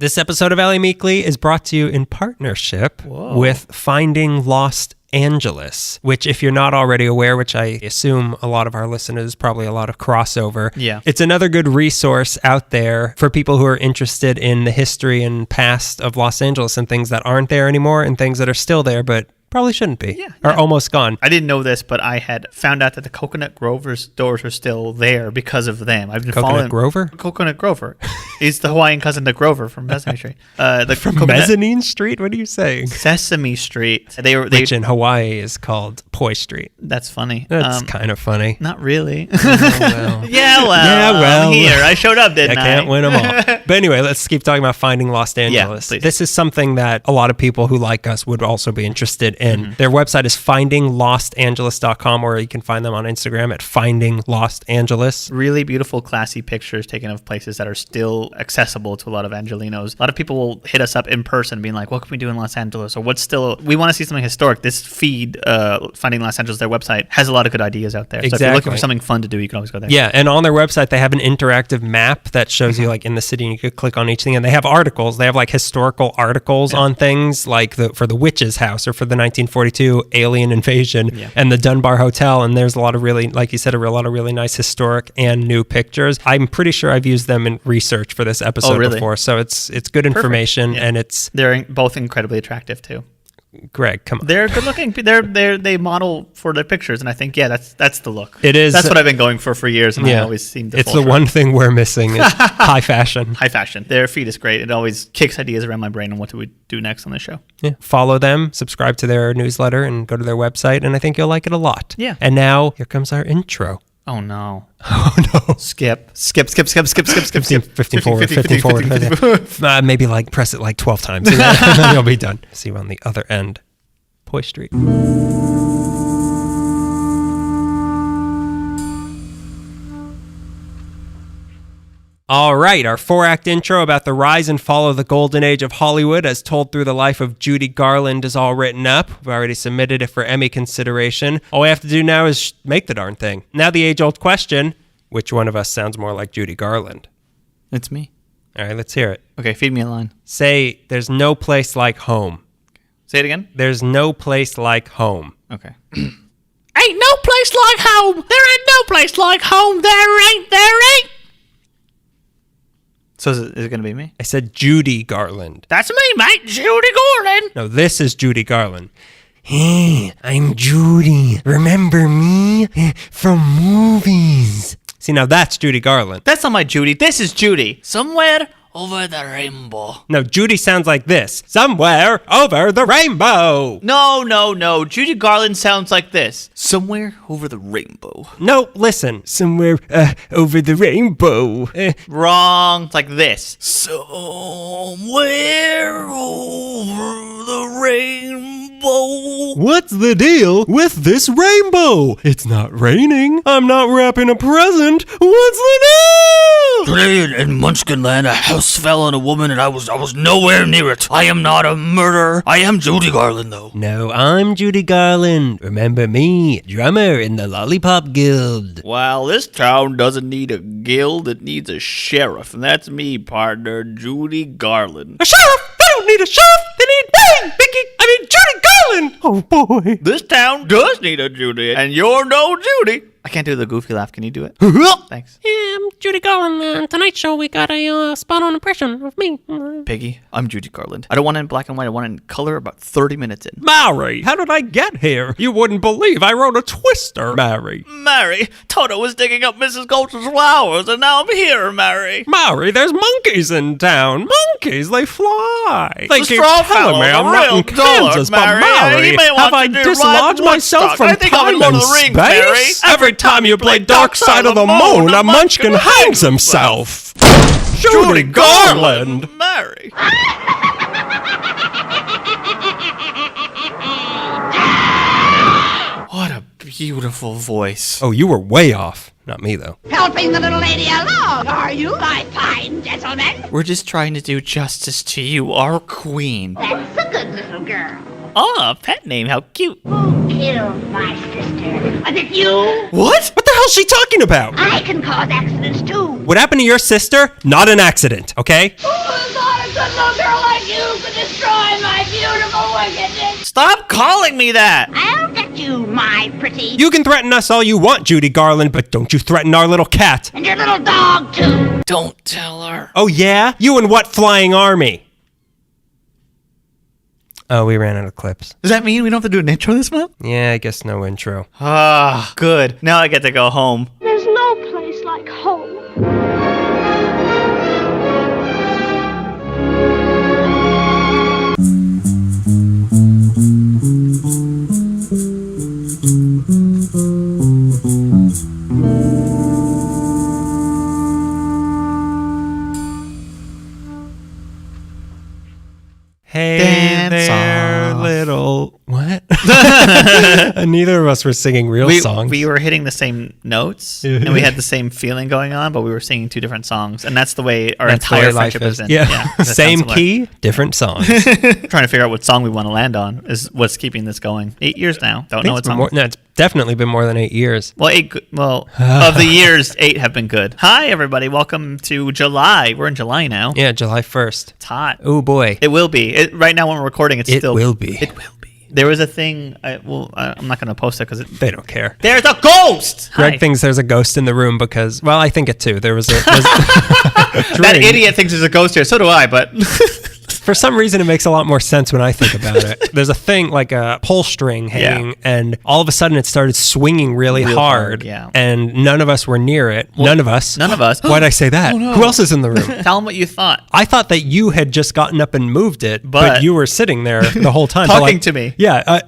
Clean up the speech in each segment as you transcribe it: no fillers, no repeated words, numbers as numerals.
This episode of Ellie Meekly is brought to you in partnership with Finding Lost Angeles, which if you're not already aware, which I assume a lot of our listeners, probably a lot of crossover. Yeah. It's another good resource out there for people who are interested in the history and past of Los Angeles and things that aren't there anymore and things that are still there, but probably shouldn't be or almost gone. I didn't know this, but I had found out that the Coconut Grover's doors are still there because of them. I've been Coconut Grover? Coconut Grover. He's the Hawaiian cousin to Grover from Sesame Street. From Mezzanine Street? What are you saying? Sesame Street. Which in Hawaii is called Poi Street. That's funny. That's kind of funny. Not really. Well. Yeah, well. I'm here. I showed up, didn't I? I can't win them all. But anyway, let's keep talking about Finding Los Angeles. Yeah, this is something that a lot of people who like us would also be interested in. Mm-hmm. Their website is findinglostangeles.com, or you can find them on Instagram at Finding Lost Angeles. Really beautiful, classy pictures taken of places that are still accessible to a lot of Angelinos. A lot of people will hit us up in person being like, what can we do in Los Angeles? Or we want to see something historic. This feed, Finding Los Angeles, their website, has a lot of good ideas out there. Exactly. So if you're looking for something fun to do, you can always go there. Yeah, and on their website, they have an interactive map that shows you like in the city, and you could click on each thing. And they have articles. They have like historical articles on things like for the witch's house or for the 1942 alien invasion and the Dunbar Hotel. And there's a lot of really, like you said, a lot of really nice historic and new pictures. I'm pretty sure I've used them in research for this episode before. So it's good information and they're both incredibly attractive too. Greg, come on. They're good looking. They model for their pictures, and I think that's the look. It is. That's what I've been going for years, and I always seem to. It's the one thing we're missing is high fashion. High fashion. Their feed is great. It always kicks ideas around my brain on what do we do next on the show. Yeah. Follow them, subscribe to their newsletter, and go to their website, and I think you'll like it a lot. Yeah. And now here comes our intro. Oh no. Oh no. Skip. 15 forward. Maybe like press it like 12 times. And then you'll be done. See you on the other end. Poi Street. All right, our 4-act intro about the rise and fall of the golden age of Hollywood as told through the life of Judy Garland is all written up. We've already submitted it for Emmy consideration. All we have to do now is make the darn thing. Now the age-old question, which one of us sounds more like Judy Garland? It's me. All right, let's hear it. Okay, feed me a line. Say, there's no place like home. Say it again. There's no place like home. Okay. Ain't no place like home. There ain't no place like home. There ain't. So is it going to be me? I said Judy Garland. That's me, mate. Judy Garland. No, this is Judy Garland. Hey, I'm Judy. Remember me from movies. See, now that's Judy Garland. That's not my Judy. This is Judy. Somewhere over the rainbow. No, Judy sounds like this. Somewhere over the rainbow. No. Judy Garland sounds like this. Somewhere over the rainbow. No, listen. Somewhere over the rainbow. Wrong. It's like this. Somewhere over the rainbow. What's the deal with this rainbow? It's not raining. I'm not wrapping a present. What's the deal? Today in Munchkinland, a house fell on a woman and I was nowhere near it. I am not a murderer. I am Judy Garland, though. No, I'm Judy Garland. Remember me, drummer in the Lollipop Guild. Well, this town doesn't need a guild. It needs a sheriff. And that's me, partner, Judy Garland. A sheriff? They don't need a sheriff. They need me, Judy Garland. Oh, boy. This town does need a Judy, and you're no Judy. I can't do the goofy laugh. Can you do it? Thanks. Yeah, I'm Judy Garland. Tonight show, we got a spot-on impression of me. Piggy, I'm Judy Garland. I don't want it in black and white. I want it in color about 30 minutes in. Mary, how did I get here? You wouldn't believe I wrote a twister, Mary. Mary, Toto was digging up Mrs. Gulch's flowers, and now I'm here, Mary. Mary, there's monkeys in town. Monkeys, they fly. They The keep straw telling fellow, me I'm the not real in Kansas, but Mary, Mary, he may want have to I do dislodged Ride myself Woodstock. from I think I'm time in Lord and of the Rings, space? Mary. Every time you play Dark Side of the Moon, a munchkin hangs himself. Judy Garland. Mary. What a beautiful voice. Oh, you were way off. Not me, though. Helping the little lady along, are you, my fine gentleman? We're just trying to do justice to you, our queen. That's a good little girl. Oh, a pet name. How cute. Who killed my sister? Was it you? What? What the hell's she talking about? I can cause accidents too. What happened to your sister? Not an accident, okay? Who thought a good little girl like you could destroy my beautiful wickedness? Stop calling me that. I'll get you, my pretty. You can threaten us all you want, Judy Garland, but don't you threaten our little cat. And your little dog, too. Don't tell her. Oh, yeah? You and what flying army? Oh, we ran out of clips. Does that mean we don't have to do an intro this month? Yeah, I guess no intro. Ah, good. Now I get to go home. There's no place like home. Hey Dance there, off. little... What? Neither of us were singing real songs. We were hitting the same notes, and we had the same feeling going on, but we were singing two different songs, and that's the way our That's the entire way life friendship is. has been. Yeah. that sounds Same similar. key, different songs. Trying to figure out what song we want to land on is what's keeping this going. 8 years now. Don't know what song. It's definitely been more than 8 years. Well, of the years, 8 have been good. Hi, everybody. Welcome to July. We're in July now. Yeah, July 1st. It's hot. Oh, boy. It will be. Right now, when we're recording, it's It still. will be. It will be. There was a thing. I'm not going to post it because They don't care. there's a ghost. Greg Hi. thinks there's a ghost in the room because, well, I think it too. There's That Drink. idiot thinks there's a ghost here. So do I. But For some reason, it makes a lot more sense when I think about it. There's a thing like a pull string hanging, and all of a sudden it started swinging really Real hard, hard, yeah. and none of us were near it. None of us. none of us. Why'd I say that? Who else is in the room? Tell them what you thought. I thought that you had just gotten up and moved it, but But- you were sitting there the whole time. Talking to me. Yeah,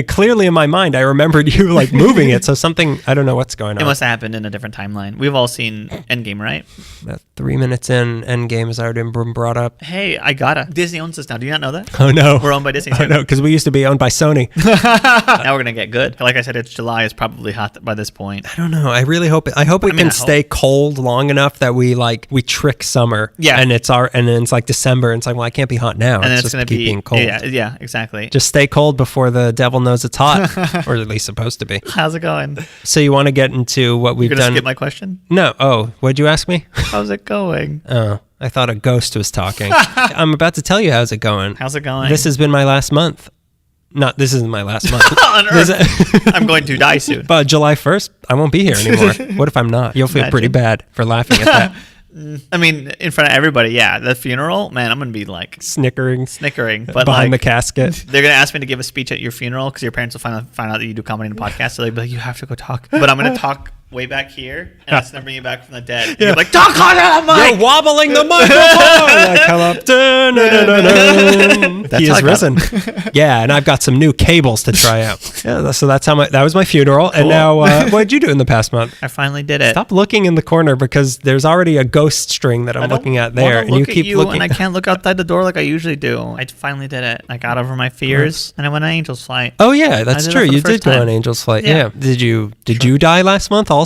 clearly in my mind, I remembered you like moving it. So something, I don't know what's going on. It must have happened in a different timeline. We've all seen Endgame, right? 3 minutes in, Endgame has already been brought up. Hey, I gotta. Disney owns us now. Do you not know that? Oh no, We're owned by Disney. Oh no, because we used to be owned by Sony. Now we're gonna get good. Like I said, it's July. It's probably hot by this point. I don't know. I really hope. I hope we I can hope. stay cold long enough that we trick summer. Yeah. and then it's like December, and it's like, well, I can't be hot now. And then it's it's just gonna keep be being cold. Yeah, exactly. Just stay cold before the devil knows it's hot, or at least supposed to be. How's it going? So you want to get into what we've You're gonna done? skip my question. No. Oh, what'd you ask me? How's it going? Oh, I thought a ghost was talking. I'm about to tell you how's it going. How's it going? This has been my last month. Not this isn't my last month. on Earth. I'm going to die soon. But July 1st, I won't be here anymore. What if I'm not? You'll feel pretty bad for laughing at that. I mean, in front of everybody, yeah. The funeral, man, I'm gonna be like Snickering but behind the like casket. they're gonna ask me to give a speech at your funeral because your parents will find out that you do comedy and podcast. So they'll be like, you have to go talk. But I'm gonna talk way back here, and it's gonna bring you back from the dead. And you're like, talk on the mic. You're wobbling the microphone. And I come up. Dun, dun, dun, dun, dun. He how I has got risen. Yeah, and I've got some new cables to try out. Yeah, so that was my funeral. And Cool. now, what did you do in the past month? I finally did it. Stop looking in the corner because there's already a ghost string that I'm looking at there, and you keep looking. and I can't look outside the door like I usually do. I finally did it. I got over my fears, and I went on Angel's Flight. Oh yeah, that's did it true. for the You did first go time. on Angel's Flight. Yeah. Yeah. Did you die last month also?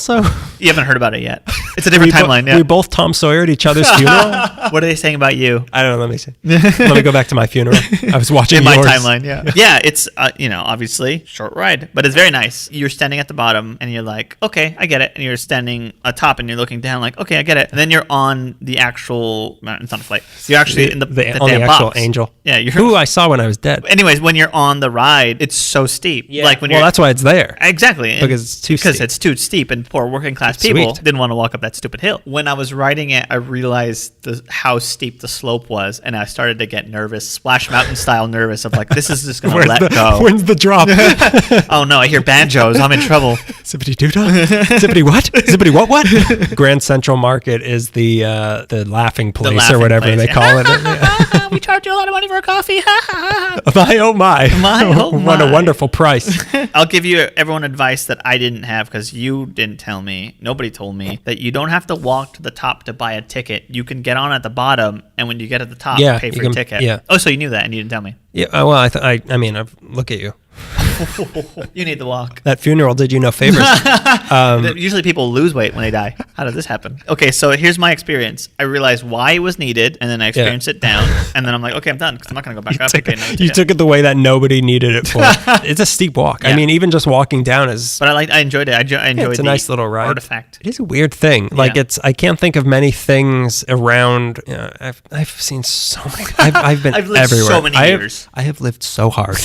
You haven't heard about it yet. It's a different timeline. Yeah. We both Tom Sawyered each other's funeral. What are they saying about you? I don't know. Let me see. Let me go back to my funeral. I was watching In my yours. timeline, yeah. Yeah, it's, obviously short ride, but it's very nice. You're standing at the bottom and you're like, okay, I get it. And you're standing atop and you're looking down like, okay, I get it. And then you're on the actual, it's not a flight. You're actually in the on damn the actual box. angel. Yeah. Who I saw when I was dead. Anyways, when you're on the ride, it's so steep. Like when Well, you're, that's why it's there. exactly. Because it's too because steep. it's too steep, and poor working class It's people sweet. didn't want to walk up that stupid hill. When I was riding it, I realized how steep the slope was, and I started to get nervous, Splash Mountain style nervous, of like, this is just gonna let go. When's the drop? Oh no, I hear banjos. I'm in trouble. Zippity doo dah. Zippity what? Zippity what? Grand Central Market is the laughing place laughing or whatever place, they yeah. call it. We charge you a lot of money for a coffee. My oh my. What a my. wonderful price. I'll give you everyone advice that I didn't have because you didn't tell me. Nobody told me that you don't have to walk to the top to buy a ticket. You can get on at the bottom, and when you get at the top, Yeah, pay for you your can- ticket. yeah. Oh, so you knew that and you didn't tell me. Yeah, well, I mean, look at you. You need the walk. That funeral did you no favors. Usually people lose weight when they die. How did this happen? Okay, so here's my experience. I realized why it was needed, and then I experienced it down, and then I'm like, okay, I'm done, because I'm not going to go back up again. You took it the way that nobody needed it for. It's a steep walk. Yeah. I mean, even just walking down is... But I enjoyed it. I enjoyed it's a nice little ride. Artifact. It is a weird thing. Like, I can't think of many things around... I've seen so many... I've been I've lived everywhere. so many years. I have lived so hard.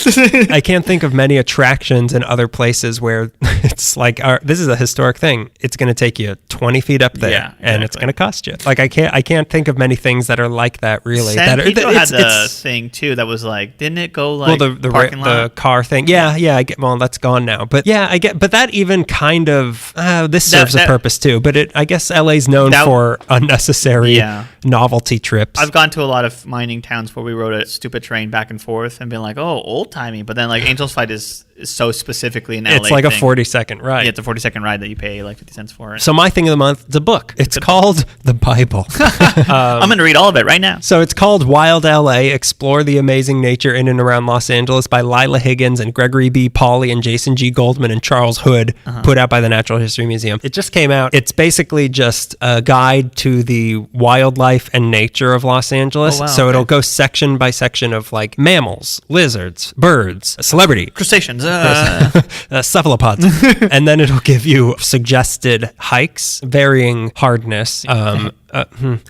I can't think of many attractions in other places where it's like, this is a historic thing. It's going to take you 20 feet up there, and it's going to cost you. Like, I can't think of many things that are like that, really. San Pedro had the thing, too, that was like, didn't it go like the car thing? Yeah, I get. Well, that's gone now. But yeah, I get. But that even kind of this serves a purpose too. But I guess LA's known for unnecessary novelty trips. I've gone to a lot of mining towns where we rode a stupid train back and forth and been like, oh, old timey. But then like Angel's Fight is so specifically an LA It's like thing. a 40-second ride. Yeah, it's a 40-second ride that you pay like 50 cents for. So my thing of the month, it's a book. It's called The Bible. I'm going to read all of it right now. So it's called Wild LA, Explore the Amazing Nature in and Around Los Angeles by Lila Higgins and Gregory B. Pauley and Jason G. Goldman and Charles Hood, put out by the Natural History Museum. It just came out. It's basically just a guide to the wildlife and nature of Los Angeles. It'll go section by section of like mammals, lizards, birds, celebrity, crustaceans, cephalopods, and then it'll give you suggested hikes, varying hardness.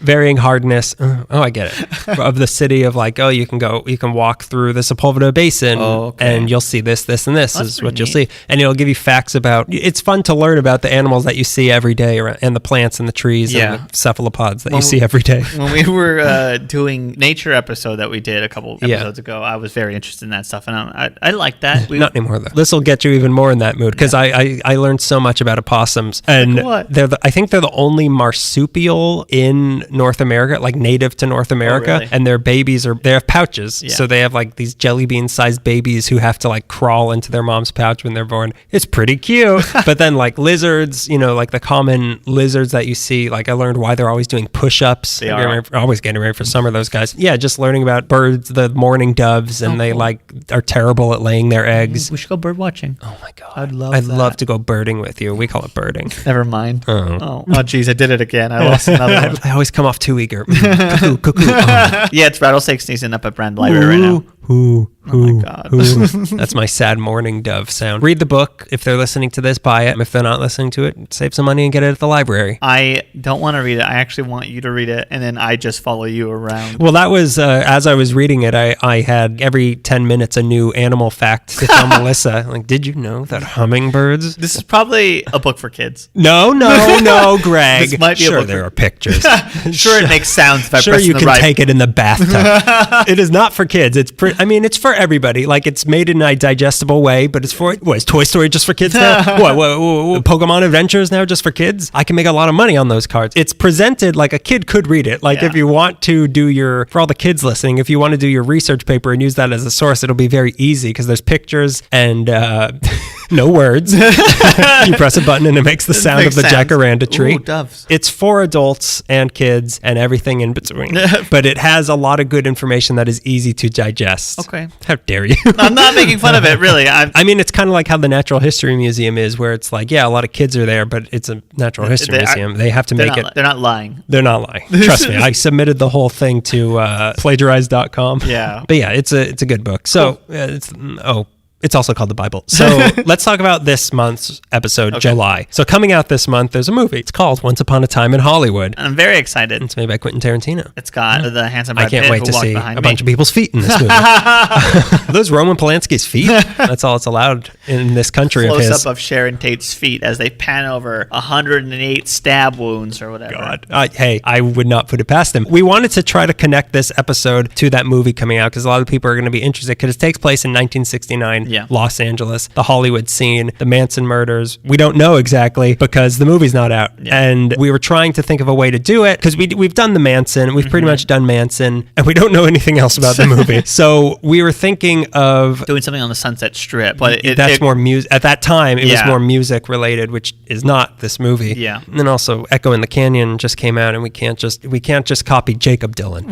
Varying hardness. I get it. Of the city of like, you can walk through the Sepulveda Basin and you'll see this, and this is what you'll see. And it'll give you facts about, it's fun to learn about the animals that you see every day and the plants and the trees and the cephalopods that you see every day. When we were doing nature episode that we did a couple episodes ago, I was very interested in that stuff. And I like that. Not anymore though. This will get you even more in that mood because I learned so much about opossums. And like I think they're the only marsupial in North America, like native to North America, really? And their babies they have pouches, so they have like these jelly bean sized babies who have to like crawl into their mom's pouch when they're born. It's pretty cute. But then like lizards, like the common lizards that you see, like I learned why they're always doing push-ups. They are always getting ready for summer, those guys. Yeah, just learning about birds, the mourning doves, and they like are terrible at laying their eggs. We should go bird watching. Oh my god, I'd love to go birding with you. We call it birding. Never mind. Oh geez, I did it again. I lost another one. I always come off too eager. Cuckoo. Yeah, it's rattlesnake sneezing up at Brand Library right now. Oh my god. That's my sad mourning dove sound. Read the book. If they're listening to this, buy it. If they're not listening to it, save some money and get it at the library. I don't want to read it. I actually want you to read it, and then I just follow you around. Well, that was, as I was reading it, I had every 10 minutes a new animal fact to tell Melissa. Like, did you know that hummingbirds... This is probably a book for kids. No, Greg. This might be a book there are pictures. Sure, it makes sounds if I press you the can right. take it in the bathtub. It is not for kids. It's for everybody. Like, it's made in a digestible way, but it's for... What, is Toy Story just for kids now? What, Pokemon Adventures now just for kids? I can make a lot of money on those cards. It's presented like a kid could read it. Like, if you want to do for all the kids listening, if you want to do your research paper and use that as a source, it'll be very easy because there's pictures and no words. You press a button and it makes the sound of the jacaranda tree. Ooh, doves. It's for adults and kids and everything in between. But it has a lot of good information that is easy to digest. Okay. How dare you? I'm not making fun of it, really. I mean, it's kind of like how the Natural History Museum is, where it's like, a lot of kids are there, but it's a natural history museum. They have to make it. They're not lying. They're not lying. Trust me. I submitted the whole thing to plagiarize.com. Yeah. But yeah, it's a good book. So it's also called The Bible. So let's talk about this month's episode, July. So coming out this month, there's a movie. It's called Once Upon a Time in Hollywood. I'm very excited. It's made by Quentin Tarantino. It's got the handsome Brad I can't Pitt wait to see a bunch of people's feet in this movie. Are those Roman Polanski's feet? That's all it's allowed in this country of his. Close-up of Sharon Tate's feet as they pan over 108 stab wounds or whatever. God. Hey, I would not put it past them. We wanted to try to connect this episode to that movie coming out because a lot of people are going to be interested because it takes place in 1969, Los Angeles. The Hollywood scene, the Manson murders. We don't know exactly because the movie's not out. Yeah. And we were trying to think of a way to do it because we've done the Manson. We've pretty much done Manson and we don't know anything else about the movie. So we were thinking of doing something on the Sunset Strip. But that's more music. At that time, it was more music related, which is not this movie. Yeah. And then also Echo in the Canyon just came out and we can't just copy Jacob Dylan.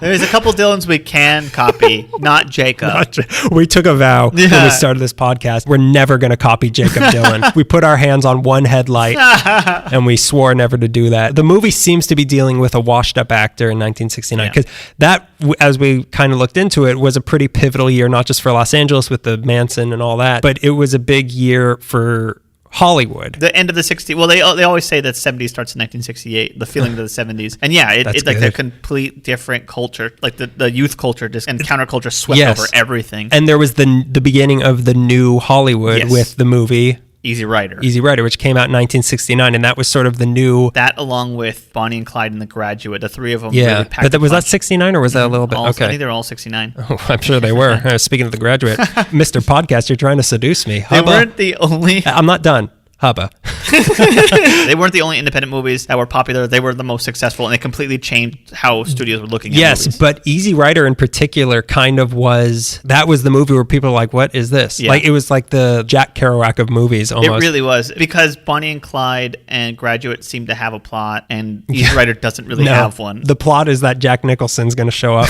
There's a couple Dylans we can copy, not Jacob. We took a vow when we started this podcast. We're never going to copy Jacob Dylan. We put our hands on one headlight and we swore never to do that. The movie seems to be dealing with a washed up actor in 1969 because that, as we kind of looked into it, was a pretty pivotal year, not just for Los Angeles with the Manson and all that, but it was a big year for Hollywood. The end of the 60s. Well, they always say that 70s starts in 1968, the feeling of the 70s. And yeah, it's like a complete different culture. Like the youth culture and counterculture swept over everything. And there was the beginning of the new Hollywood with the movie Easy Rider, which came out in 1969, and that was sort of the new... That along with Bonnie and Clyde and The Graduate, the three of them. Yeah, really packed but was that 69 or was that a little bit... Okay. I think they were all 69. Oh, I'm sure they were. Speaking of The Graduate, Mr. Podcast, you're trying to seduce me. They weren't the only... I'm not done. Hubba. They weren't the only independent movies that were popular. They were the most successful, and they completely changed how studios were looking at movies. Yes, but Easy Rider in particular kind of was... That was the movie where people were like, what is this? Yeah. Like, it was like the Jack Kerouac of movies, almost. It really was. Because Bonnie and Clyde and Graduate seemed to have a plot, and Easy Rider doesn't really have one. The plot is that Jack Nicholson's going to show up.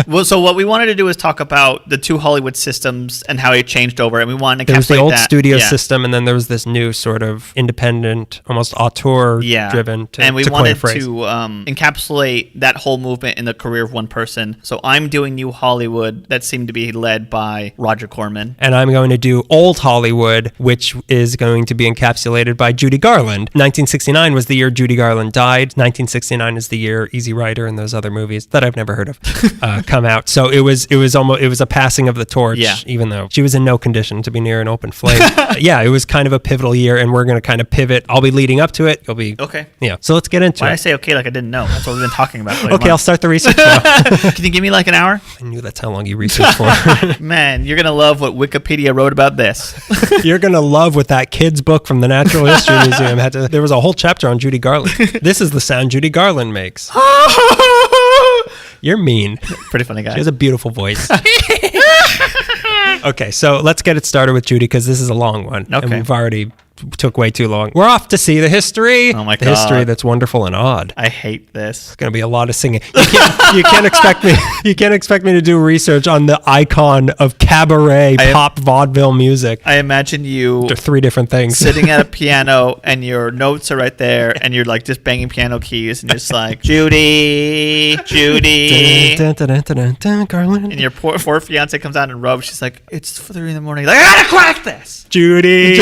Well, so what we wanted to do is talk about the two Hollywood systems and how it changed over, and we wanted to There was the old that. studio system, and then there was this new sort of independent, almost auteur-driven, and we to wanted coin a to phrase. encapsulate that whole movement in the career of one person. So I'm doing New Hollywood, that seemed to be led by Roger Corman. And I'm going to do Old Hollywood, which is going to be encapsulated by Judy Garland. 1969 was the year Judy Garland died. 1969 is the year Easy Rider and those other movies that I've never heard of come out. So it was a passing of the torch, even though she was in no condition to be near an open flame. It was kind of a pivotal year, and we're going to kind of pivot. I'll be leading up to it. You'll be... Okay. Yeah. So let's get into Why it. did I say okay like I didn't know? That's what we've been talking about. Okay, I'll start the research now. Can you give me like an hour? I knew that's how long you researched for. Man, you're going to love what Wikipedia wrote about this. You're going to love what that kid's book from the Natural History Museum had to... There was a whole chapter on Judy Garland. This is the sound Judy Garland makes. You're mean. Pretty funny guy. She has a beautiful voice. Okay, so let's get it started with Judy because this is a long one. Okay. And we've already took way too long. We're off to see the history. Oh my The God. history that's wonderful and odd. I hate this. It's going to be a lot of singing. You can't expect me. You can't expect me to do research on the icon of cabaret pop vaudeville music. I imagine you They're three different things. sitting at a piano and your notes are right there and you're like just banging piano keys and you're just like, Judy. Dun, dun, dun, dun, dun, dun, Garland. And your poor fiance comes out and rubs. She's like, it's 3 a.m. Like, I gotta crack this. Judy.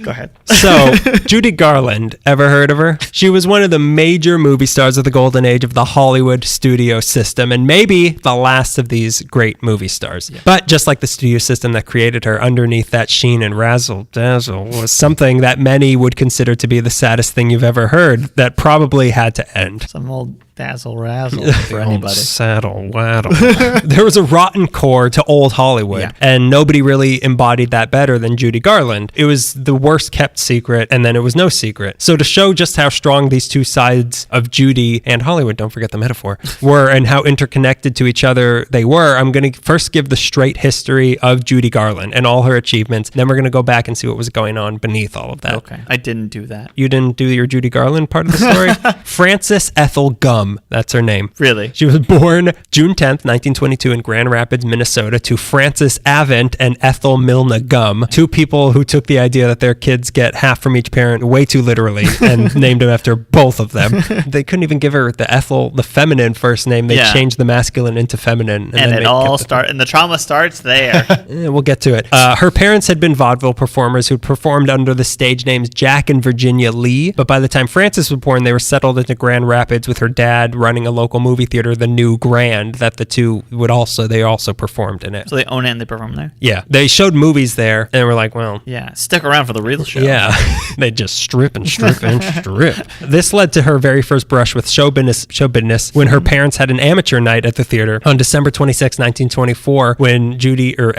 Go ahead. So, Judy Garland, ever heard of her? She was one of the major movie stars of the golden age of the Hollywood studio system, and maybe the last of these great movie stars. Yeah. But just like the studio system that created her, underneath that sheen and razzle-dazzle was something that many would consider to be the saddest thing you've ever heard that probably had to end. Some old dazzle-razzle for anybody. Saddle waddle. There was a rotten core to old Hollywood, and nobody really embodied that better than Judy Garland. It was the worst kept secret, and then it was no secret. So to show just how strong these two sides of Judy and Hollywood, don't forget the metaphor, were and how interconnected to each other they were, I'm going to first give the straight history of Judy Garland and all her achievements. Then we're going to go back and see what was going on beneath all of that. Okay. I didn't do that. You didn't do your Judy Garland part of the story? Frances Ethel Gum. That's her name. Really? She was born June 10th, 1922 in Grand Rapids, Minnesota to Frances Avent and Ethel Milna Gum, two people who took the idea that their kids get half from each parent way too literally and named them after both of them. They couldn't even give her the Ethel, the feminine first name. They changed the masculine into feminine. And it all starts, and the trauma starts there. We'll get to it. Her parents had been vaudeville performers who performed under the stage names Jack and Virginia Lee, but by the time Frances was born, they were settled into Grand Rapids with her dad running a local movie theater, the New Grand, that the two they also performed in it. So they own it and they perform there? Yeah. They showed movies there and we're like, well... Yeah, stick around for the real show. Yeah. They just strip and strip and strip. This led to her very first brush with show business when her parents had an amateur night at the theater on December 26, 1924, when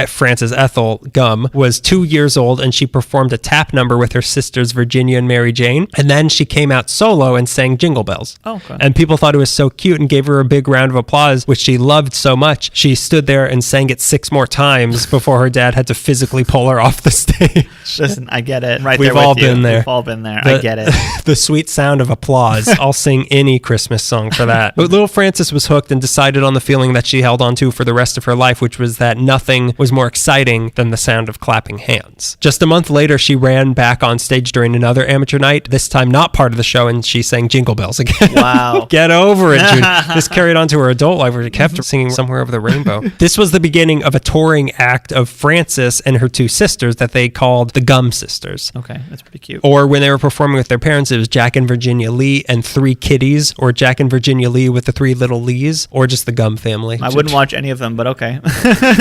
Frances Ethel Gum was 2 years old and she performed a tap number with her sisters Virginia and Mary Jane. And then she came out solo and sang Jingle Bells. Oh, okay. And people thought thought it was so cute and gave her a big round of applause, which she loved so much. She stood there and sang it 6 more times before her dad had to physically pull her off the stage. Listen, I get it. Right We've there with all you. been there. We've all been there. I get it. The sweet sound of applause. I'll sing any Christmas song for that. But little Frances was hooked and decided on the feeling that she held on to for the rest of her life, which was that nothing was more exciting than the sound of clapping hands. Just a month later, she ran back on stage during another amateur night, this time not part of the show, and she sang Jingle Bells again. Wow. Get over it, Judy. This carried on to her adult life where she kept singing Somewhere Over the Rainbow. This was the beginning of a touring act of Frances and her 2 sisters that they called the Gum Sisters. Okay, that's pretty cute. Or when they were performing with their parents, it was Jack and Virginia Lee and 3 Kitties, or Jack and Virginia Lee with the 3 little Lees, or just the Gum family. I wouldn't watch any of them, but okay.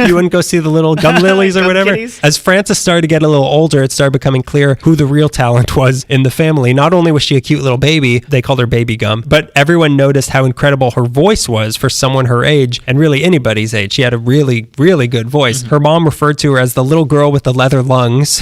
You wouldn't go see the little Gum Lilies or Gum whatever? kitties? As Frances started to get a little older, it started becoming clear who the real talent was in the family. Not only was she a cute little baby, they called her Baby Gum, but everyone noticed how incredible her voice was for someone her age, and really anybody's age. She had a really, really good voice. Her mom referred to her as the little girl with the leather lungs.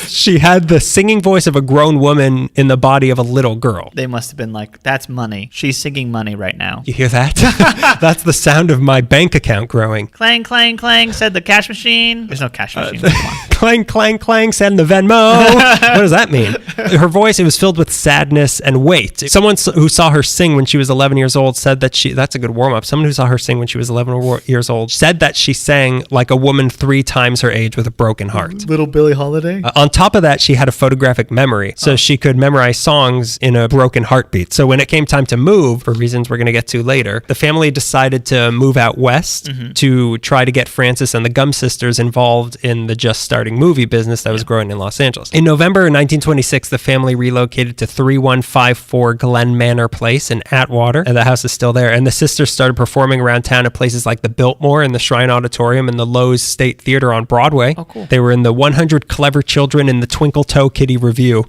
She had the singing voice of a grown woman in the body of a little girl. They must have been like, that's money. She's singing money right now. You hear that? That's the sound of my bank account growing. Clang, clang, clang, said the cash machine. There's no cash machine. Come on. Clang, clang, clang, send the Venmo. What does that mean? Her voice, it was filled with sadness and weight. Someone who saw her sing when she was 11 years old said that that's a good warm-up. Someone who saw her sing when she was 11 years old said that she sang like a woman 3 times her age with a broken heart. Little Billie Holiday? On top of that, she had a photographic memory, so she could memorize songs in a broken heartbeat. So when it came time to move, for reasons we're going to get to later, the family decided to move out west to try to get Frances and the Gum Sisters involved in the just starting movie business that was growing in Los Angeles. In November 1926, the family relocated to 3154 Glen Manor Place in Atwater, and the house is still there. And the sisters started performing around town at places like the Biltmore and the Shrine Auditorium and the Lowe's State Theater on Broadway. Oh, cool. They were in the 100 Clever Children in the Twinkle Toe Kitty Review.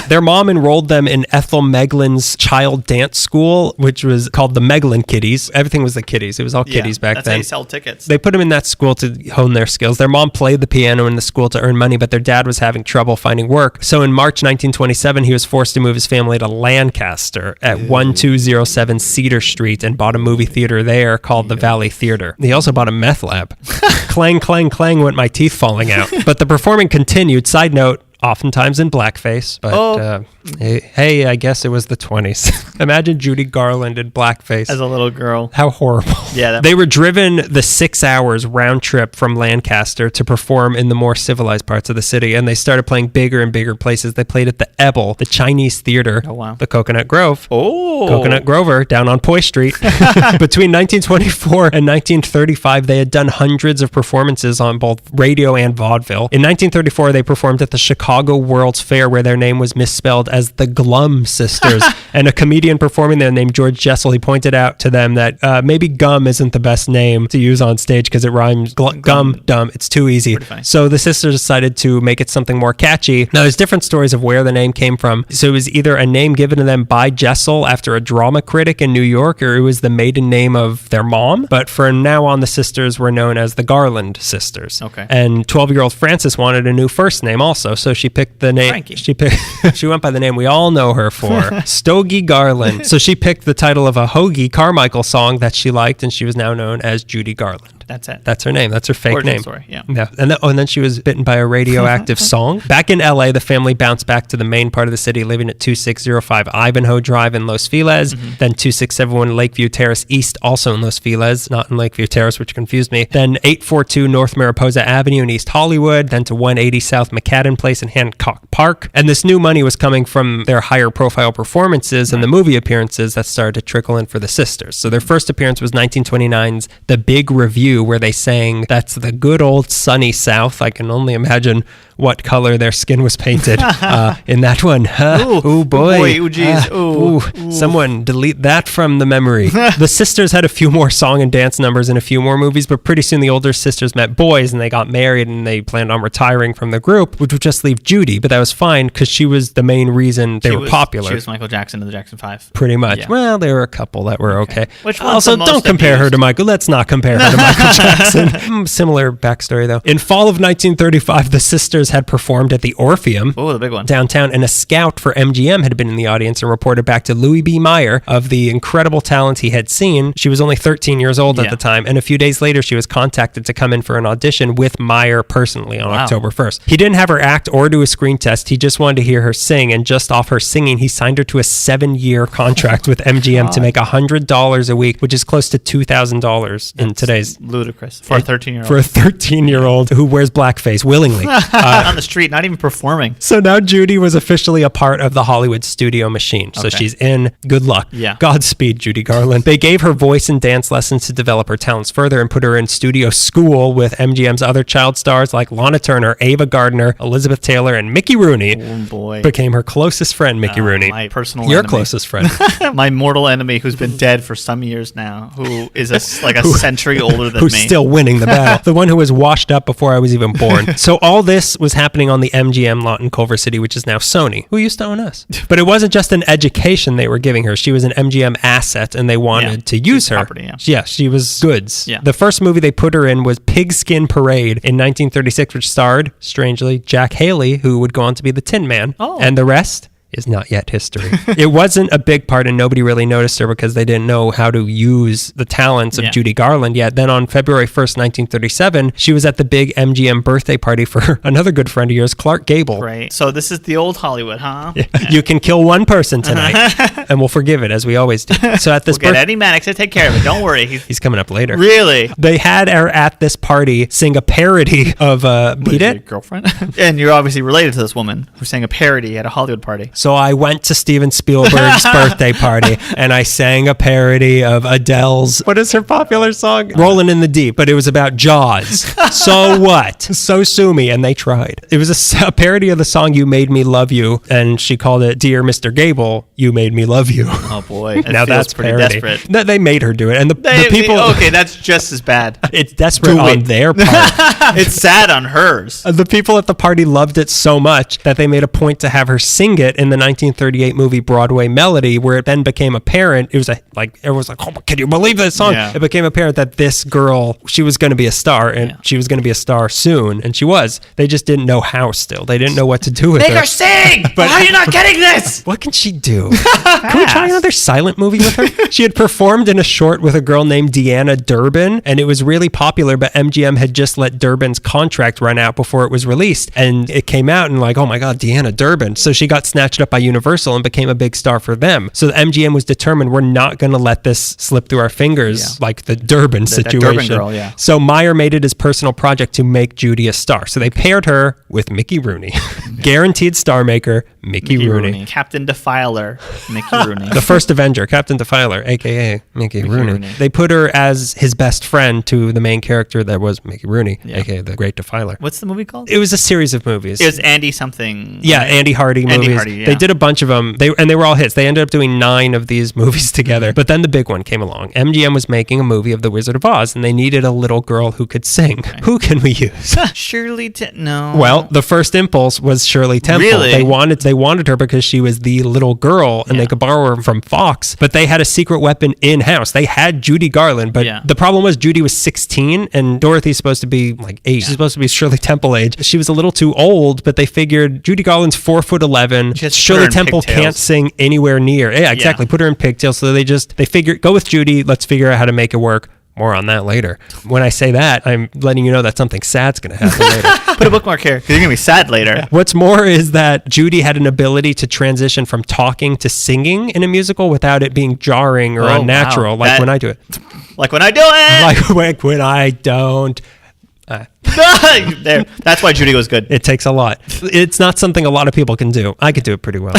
Their mom enrolled them in Ethel Meglin's child dance school, which was called the Meglin Kitties. Everything was the Kitties. It was all Kitties back that's then. how you sell tickets. They put them in that school to hone their skills. Their mom played the piano in the school to earn money, but their dad was having trouble finding work. So in March 1927, he was forced to move his family to Lancaster at 1207 Cedar Street and bought a movie theater there called the Valley Theater. He also bought a meth lab. Clang, clang, clang went my teeth falling out. But the performing continued. Side note, oftentimes in blackface, but hey, I guess it was the 20s. Imagine Judy Garland in blackface. As a little girl. How horrible. Yeah. They were driven the 6 hours round trip from Lancaster to perform in the more civilized parts of the city, and they started playing bigger and bigger places. They played at the Ebel, the Chinese Theater, the Coconut Grove. Coconut Grover down on Poi Street. Between 1924 and 1935, they had done hundreds of performances on both radio and vaudeville. In 1934, they performed at the Chicago World's Fair, where their name was misspelled as the Glum Sisters. And a comedian performing there named George Jessel, he pointed out to them that maybe Gum isn't the best name to use on stage because it rhymes gum, dumb. It's too easy. So the sisters decided to make it something more catchy. Now, there's different stories of where the name came from. So it was either a name given to them by Jessel after a drama critic in New York, or it was the maiden name of their mom. But from now on, the sisters were known as the Garland Sisters. Okay. And 12-year-old Frances wanted a new first name also, so she picked the name. Frankie. She went by the name we all know her for, Stogie Garland. So she picked the title of a Hoagie Carmichael song that she liked, and she was now known as Judy Garland. That's it. That's her name. That's her fake Origin name. story, yeah. And then she was bitten by a radioactive song. Back in LA, the family bounced back to the main part of the city, living at 2605 Ivanhoe Drive in Los Feliz, then 2671 Lakeview Terrace East, also in Los Feliz, not in Lakeview Terrace, which confused me. Then 842 North Mariposa Avenue in East Hollywood, then to 180 South McCadden Place in Hancock Park. And this new money was coming from their higher profile performances and the movie appearances that started to trickle in for the sisters. So their first appearance was 1929's The Big Review, where they sang "That's the Good Old Sunny South." I can only imagine what color their skin was painted in that one. Ooh, boy. Ooh, geez. Ooh. Someone delete that from the memory. The sisters had a few more song and dance numbers in a few more movies, but pretty soon the older sisters met boys and they got married and they planned on retiring from the group, which would just leave Judy. But that was fine because she was the main reason they were popular. She was Michael Jackson of the Jackson 5. Pretty much. Yeah. Well, there were a couple that were okay. Which one's also, the most don't compare her abused? to Michael. Let's not compare her to Michael Jackson. Similar backstory, though. In fall of 1935, the sisters Brothers had performed at the Orpheum. Oh, the big one. Downtown, and a scout for MGM had been in the audience and reported back to Louis B. Mayer of the incredible talent he had seen. She was only 13 years old at the time, and a few days later, she was contacted to come in for an audition with Mayer personally on October 1st. He didn't have her act or do a screen test. He just wanted to hear her sing, and just off her singing, he signed her to a 7-year contract with MGM to make $100 a week, which is close to $2,000 in today's... ludicrous for a 13-year-old. For a 13-year-old who wears blackface willingly. On the street, not even performing. So now Judy was officially a part of the Hollywood studio machine. So she's in. Good luck. Yeah. Godspeed, Judy Garland. They gave her voice and dance lessons to develop her talents further and put her in studio school with MGM's other child stars like Lana Turner, Ava Gardner, Elizabeth Taylor, and Mickey Rooney. Oh, boy. Became her closest friend, Mickey Rooney. My personal Your enemy. closest friend. My mortal enemy who's been dead for some years now, who is a century older than Who's me. still winning the battle. The one who was washed up before I was even born. So all this was happening on the MGM lot in Culver City, which is now Sony, who used to own us. But it wasn't just an education they were giving her. She was an MGM asset, and they wanted to use her. Property, She was goods. Yeah. The first movie they put her in was Pigskin Parade in 1936, which starred, strangely, Jack Haley, who would go on to be the Tin Man. Oh. And the rest is not yet history. It wasn't a big part, and nobody really noticed her because they didn't know how to use the talents of Judy Garland yet. Then on February 1st, 1937, she was at the big MGM birthday party for another good friend of yours, Clark Gable. Right. So this is the old Hollywood, huh? You can kill one person tonight, and we'll forgive it, as we always do. So at this We'll get Eddie Mannix to take care of it. Don't worry. He's coming up later. Really? They had her at this party sing a parody of Beat Your It. girlfriend? And you're obviously related to this woman who sang a parody at a Hollywood party. So I went to Steven Spielberg's birthday party, and I sang a parody of Adele's, what is her popular song? Rolling in the Deep, but it was about Jaws. So what? So sue me, and they tried. It was a parody of the song You Made Me Love You, and she called it Dear Mr. Gable, You Made Me Love You. Oh, boy. Now that's pretty parody. desperate. No, they made her do it, and the people... Okay, that's just as bad. It's desperate on their part. It's sad on hers. The people at the party loved it so much that they made a point to have her sing it in the 1938 movie Broadway Melody, where it then became apparent, it was everyone's like, oh, can you believe this song? Yeah. It became apparent that this girl, she was going to be a star, and she was going to be a star soon, and she was. They just didn't know how still. They didn't know what to do with her. Make her sing! Why are you not getting this? What can she do? Can we try another silent movie with her? She had performed in a short with a girl named Deanna Durbin, and it was really popular, but MGM had just let Durbin's contract run out before it was released, and it came out and like, oh my God, Deanna Durbin. So she got snatched up by Universal and became a big star for them. So the MGM was determined, we're not going to let this slip through our fingers like the Durbin situation. Durbin girl, yeah. So Meyer made it his personal project to make Judy a star. So they paired her with Mickey Rooney. Guaranteed star maker, Mickey Rooney. Captain Defiler, Mickey Rooney. The first Avenger, Captain Defiler, a.k.a. Mickey Rooney. They put her as his best friend to the main character that was Mickey Rooney, a.k.a. the Great Defiler. What's the movie called? It was a series of movies. It was Andy something. Yeah, Andy Hardy movies. They did a bunch of them, and they were all hits. They ended up doing 9 of these movies together. But then the big one came along. MGM was making a movie of The Wizard of Oz, and they needed a little girl who could sing. Okay. Who can we use? Shirley No. Well, the first impulse was Shirley Temple. Really? They wanted her because she was the little girl, and they could borrow her from Fox. But they had a secret weapon in-house. They had Judy Garland, but the problem was Judy was 16, and Dorothy's supposed to be like 8. She's supposed to be Shirley Temple age. She was a little too old, but they figured Judy Garland's 4'11". Shirley Temple can't sing anywhere near. Yeah, exactly. Put her in pigtails. So they figured, go with Judy. Let's figure out how to make it work. More on that later. When I say that, I'm letting you know that something sad's going to happen later. Put a bookmark here, because you're going to be sad later. What's more is that Judy had an ability to transition from talking to singing in a musical without it being jarring or unnatural, like when I do it. Like when I do it! Like when I don't. There. That's why Judy was good. It takes a lot. It's not something a lot of people can do. I could do it pretty well.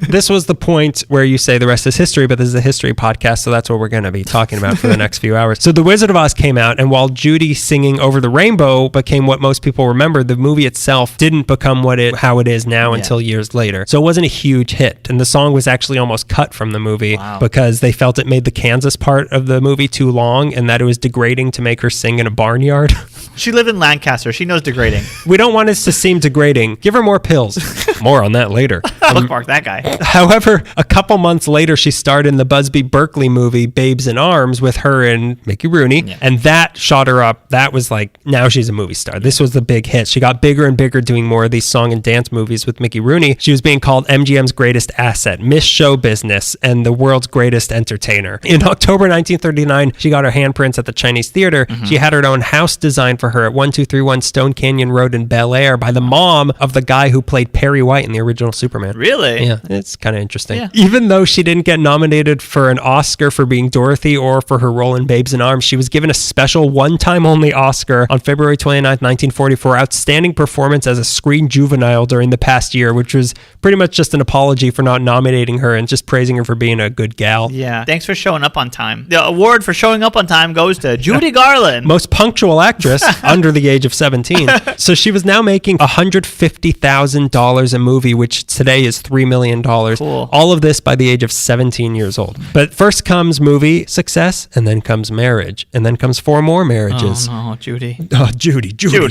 This was the point where you say the rest is history, but this is a history podcast, so that's what we're going to be talking about for the next few hours. So The Wizard of Oz came out, and while Judy singing Over the Rainbow became what most people remember, the movie itself didn't become how it is now until years later. So it wasn't a huge hit, and the song was actually almost cut from the movie because they felt it made the Kansas part of the movie too long, and that it was degrading to make her sing in a barnyard. She lived in Lancaster. She knows degrading. We don't want this to seem degrading. Give her more pills. More on that later. Bookmark that guy. However, a couple months later, she starred in the Busby Berkeley movie Babes in Arms with her and Mickey Rooney. And that shot her up. That was like, now she's a movie star. This was the big hit. She got bigger and bigger doing more of these song and dance movies with Mickey Rooney. She was being called MGM's greatest asset, Miss Show Business, and the world's greatest entertainer. In October 1939, she got her handprints at the Chinese Theater. She had her own house designed for her at 1231 Stone Canyon Road in Bel Air by the mom of the guy who played Perry White in the original Superman. Really? Yeah, it's kind of interesting. Yeah. Even though she didn't get nominated for an Oscar for being Dorothy or for her role in Babes in Arms, she was given a special one-time only Oscar on February 29th, 1940 for outstanding performance as a screen juvenile during the past year, which was pretty much just an apology for not nominating her and just praising her for being a good gal. Yeah. Thanks for showing up on time. The award for showing up on time goes to Judy Garland. Most punctual actress under the age of 17. So she was now making $150,000 a movie, which today is $3 million. Cool. All of this by the age of 17 years old. But first comes movie success, and then comes marriage, and then comes 4 more marriages. Oh, no, Judy. Oh, Judy. Judy. On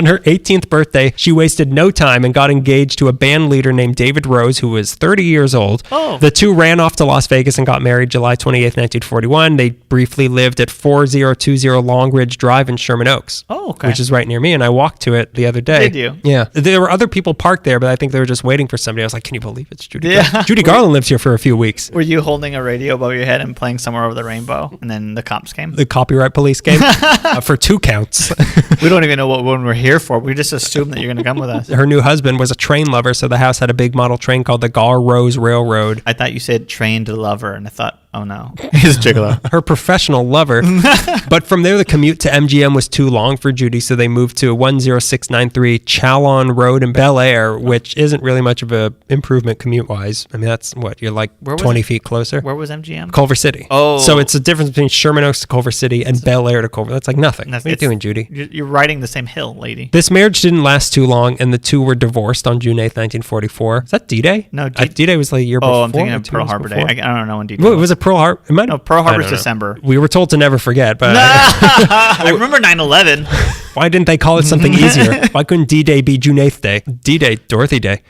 her 18th birthday, she wasted no time and got engaged to a band leader named David Rose, who was 30 years old. Oh. The two ran off to Las Vegas and got married July 28th, 1941. They briefly lived at 4020 Long Ridge Drive in Sherman Oaks. Oh, okay. Which is right near me, and I walked to it the other day. Did you? Yeah. There were other people parked there, but I think they were just waiting for somebody. I was like, can you believe it's Judy Yeah. Garland? Judy Garland lives here for a few weeks. Were you holding a radio above your head and playing Somewhere Over the Rainbow? And then the cops came? The copyright police came for 2 counts. We don't even know what one we're here for. We just assume that you're going to come with us. Her new husband was a train lover, so the house had a big model train called the Gar Rose Railroad. I thought you said trained lover, and I thought, oh no, he's a gigolo. Her professional lover. But from there, the commute to MGM was too long for Judy, so they moved to 10693 Chalon Road in Bel Air, which isn't really much of a improvement commute-wise. I mean, that's what, you're like 20 feet closer. Where was MGM? Culver City. Oh. So it's a difference between Sherman Oaks to Culver City and Bel Air to Culver. That's like nothing. What are you doing, Judy? You're riding the same hill, lady. This marriage didn't last too long, and the two were divorced on June 8th, 1944. Is that D-Day? No, D-Day was like a year before. Oh, I'm thinking of 2 Pearl years Harbor Day. before. I don't know when D-Day Well, was it Pearl Harbor? It might, No, Pearl Harbor's I don't know. December. We were told to never forget, but I remember 9/11. why didn't they call it something easier? Why couldn't D-Day be June 8th Day? D-Day, Dorothy Day.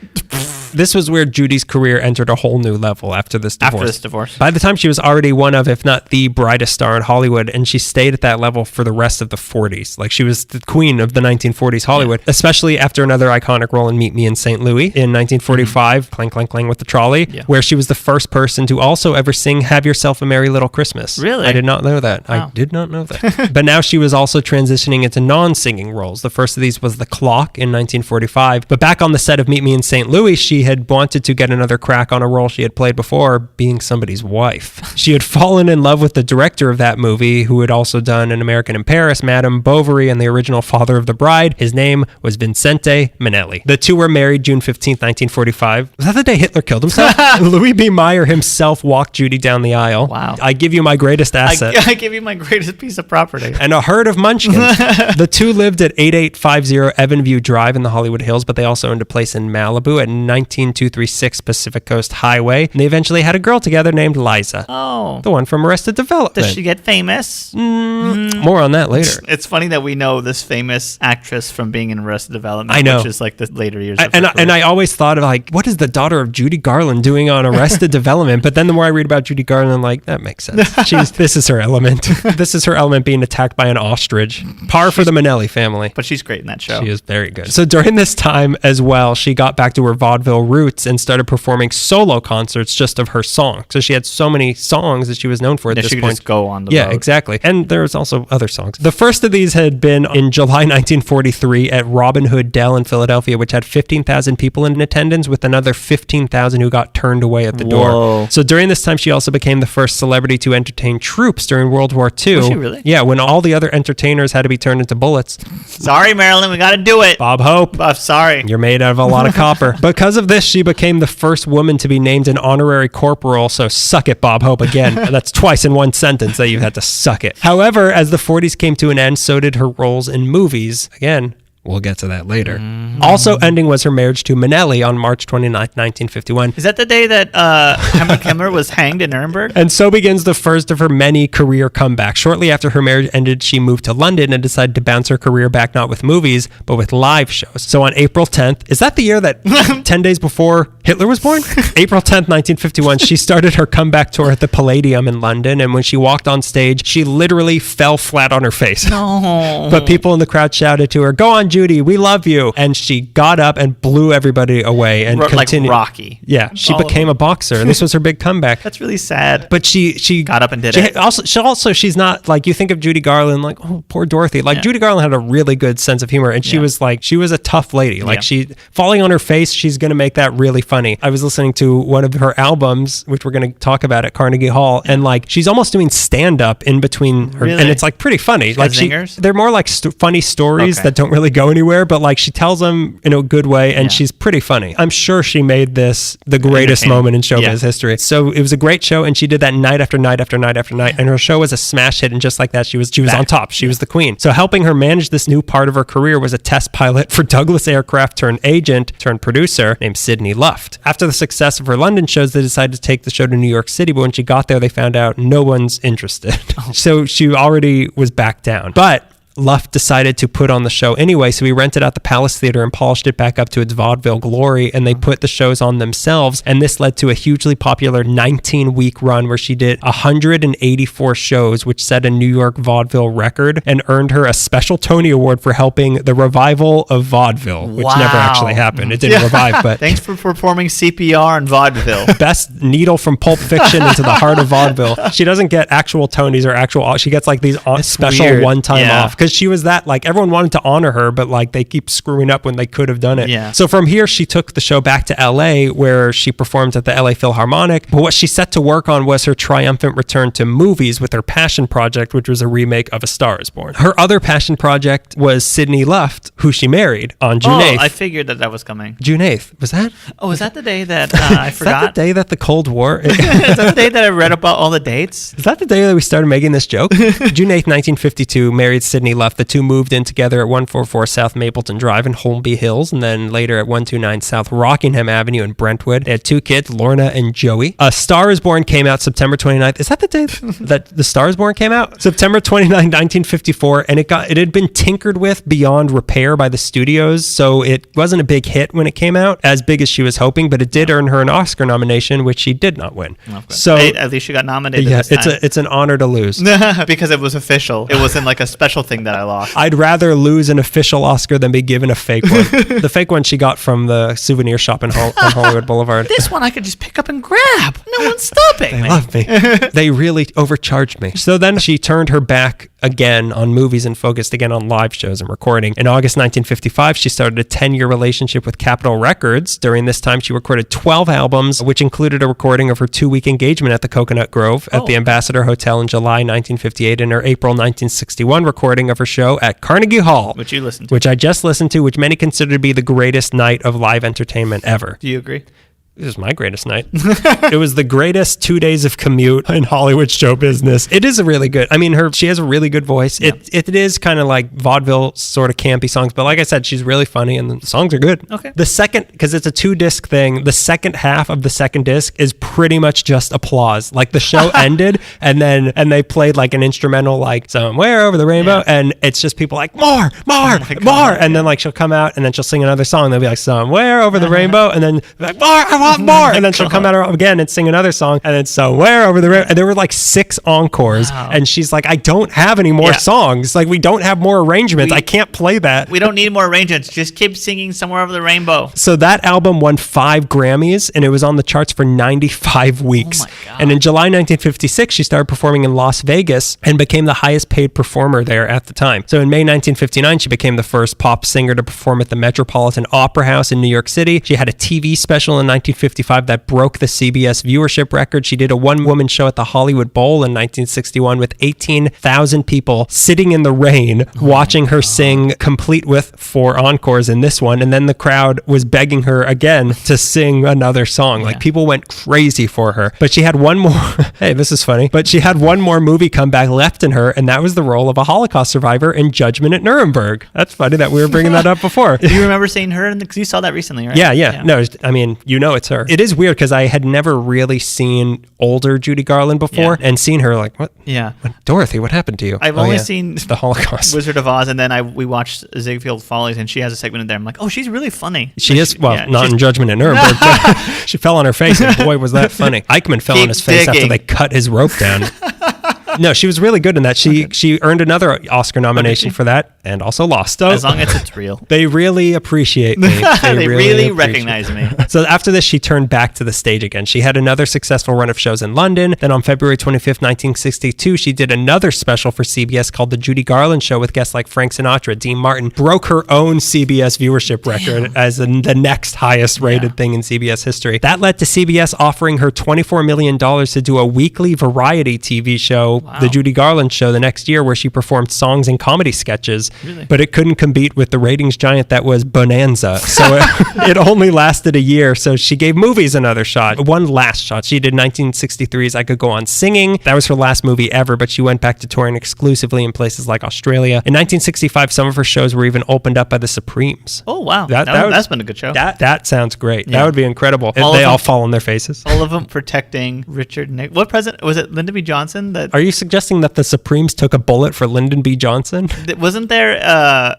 This was where Judy's career entered a whole new level after this divorce. By the time she was already one of, if not the brightest star in Hollywood, and she stayed at that level for the rest of the 40s. Like, she was the queen of the 1940s Hollywood, especially after another iconic role in Meet Me in St. Louis in 1945, Clang, Clang, Clang with the Trolley, where she was the first person to also ever sing Have Yourself a Merry Little Christmas. Really? I did not know that. Wow. I did not know that. But now she was also transitioning into non-singing roles. The first of these was The Clock in 1945. But back on the set of Meet Me in St. Louis, she had wanted to get another crack on a role she had played before, being somebody's wife. She had fallen in love with the director of that movie, who had also done An American in Paris, Madame Bovary, and the original Father of the Bride. His name was Vincente Minnelli. The two were married June 15th, 1945. Was that the day Hitler killed himself? Louis B. Mayer himself walked Judy down the aisle. Wow. I give you my greatest asset. I give you my greatest piece of property. And a herd of munchkins. The two lived at 8850 Evanview Drive in the Hollywood Hills, but they also owned a place in Malibu at 19236 Pacific Coast Highway. And they eventually had a girl together named Liza. Oh. The one from Arrested Development. Does she get famous? More on that later. It's funny that we know this famous actress from being in Arrested Development, I know. which is like the later years of And her career. I always thought of like, what is the daughter of Judy Garland doing on Arrested Development? But then the more I read about Judy Garland, I'm like, that makes sense. This is her element. This is her element, being attacked by an ostrich. Par for the Minnelli family. But she's great in that show. She is very good. So during this time as well, she got back to her vaudeville roots and started performing solo concerts just of her songs. So she had so many songs that she was known for at That this she could point. just go on the Yeah, road. exactly. And there's also other songs. The first of these had been in July 1943 at Robin Hood Dell in Philadelphia, which had 15,000 people in attendance, with another 15,000 who got turned away at the door. Whoa. So during this time, she also became the first celebrity to entertain troops during World War II. Was she really? Yeah, when all the other entertainers had to be turned into bullets. Sorry, Marilyn, we got to do it. Bob Hope. Sorry. You're made out of a lot of copper. Because of this, she became the first woman to be named an honorary corporal, so suck it, Bob Hope, again. And that's twice in one sentence that you've had to suck it. However, as the 40s came to an end, so did her roles in movies. Again, We'll get to that later. Also ending was her marriage to Minnelli on March 29th, 1951. Is that the day that Heinrich Himmler was hanged in Nuremberg? And so begins the first of her many career comebacks. Shortly after her marriage ended, she moved to London and decided to bounce her career back not with movies, but with live shows. So on April 10th, is that the year that 10 days before Hitler was born? April 10th, 1951, she started her comeback tour at the Palladium in London. And when she walked on stage, she literally fell flat on her face. No. But people in the crowd shouted to her, "Go on, Judy, we love you." And she got up and blew everybody away and continued. Like Rocky. Yeah, she became a boxer. This was her big comeback. That's really sad. But she got up and did it. She's not like, you think of Judy Garland, like, oh, poor Dorothy. Like, Judy Garland had a really good sense of humor, and she was a tough lady. Like, she falling on her face, she's going to make that really funny. I was listening to one of her albums, which we're going to talk about at Carnegie Hall, and like, she's almost doing stand up in between her, and it's like pretty funny. Like, they're more like funny stories that don't really go anywhere, but like, she tells them in a good way, and she's pretty funny. I'm sure she made this the greatest moment in showbiz history. So it was a great show, and she did that night after night after night after night, and her show was a smash hit, and just like that, she was on top. She was the queen. So helping her manage this new part of her career was a test pilot for Douglas Aircraft turned agent turned producer named Sidney Luft. After the success of her London shows, they decided to take the show to New York City, but when she got there, they found out no one's interested. So she already was back down. But Luft decided to put on the show anyway, so he rented out the Palace Theater and polished it back up to its vaudeville glory, and they put the shows on themselves, and this led to a hugely popular 19-week run where she did 184 shows, which set a New York vaudeville record and earned her a special Tony Award for helping the revival of vaudeville, which never actually happened. It didn't revive, but... Thanks for performing CPR in vaudeville. Best needle from Pulp Fiction into the heart of vaudeville. She doesn't get actual Tonys or actual... She gets like these special one-time off. Because she was that, like, everyone wanted to honor her, but like, they keep screwing up when they could have done it. Yeah. So from here, she took the show back to LA, where she performed at the LA Philharmonic. But what she set to work on was her triumphant return to movies with her passion project, which was a remake of A Star Is Born. Her other passion project was Sidney Luft, who she married on June 8th. I figured that was coming. June 8th. Was that? Oh, is that the day that I forgot? Is that the day that the Cold War... Is that the day that I read about all the dates? Is that the day that we started making this joke? June 8th, 1952, married Sidney Luft. The two moved in together at 144 South Mapleton Drive in Holmby Hills, and then later at 129 South Rockingham Avenue in Brentwood. They had two kids, Lorna and Joey. A Star Is Born came out September 29th. Is that the day that The Star Is Born came out? September 29, 1954, and it had been tinkered with beyond repair by the studios, so it wasn't a big hit when it came out, as big as she was hoping, but it did earn her an Oscar nomination, which she did not win. Okay. So at least she got nominated. Yeah, this time. it's an honor to lose. Because it was official. It wasn't like a special thing that I lost. I'd rather lose an official Oscar than be given a fake one. The fake one she got from the souvenir shop on Hollywood Boulevard. This one I could just pick up and grab. No one's stopping me. They love me. They really overcharged me. So then she turned her back again on movies and focused again on live shows and recording. In August 1955, she started a 10-year relationship with Capitol Records. During this time, she recorded 12 albums, which included a recording of her 2-week engagement at the Coconut Grove at the Ambassador Hotel in July 1958 and her April 1961 recording of her show at Carnegie Hall. Which you listened to. Which I just listened to, which many consider to be the greatest night of live entertainment ever. Do you agree? This is my greatest night. It was the greatest 2 days of commute in Hollywood show business. It is a really good, I mean, she has a really good voice. Yeah. It is kind of like vaudeville sort of campy songs, but like I said, she's really funny and the songs are good. Okay. The second, because it's a 2-disc thing, the second half of the second disc is pretty much just applause. Like the show ended and they played like an instrumental like Somewhere Over the Rainbow, and it's just people like more. And then like she'll come out and then she'll sing another song. They'll be like Somewhere Over the Rainbow, and then like more, I want more, and then she'll come out again and sing another song, and then Somewhere Over the Rainbow. And there were like 6 encores, and she's like, I don't have any more songs. Like, we don't have more arrangements. I can't play that. We don't need more arrangements. Just keep singing Somewhere Over the Rainbow. So that album won 5 Grammys, and it was on the charts for 95 weeks. Oh my God. And in July 1956, she started performing in Las Vegas and became the highest paid performer there at the time. So in May 1959, she became the first pop singer to perform at the Metropolitan Opera House in New York City. She had a TV special in 1959 1955 that broke the CBS viewership record. She did a one-woman show at the Hollywood Bowl in 1961 with 18,000 people sitting in the rain watching her sing, complete with 4 encores in this one. And then the crowd was begging her again to sing another song. Like, people went crazy for her. But she had one more, hey, this is funny, but she had one more movie comeback left in her, and that was the role of a Holocaust survivor in Judgment at Nuremberg. That's funny that we were bringing that up before. Do you remember seeing her? Because you saw that recently, right? Yeah. No, I mean, it's her. It is weird because I had never really seen older Judy Garland before and seen her like, what? Yeah. Dorothy, what happened to you? I've only seen the Holocaust. Wizard of Oz, and then we watched Ziegfeld Follies, and she has a segment in there. I'm like, oh, she's really funny. She is, not in Judgment at Nuremberg, but she fell on her face, and boy, was that funny. Eichmann fell on his face after they cut his rope down. No, she was really good in that. She earned another Oscar nomination for that and also lost. As long as it's real. They really appreciate me. They really recognize me. So after this, she turned back to the stage again. She had another successful run of shows in London. Then on February 25th, 1962, she did another special for CBS called The Judy Garland Show with guests like Frank Sinatra, Dean Martin, broke her own CBS viewership record as the next highest rated thing in CBS history. That led to CBS offering her $24 million to do a weekly variety TV show, The Judy Garland Show, the next year, where she performed songs and comedy sketches. Really? But it couldn't compete with the ratings giant that was Bonanza. So it only lasted a year. So she gave movies another shot. One last shot. She did 1963's I Could Go On Singing. That was her last movie ever, but she went back to touring exclusively in places like Australia. In 1965, some of her shows were even opened up by the Supremes. Oh, wow. That's been a good show. That sounds great. Yeah. That would be incredible. They all fall on their faces. All of them protecting Richard Nixon. What president? Was it Lyndon B. Johnson? Are you suggesting that the Supremes took a bullet for Lyndon B. Johnson? Wasn't there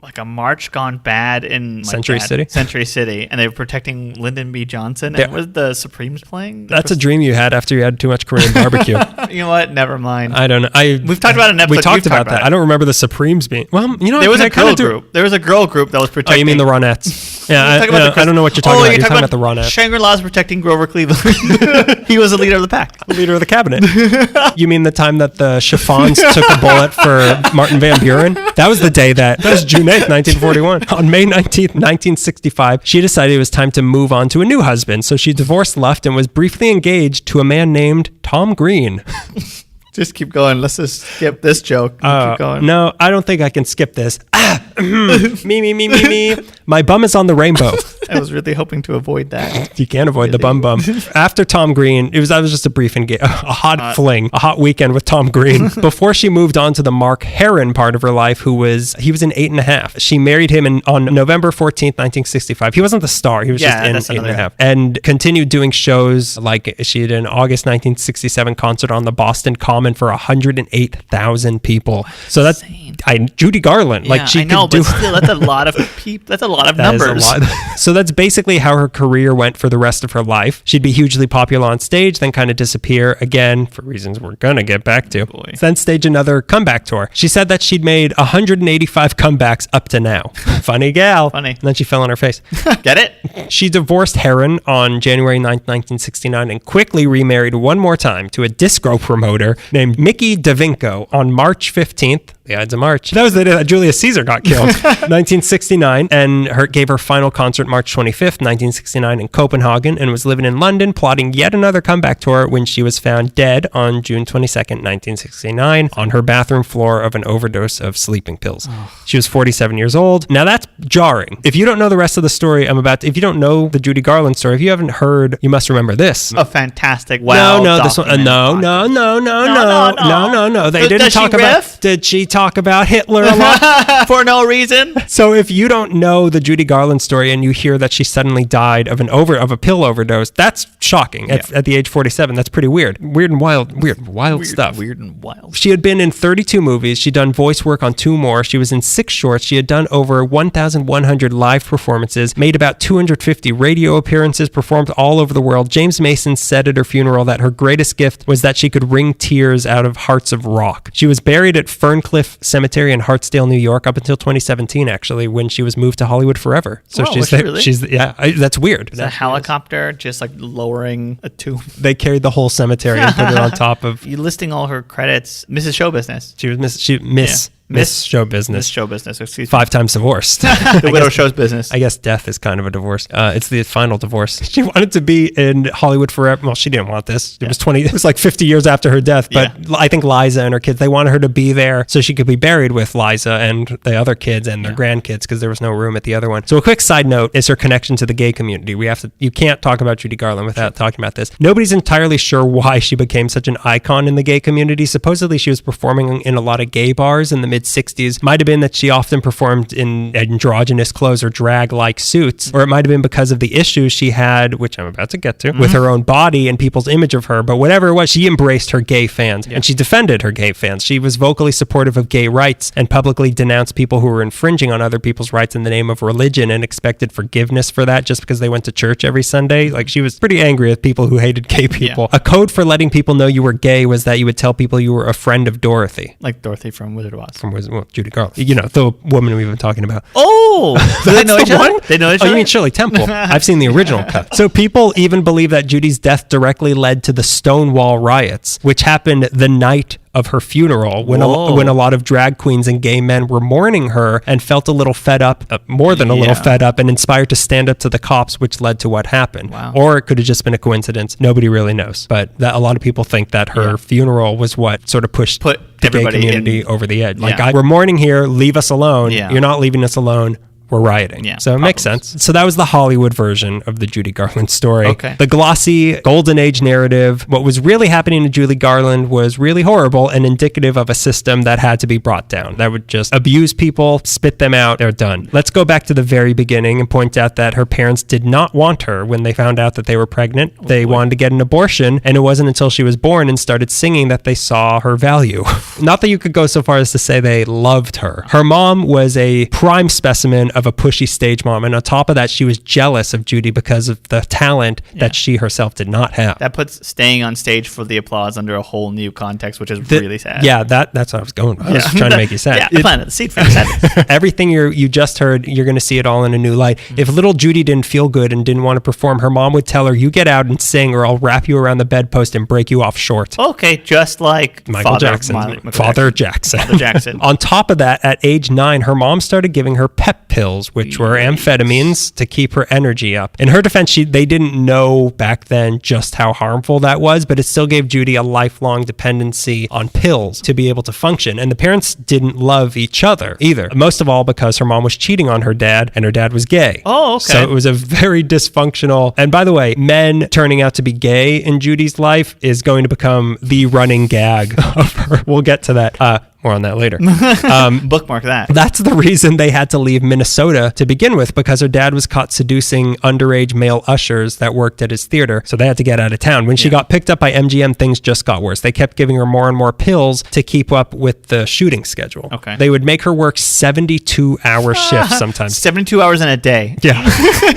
like a march gone bad in Century City, and they were protecting Lyndon B. Johnson? And was the Supremes playing? That's a dream you had after you had too much Korean barbecue. You know what? Never mind. I don't know. We've talked about it in an episode. We talked about that. I don't remember the Supremes being. Well, you know, there was a girl group. There was a girl group that was protecting. Oh, you mean the Ronettes? Yeah, I don't know what you're talking about. You're talking about the Ronettes. Shangri-La's protecting Grover Cleveland. He was the leader of the pack. The leader of the cabinet. You mean the time that the chiffons took a bullet for Martin Van Buren? That was the day that was June 8th, 1941. On May 19th, 1965, she decided it was time to move on to a new husband. So she divorced Luft and was briefly engaged to a man named Tom Green. Just keep going. Let's just skip this joke. Keep going. No, I don't think I can skip this. Me. My bum is on the rainbow. I was really hoping to avoid that. You can't avoid the bum. After Tom Green, that was just a brief a hot fling, a hot weekend with Tom Green. Before she moved on to the Mark Herron part of her life, he was in 8.5. She married him on November 14th, 1965. He wasn't the star. He was just in 8.5. And continued doing shows like she did an August 1967 concert on the Boston Common for 108,000 people. So that's Judy Garland. Yeah, I know, but still, that's a lot of people. That's a lot of numbers. So that's basically how her career went for the rest of her life. She'd be hugely popular on stage, then kind of disappear again for reasons we're going to get back to. Then stage another comeback tour. She said that she'd made 185 comebacks up to now. Funny gal. Funny. And then she fell on her face. Get it? She divorced Herron on January 9th, 1969 and quickly remarried one more time to a disco promoter named Mickey DeVinco on March 15th. The Ides of March. That was the day that Julius Caesar got killed. 1969, and gave her final concert March 25th, 1969 in Copenhagen, and was living in London plotting yet another comeback tour when she was found dead on June 22nd, 1969 on her bathroom floor of an overdose of sleeping pills. She was 47 years old. Now that's jarring. If you don't know the rest of the story if you don't know the Judy Garland story, if you haven't heard, you must remember this. A fantastic this one. No. They didn't talk about. Did she talk about Hitler a lot? For no reason? So if you don't know the Judy Garland story and you hear that she suddenly died of a pill overdose, that's shocking. At the age 47, that's pretty weird. Weird and wild stuff. Weird and wild. She had been in 32 movies. She'd done voice work on 2 more. She was in 6 shorts. She had done over 1,100 live performances, made about 250 radio appearances, performed all over the world. James Mason said at her funeral that her greatest gift was that she could wring tears out of hearts of rock. She was buried at Ferncliff Cemetery in Hartsdale, New York, up until 2017, actually, when she was moved to Hollywood forever. So that's weird. Is a helicopter just like lowering a tomb? They carried the whole cemetery and put it on top of. You listing all her credits, Mrs. Show Business. She was Miss Miss Show Business. Miss Show Business, excuse me. 5 times divorced. The widow shows business. I guess death is kind of a divorce. It's the final divorce. She wanted to be in Hollywood forever. Well, she didn't want this. It was like 50 years after her death. But I think Liza and her kids, they wanted her to be there so she could be buried with Liza and the other kids and their grandkids because there was no room at the other one. So a quick side note is her connection to the gay community. You can't talk about Judy Garland without talking about this. Nobody's entirely sure why she became such an icon in the gay community. Supposedly she was performing in a lot of gay bars in the mid-60s. Might have been that she often performed in androgynous clothes or drag-like suits, or it might have been because of the issues she had, which I'm about to get to, with her own body and people's image of her. But whatever it was, she embraced her gay fans and she defended her gay fans. She was vocally supportive of gay rights and publicly denounced people who were infringing on other people's rights in the name of religion and expected forgiveness for that just because they went to church every Sunday. Like, she was pretty angry at people who hated gay people. A code for letting people know you were gay was that you would tell people you were a friend of Dorothy. Like Dorothy from Wizard of Oz. Judy Garland. You know, the woman we've been talking about. Oh! Do they know each other? They know each other? Oh, you mean Shirley Temple. I've seen the original cut. So people even believe that Judy's death directly led to the Stonewall riots, which happened the night of her funeral when a lot of drag queens and gay men were mourning her and felt a little fed up, more than a little fed up, and inspired to stand up to the cops, which led to what happened. Wow. Or it could have just been a coincidence. Nobody really knows. But a lot of people think that her funeral was what sort of pushed the gay community over the edge. Like, we're mourning here, leave us alone. Yeah. You're not leaving us alone. We're rioting. Yeah, so it makes sense. So that was the Hollywood version of the Judy Garland story. Okay. The glossy golden age narrative, what was really happening to Judy Garland was really horrible and indicative of a system that had to be brought down. That would just abuse people, spit them out, they're done. Let's go back to the very beginning and point out that her parents did not want her when they found out that they were pregnant. They wanted to get an abortion, and it wasn't until she was born and started singing that they saw her value. Not that you could go so far as to say they loved her. Her mom was a prime specimen of a pushy stage mom, and on top of that, she was jealous of Judy because of the talent that she herself did not have. That puts staying on stage for the applause under a whole new context, which is really sad. Yeah, that's what I was going with. I was trying to make you sad. Yeah, planted the seed for sadness. Everything you just heard, you're going to see it all in a new light. If little Judy didn't feel good and didn't want to perform, her mom would tell her, you get out and sing or I'll wrap you around the bedpost and break you off short. Okay, just like Father Jackson. On top of that, at age 9, her mom started giving her pep pills, which were amphetamines, to keep her energy up. In her defense, they didn't know back then just how harmful that was, but it still gave Judy a lifelong dependency on pills to be able to function. And the parents didn't love each other either. Most of all because her mom was cheating on her dad and her dad was gay. Oh, okay. So it was a very dysfunctional. And by the way, men turning out to be gay in Judy's life is going to become the running gag of her. We'll get to that. More on that later. Bookmark that. That's the reason they had to leave Minnesota to begin with, because her dad was caught seducing underage male ushers that worked at his theater. So they had to get out of town. When she got picked up by MGM, things just got worse. They kept giving her more and more pills to keep up with the shooting schedule. Okay. They would make her work 72-hour shifts sometimes. 72 hours in a day. Yeah.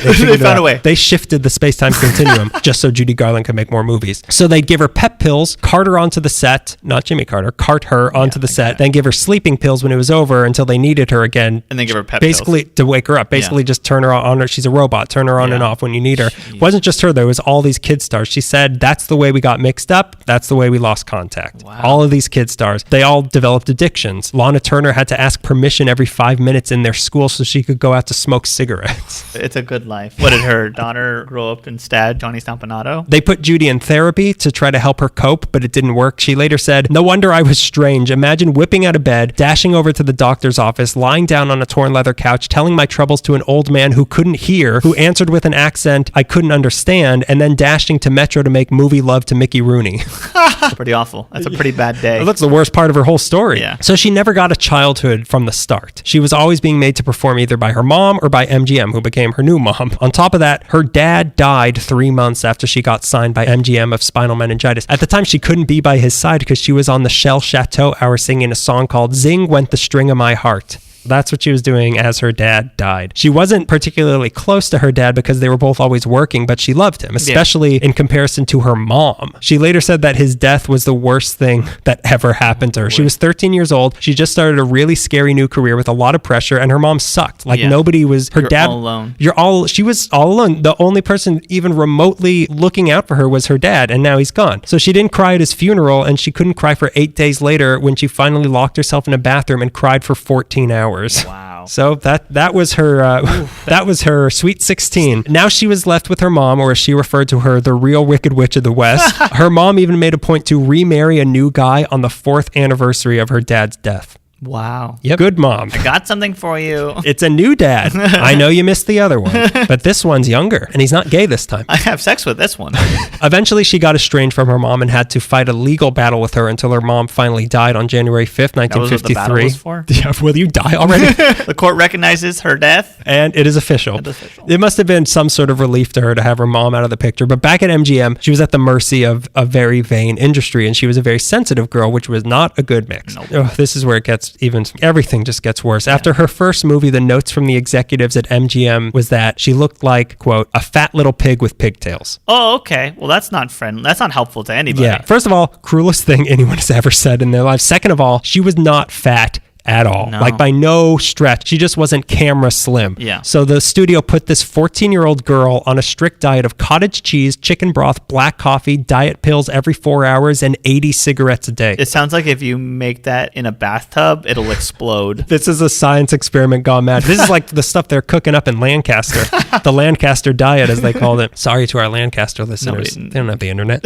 They found a way. They shifted the space-time continuum just so Judy Garland could make more movies. So they'd give her pep pills, cart her onto the set, not Jimmy Carter, cart her onto the set, then give her sleeping pills when it was over until they needed her again. And then give her pep basically pills. To wake her up. Basically just turn her on her. She's a robot. Turn her on and off when you need her. It wasn't just her, there was all these kid stars. She said, that's the way we got mixed up. That's the way we lost contact. Wow. All of these kid stars, they all developed addictions. Lana Turner had to ask permission every 5 minutes in their school so she could go out to smoke cigarettes. It's a good life. What did her daughter grow up and stab Johnny Stompanato? They put Judy in therapy to try to help her cope, but it didn't work. She later said, no wonder I was strange. Imagine whipping out of bed, dashing over to the doctor's office, lying down on a torn leather couch, telling my troubles to an old man who couldn't hear, who answered with an accent I couldn't understand, and then dashing to Metro to make movie love to Mickey Rooney. Pretty awful. That's a pretty bad day. Well, that's the worst part of her whole story. Yeah. So she never got a childhood from the start. She was always being made to perform either by her mom or by MGM, who became her new mom. On top of that, her dad died 3 months after she got signed by MGM of spinal meningitis. At the time, she couldn't be by his side because she was on the Shell Chateau Hour singing a song called Zing Went the String of My Heart. That's what she was doing as her dad died. She wasn't particularly close to her dad because they were both always working, but she loved him, especially in comparison to her mom. She later said that his death was the worst thing that ever happened to her. She was 13 years old. She just started a really scary new career with a lot of pressure, and her mom sucked. Like nobody was, her dad. All alone. She was all alone. The only person even remotely looking out for her was her dad, and now he's gone. So she didn't cry at his funeral, and she couldn't cry for 8 days later when she finally locked herself in a bathroom and cried for 14 hours. Wow. So that was her that was her sweet 16. Now she was left with her mom, or as she referred to her, the real Wicked Witch of the West. Her mom even made a point to remarry a new guy on the 4th anniversary of her dad's death. Wow. Yep. Good mom. I got something for you. It's a new dad. I know you missed the other one, but this one's younger, and he's not gay this time. I have sex with this one. Eventually, she got estranged from her mom and had to fight a legal battle with her until her mom finally died on January 5th, 1953. That was what the battle was for? Yeah, will you die already? The court recognizes her death. And it is official. It must have been some sort of relief to her to have her mom out of the picture. But back at MGM, she was at the mercy of a very vain industry, and she was a very sensitive girl, which was not a good mix. Nope. Oh, this is where it gets even, everything just gets worse. After her first movie, the notes from the executives at MGM was that she looked like, quote, a fat little pig with pigtails. Oh, okay. Well, that's not friendly. That's not helpful to anybody. Yeah. First of all, cruelest thing anyone has ever said in their life. Second of all, she was not fat at all. No. Like by no stretch. She just wasn't camera slim. Yeah. So the studio put this 14-year-old girl on a strict diet of cottage cheese, chicken broth, black coffee, diet pills every 4 hours, and 80 cigarettes a day. It sounds like if you make that in a bathtub, it'll explode. This is a science experiment gone mad. This is like the stuff they're cooking up in Lancaster. The Lancaster diet, as they called it. Sorry to our Lancaster listeners. They don't have the internet.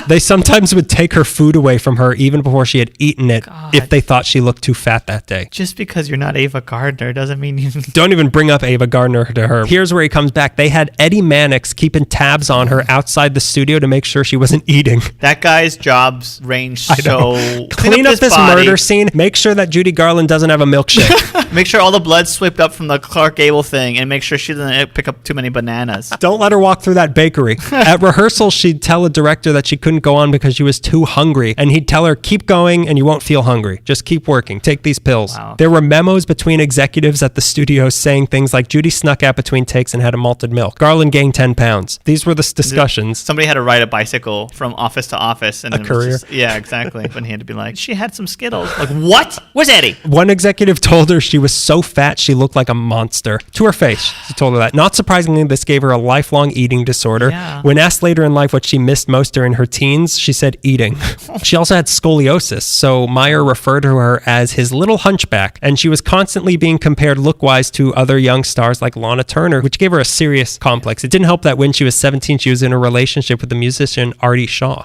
They sometimes would take her food away from her even before she had eaten it if they thought she looked too fat that day. Just because you're not Ava Gardner doesn't mean you... Don't even bring up Ava Gardner to her. Here's where he comes back. They had Eddie Mannix keeping tabs on her outside the studio to make sure she wasn't eating. That guy's jobs range so... Clean up this murder scene. Make sure that Judy Garland doesn't have a milkshake. Make sure all the blood's swept up from the Clark Gable thing, and make sure she doesn't pick up too many bananas. Don't let her walk through that bakery. At rehearsal, she'd tell a director that she couldn't go on because she was too hungry, and he'd tell her, keep going and you won't feel hungry. Just keep working. Take these pills. Wow. There were memos between executives at the studio saying things like Judy snuck out between takes and had a malted milk. Garland gained 10 pounds. These were the discussions. Somebody had to ride a bicycle from office to office. And A courier. Yeah, exactly. When he had to be like, she had some Skittles. Like, what? Where's Eddie? One executive told her she was so fat she looked like a monster. To her face, she told her that. Not surprisingly, this gave her a lifelong eating disorder. Yeah. When asked later in life what she missed most during her teens, she said eating. She also had scoliosis, so Meyer referred to her as his little hunchback, and she was constantly being compared look-wise to other young stars like Lana Turner, which gave her a serious complex. It didn't help that when she was 17, she was in a relationship with the musician Artie Shaw,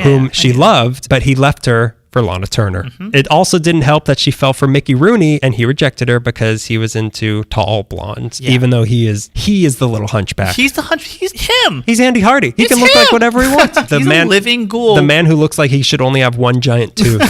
whom she loved, but he left her for Lana Turner. It also didn't help that she fell for Mickey Rooney, and he rejected her because he was into tall blondes, even though he is the little hunchback. He's him. He's Andy Hardy. He can look like whatever he wants. He's a living ghoul. The man who looks like he should only have one giant tooth.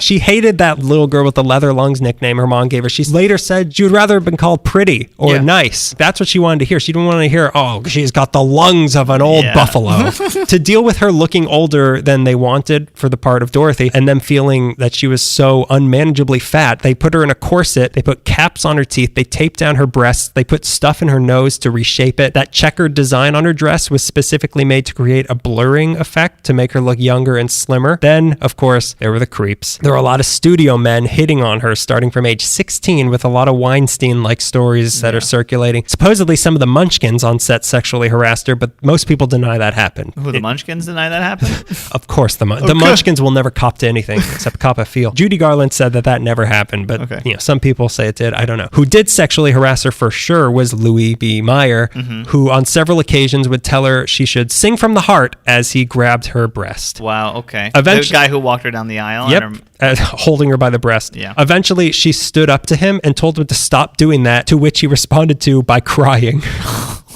She hated that little girl with the leather lungs nickname her mom gave her. She later said she would rather have been called pretty or nice. That's what she wanted to hear. She didn't want to hear, oh, she's got the lungs of an old buffalo. To deal with her looking older than they wanted for the part of Dorothy, and them feeling that she was so unmanageably fat, they put her in a corset, they put caps on her teeth, they taped down her breasts, they put stuff in her nose to reshape it. That checkered design on her dress was specifically made to create a blurring effect to make her look younger and slimmer. Then, of course, there were the creeps. There were a lot of studio men hitting on her starting from age 16, with a lot of Weinstein-like stories that are circulating. Supposedly, some of the Munchkins on set sexually harassed her, but most people deny that happened. Who, the Munchkins deny that happened? Of course, the Munchkins will never cop to anything except cop a feel. Judy Garland said that never happened, but some people say it did. I don't know. Who did sexually harass her for sure was Louis B. Meyer, who on several occasions would tell her she should sing from the heart as he grabbed her breast. Wow, okay. Eventually, the guy who walked her down the aisle? Yep. Holding her by the breast. Yeah. Eventually, she stood up to him and told him to stop doing that, to which he responded to by crying.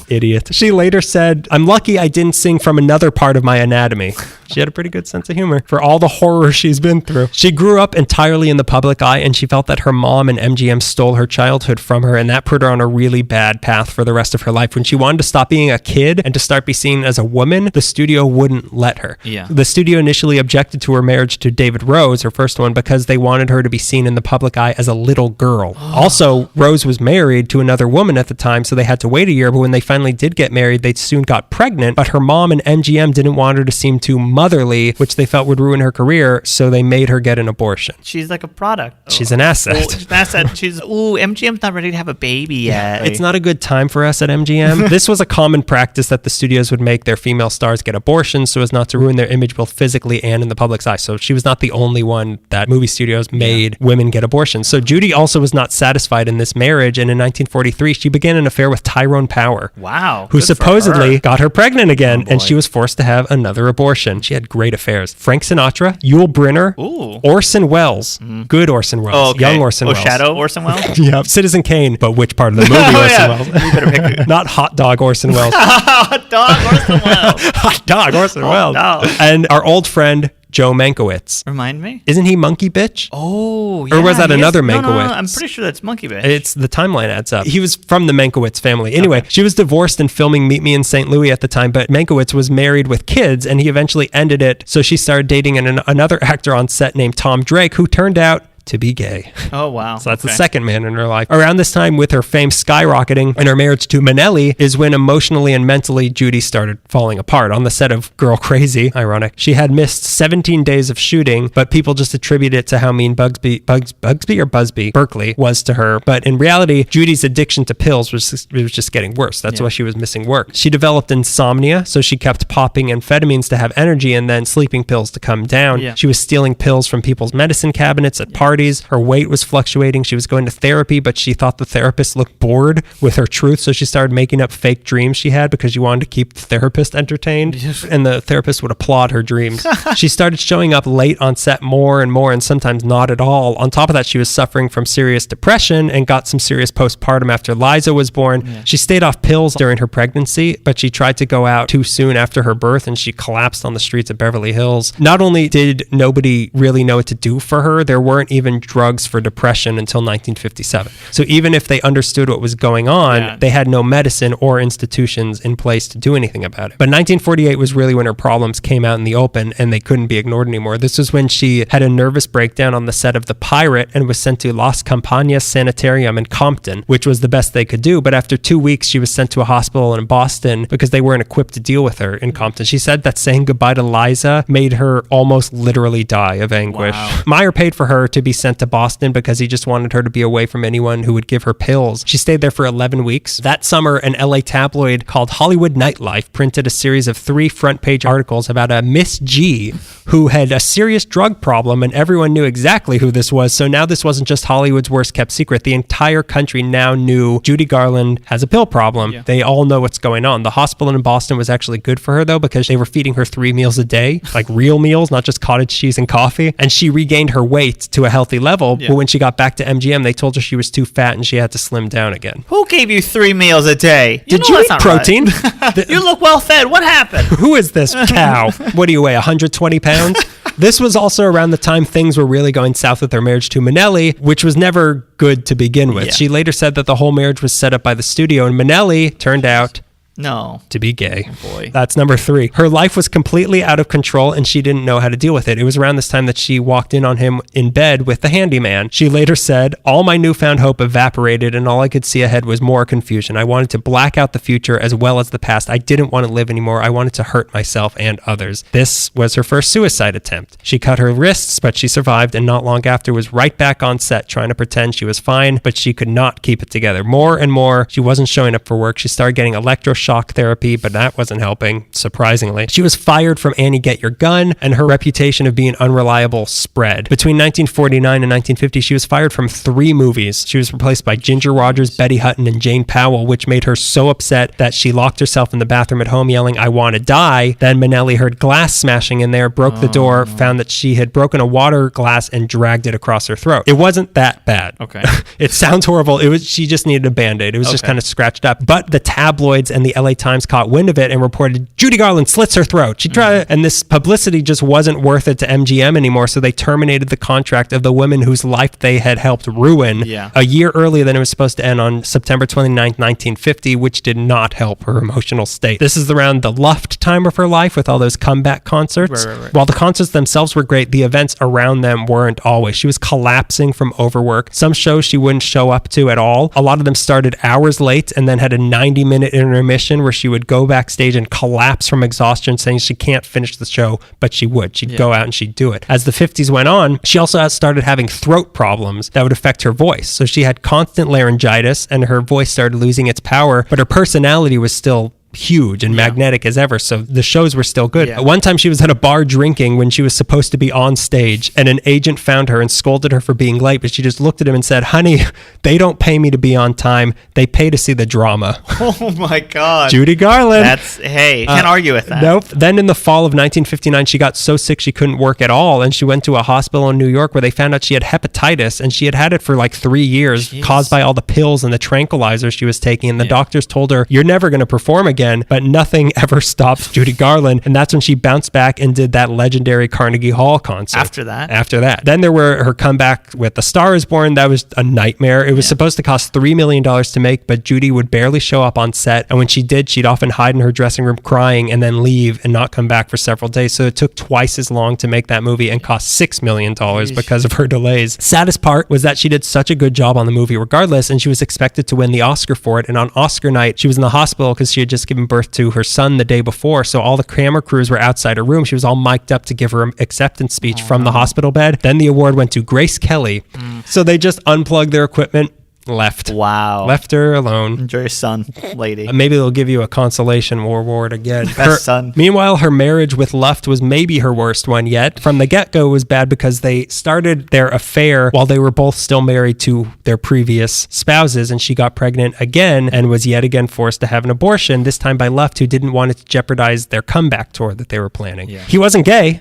Idiot. She later said, I'm lucky I didn't sing from another part of my anatomy. She had a pretty good sense of humor for all the horror she's been through. She grew up entirely in the public eye, and she felt that her mom and MGM stole her childhood from her, and that put her on a really bad path for the rest of her life. When she wanted to stop being a kid and to start be seen as a woman, the studio wouldn't let her. Yeah. The studio initially objected to her marriage to David Rose, her first one, because they wanted her to be seen in the public eye as a little girl. Also, Rose was married to another woman at the time, so they had to wait a year, but when they finally did get married, they soon got pregnant, but her mom and MGM didn't want her to seem too motherly, which they felt would ruin her career, so they made her get an abortion. She's like a product. She's an asset. She's an asset. MGM's not ready to have a baby yet. It's not a good time for us at MGM. This was a common practice that the studios would make their female stars get abortions so as not to ruin their image both physically and in the public's eye. So she was not the only one that movie studios made women get abortions. So Judy also was not satisfied in this marriage, and in 1943 she began an affair with Tyrone Power. Wow. Who good for supposedly her. got her pregnant again, Oh, and boy. she was forced to have another abortion. She had great affairs. Frank Sinatra, Yul Brynner, Ooh. Orson Welles. Good Orson Welles. Oh, okay. Young Orson Welles. Shadow Orson Welles? Yeah, Citizen Kane, but which part of the movie Orson Welles? You better pick Not Hot Dog Orson Welles. Hot dog Orson Welles. Hot Dog Orson Welles. dog. And our old friend, Joe Mankiewicz. Remind me? Isn't he Monkey Bitch? Oh, Or was that he is- another No, Mankiewicz? I'm pretty sure that's Monkey Bitch. It's the timeline adds up. He was from the Mankiewicz family. Anyway, she was divorced and filming Meet Me in St. Louis at the time, but Mankiewicz was married with kids, and he eventually ended it. So she started dating another actor on set named Tom Drake, who turned out to be gay. Oh, wow. So that's the Okay. second man in her life. Around this time, with her fame skyrocketing and her marriage to Minnelli, is when emotionally and mentally Judy started falling apart. On the set of Girl Crazy, ironic, she had missed 17 days of shooting, but people just attribute it to how mean Busby Berkeley was to her. But in reality, Judy's addiction to pills was just getting worse. That's why she was missing work. She developed insomnia, so she kept popping amphetamines to have energy and then sleeping pills to come down. Yeah. She was stealing pills from people's medicine cabinets at parties. Her weight was fluctuating. She was going to therapy, but she thought the therapist looked bored with her truth, so she started making up fake dreams she had because she wanted to keep the therapist entertained, and the therapist would applaud her dreams. She started showing up late on set more and more, and sometimes not at all. On top of that, she was suffering from serious depression and got some serious postpartum after Liza was born. She stayed off pills during her pregnancy, but she tried to go out too soon after her birth, and she collapsed on the streets of Beverly Hills. Not only did nobody really know what to do for her, there weren't even drugs for depression until 1957. So even if they understood what was going on, they had no medicine or institutions in place to do anything about it. But 1948 was really when her problems came out in the open and they couldn't be ignored anymore. This was when she had a nervous breakdown on the set of The Pirate and was sent to Las Campanas Sanitarium in Compton, which was the best they could do. But after 2 weeks, she was sent to a hospital in Boston because they weren't equipped to deal with her in Compton. She said that saying goodbye to Liza made her almost literally die of anguish. Wow. Meyer paid for her to be sent to Boston because he just wanted her to be away from anyone who would give her pills. She stayed there for 11 weeks. That summer, an LA tabloid called Hollywood Nightlife printed a series of 3 front-page articles about a Miss G who had a serious drug problem, and everyone knew exactly who this was. So now this wasn't just Hollywood's worst-kept secret. The entire country now knew Judy Garland has a pill problem. Yeah. They all know what's going on. The hospital in Boston was actually good for her, though, because they were feeding her 3 meals a day, like real meals, not just cottage cheese and coffee. And she regained her weight to a healthy level. But when she got back to MGM, they told her she was too fat and she had to slim down again. Who gave you 3 meals a day? Did you eat that's not protein? right. You look well fed. What happened? Who is this cow? What do you weigh, 120 pounds? This was also around the time things were really going south with her marriage to Minnelli, which was never good to begin with. Yeah. She later said that the whole marriage was set up by the studio, and Minnelli turned out No. to be gay. Oh boy. That's number 3. Her life was completely out of control and she didn't know how to deal with it. It was around this time that she walked in on him in bed with the handyman. She later said, "All my newfound hope evaporated and all I could see ahead was more confusion. I wanted to black out the future as well as the past. I didn't want to live anymore. I wanted to hurt myself and others." This was her first suicide attempt. She cut her wrists, but she survived, and not long after was right back on set trying to pretend she was fine, but she could not keep it together. More and more, she wasn't showing up for work. She started getting electroshock therapy, but that wasn't helping, surprisingly. She was fired from Annie Get Your Gun, and her reputation of being unreliable spread. Between 1949 and 1950, she was fired from 3 movies. She was replaced by Ginger Rogers, Betty Hutton, and Jane Powell, which made her so upset that she locked herself in the bathroom at home yelling, "I want to die." Then Minnelli heard glass smashing in there, broke the door, found that she had broken a water glass and dragged it across her throat. It wasn't that bad. Okay. It sounds horrible. She just needed a Band-Aid. It was just kind of scratched up. But the tabloids and the LA Times caught wind of it and reported, Judy Garland slits her throat. She tried, and this publicity just wasn't worth it to MGM anymore, so they terminated the contract of the woman whose life they had helped ruin a year earlier than it was supposed to end on September 29th, 1950, which did not help her emotional state. This is around the Luft time of her life with all those comeback concerts. Right. While the concerts themselves were great, the events around them weren't always. She was collapsing from overwork. Some shows she wouldn't show up to at all. A lot of them started hours late and then had a 90-minute intermission where she would go backstage and collapse from exhaustion, saying she can't finish the show, but she would. She'd go out and she'd do it. As the 50s went on, she also started having throat problems that would affect her voice. So she had constant laryngitis and her voice started losing its power, but her personality was still huge and magnetic as ever, so the shows were still good. At one time she was at a bar drinking when she was supposed to be on stage, and an agent found her and scolded her for being late, but she just looked at him and said, honey, they don't pay me to be on time, they pay to see the drama. Oh my god. Judy Garland. Can't argue with that. Nope. Then in the fall of 1959 she got so sick she couldn't work at all, and she went to a hospital in New York where they found out she had hepatitis, and she had had it for like 3 years. Jeez. Caused by all the pills and the tranquilizers she was taking, and the doctors told her, you're never going to perform again. But nothing ever stops Judy Garland, and that's when she bounced back and did that legendary Carnegie Hall concert. After that. Then there were her comeback with The Star Is Born. That was a nightmare. It was supposed to cost $3 million to make, but Judy would barely show up on set, and when she did, she'd often hide in her dressing room crying and then leave and not come back for several days. So it took twice as long to make that movie and cost $6 million because of her delays. Saddest part was that she did such a good job on the movie regardless, and she was expected to win the Oscar for it, and on Oscar night, she was in the hospital because she had just given birth to her son the day before, so all the camera crews were outside her room. She was all mic'd up to give her an acceptance speech from the hospital bed. Then the award went to Grace Kelly. So they just unplugged their equipment, left. Wow. Left her alone. Enjoy your son, lady. Maybe they'll give you a consolation award again. Best son. Meanwhile, her marriage with Luft was maybe her worst one yet. From the get-go, it was bad because they started their affair while they were both still married to their previous spouses, and she got pregnant again and was yet again forced to have an abortion, this time by Luft, who didn't want it to jeopardize their comeback tour that they were planning. He wasn't gay.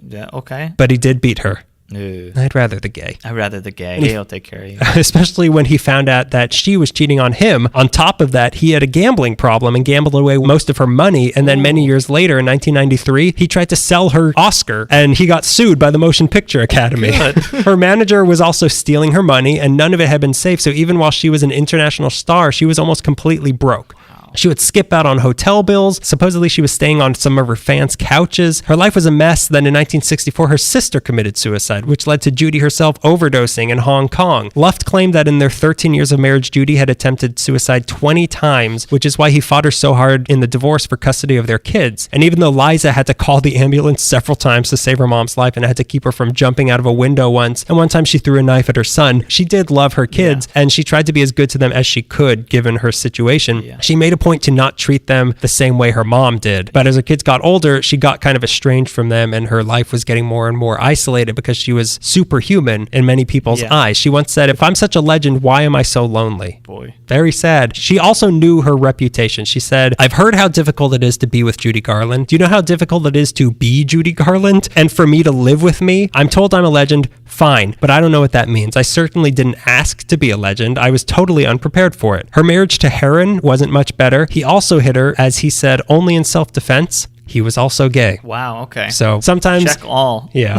Yeah, okay. But he did beat her. Ew. I'd rather the gay. He'll take care of you. Especially when he found out that she was cheating on him. On top of that, he had a gambling problem and gambled away most of her money. And then many years later, in 1993, he tried to sell her Oscar, and he got sued by the Motion Picture Academy. Her manager was also stealing her money, and none of it had been safe. So even while she was an international star, she was almost completely broke. She would skip out on hotel bills. Supposedly, she was staying on some of her fans' couches. Her life was a mess. Then in 1964, her sister committed suicide, which led to Judy herself overdosing in Hong Kong. Luft claimed that in their 13 years of marriage, Judy had attempted suicide 20 times, which is why he fought her so hard in the divorce for custody of their kids. And even though Liza had to call the ambulance several times to save her mom's life and had to keep her from jumping out of a window once, and one time she threw a knife at her son, she did love her kids, and she tried to be as good to them as she could, given her situation. She made a point to not treat them the same way her mom did. But as her kids got older, she got kind of estranged from them, and her life was getting more and more isolated because she was superhuman in many people's eyes. She once said, if I'm such a legend, why am I so lonely? Boy. Very sad. She also knew her reputation. She said, I've heard how difficult it is to be with Judy Garland. Do you know how difficult it is to be Judy Garland? And for me to live with me? I'm told I'm a legend. Fine, but I don't know what that means. I certainly didn't ask to be a legend. I was totally unprepared for it. Her marriage to Heron wasn't much better. He also hit her, as he said, only in self-defense. He was also gay. Wow, okay. So sometimes... Check all. Yeah.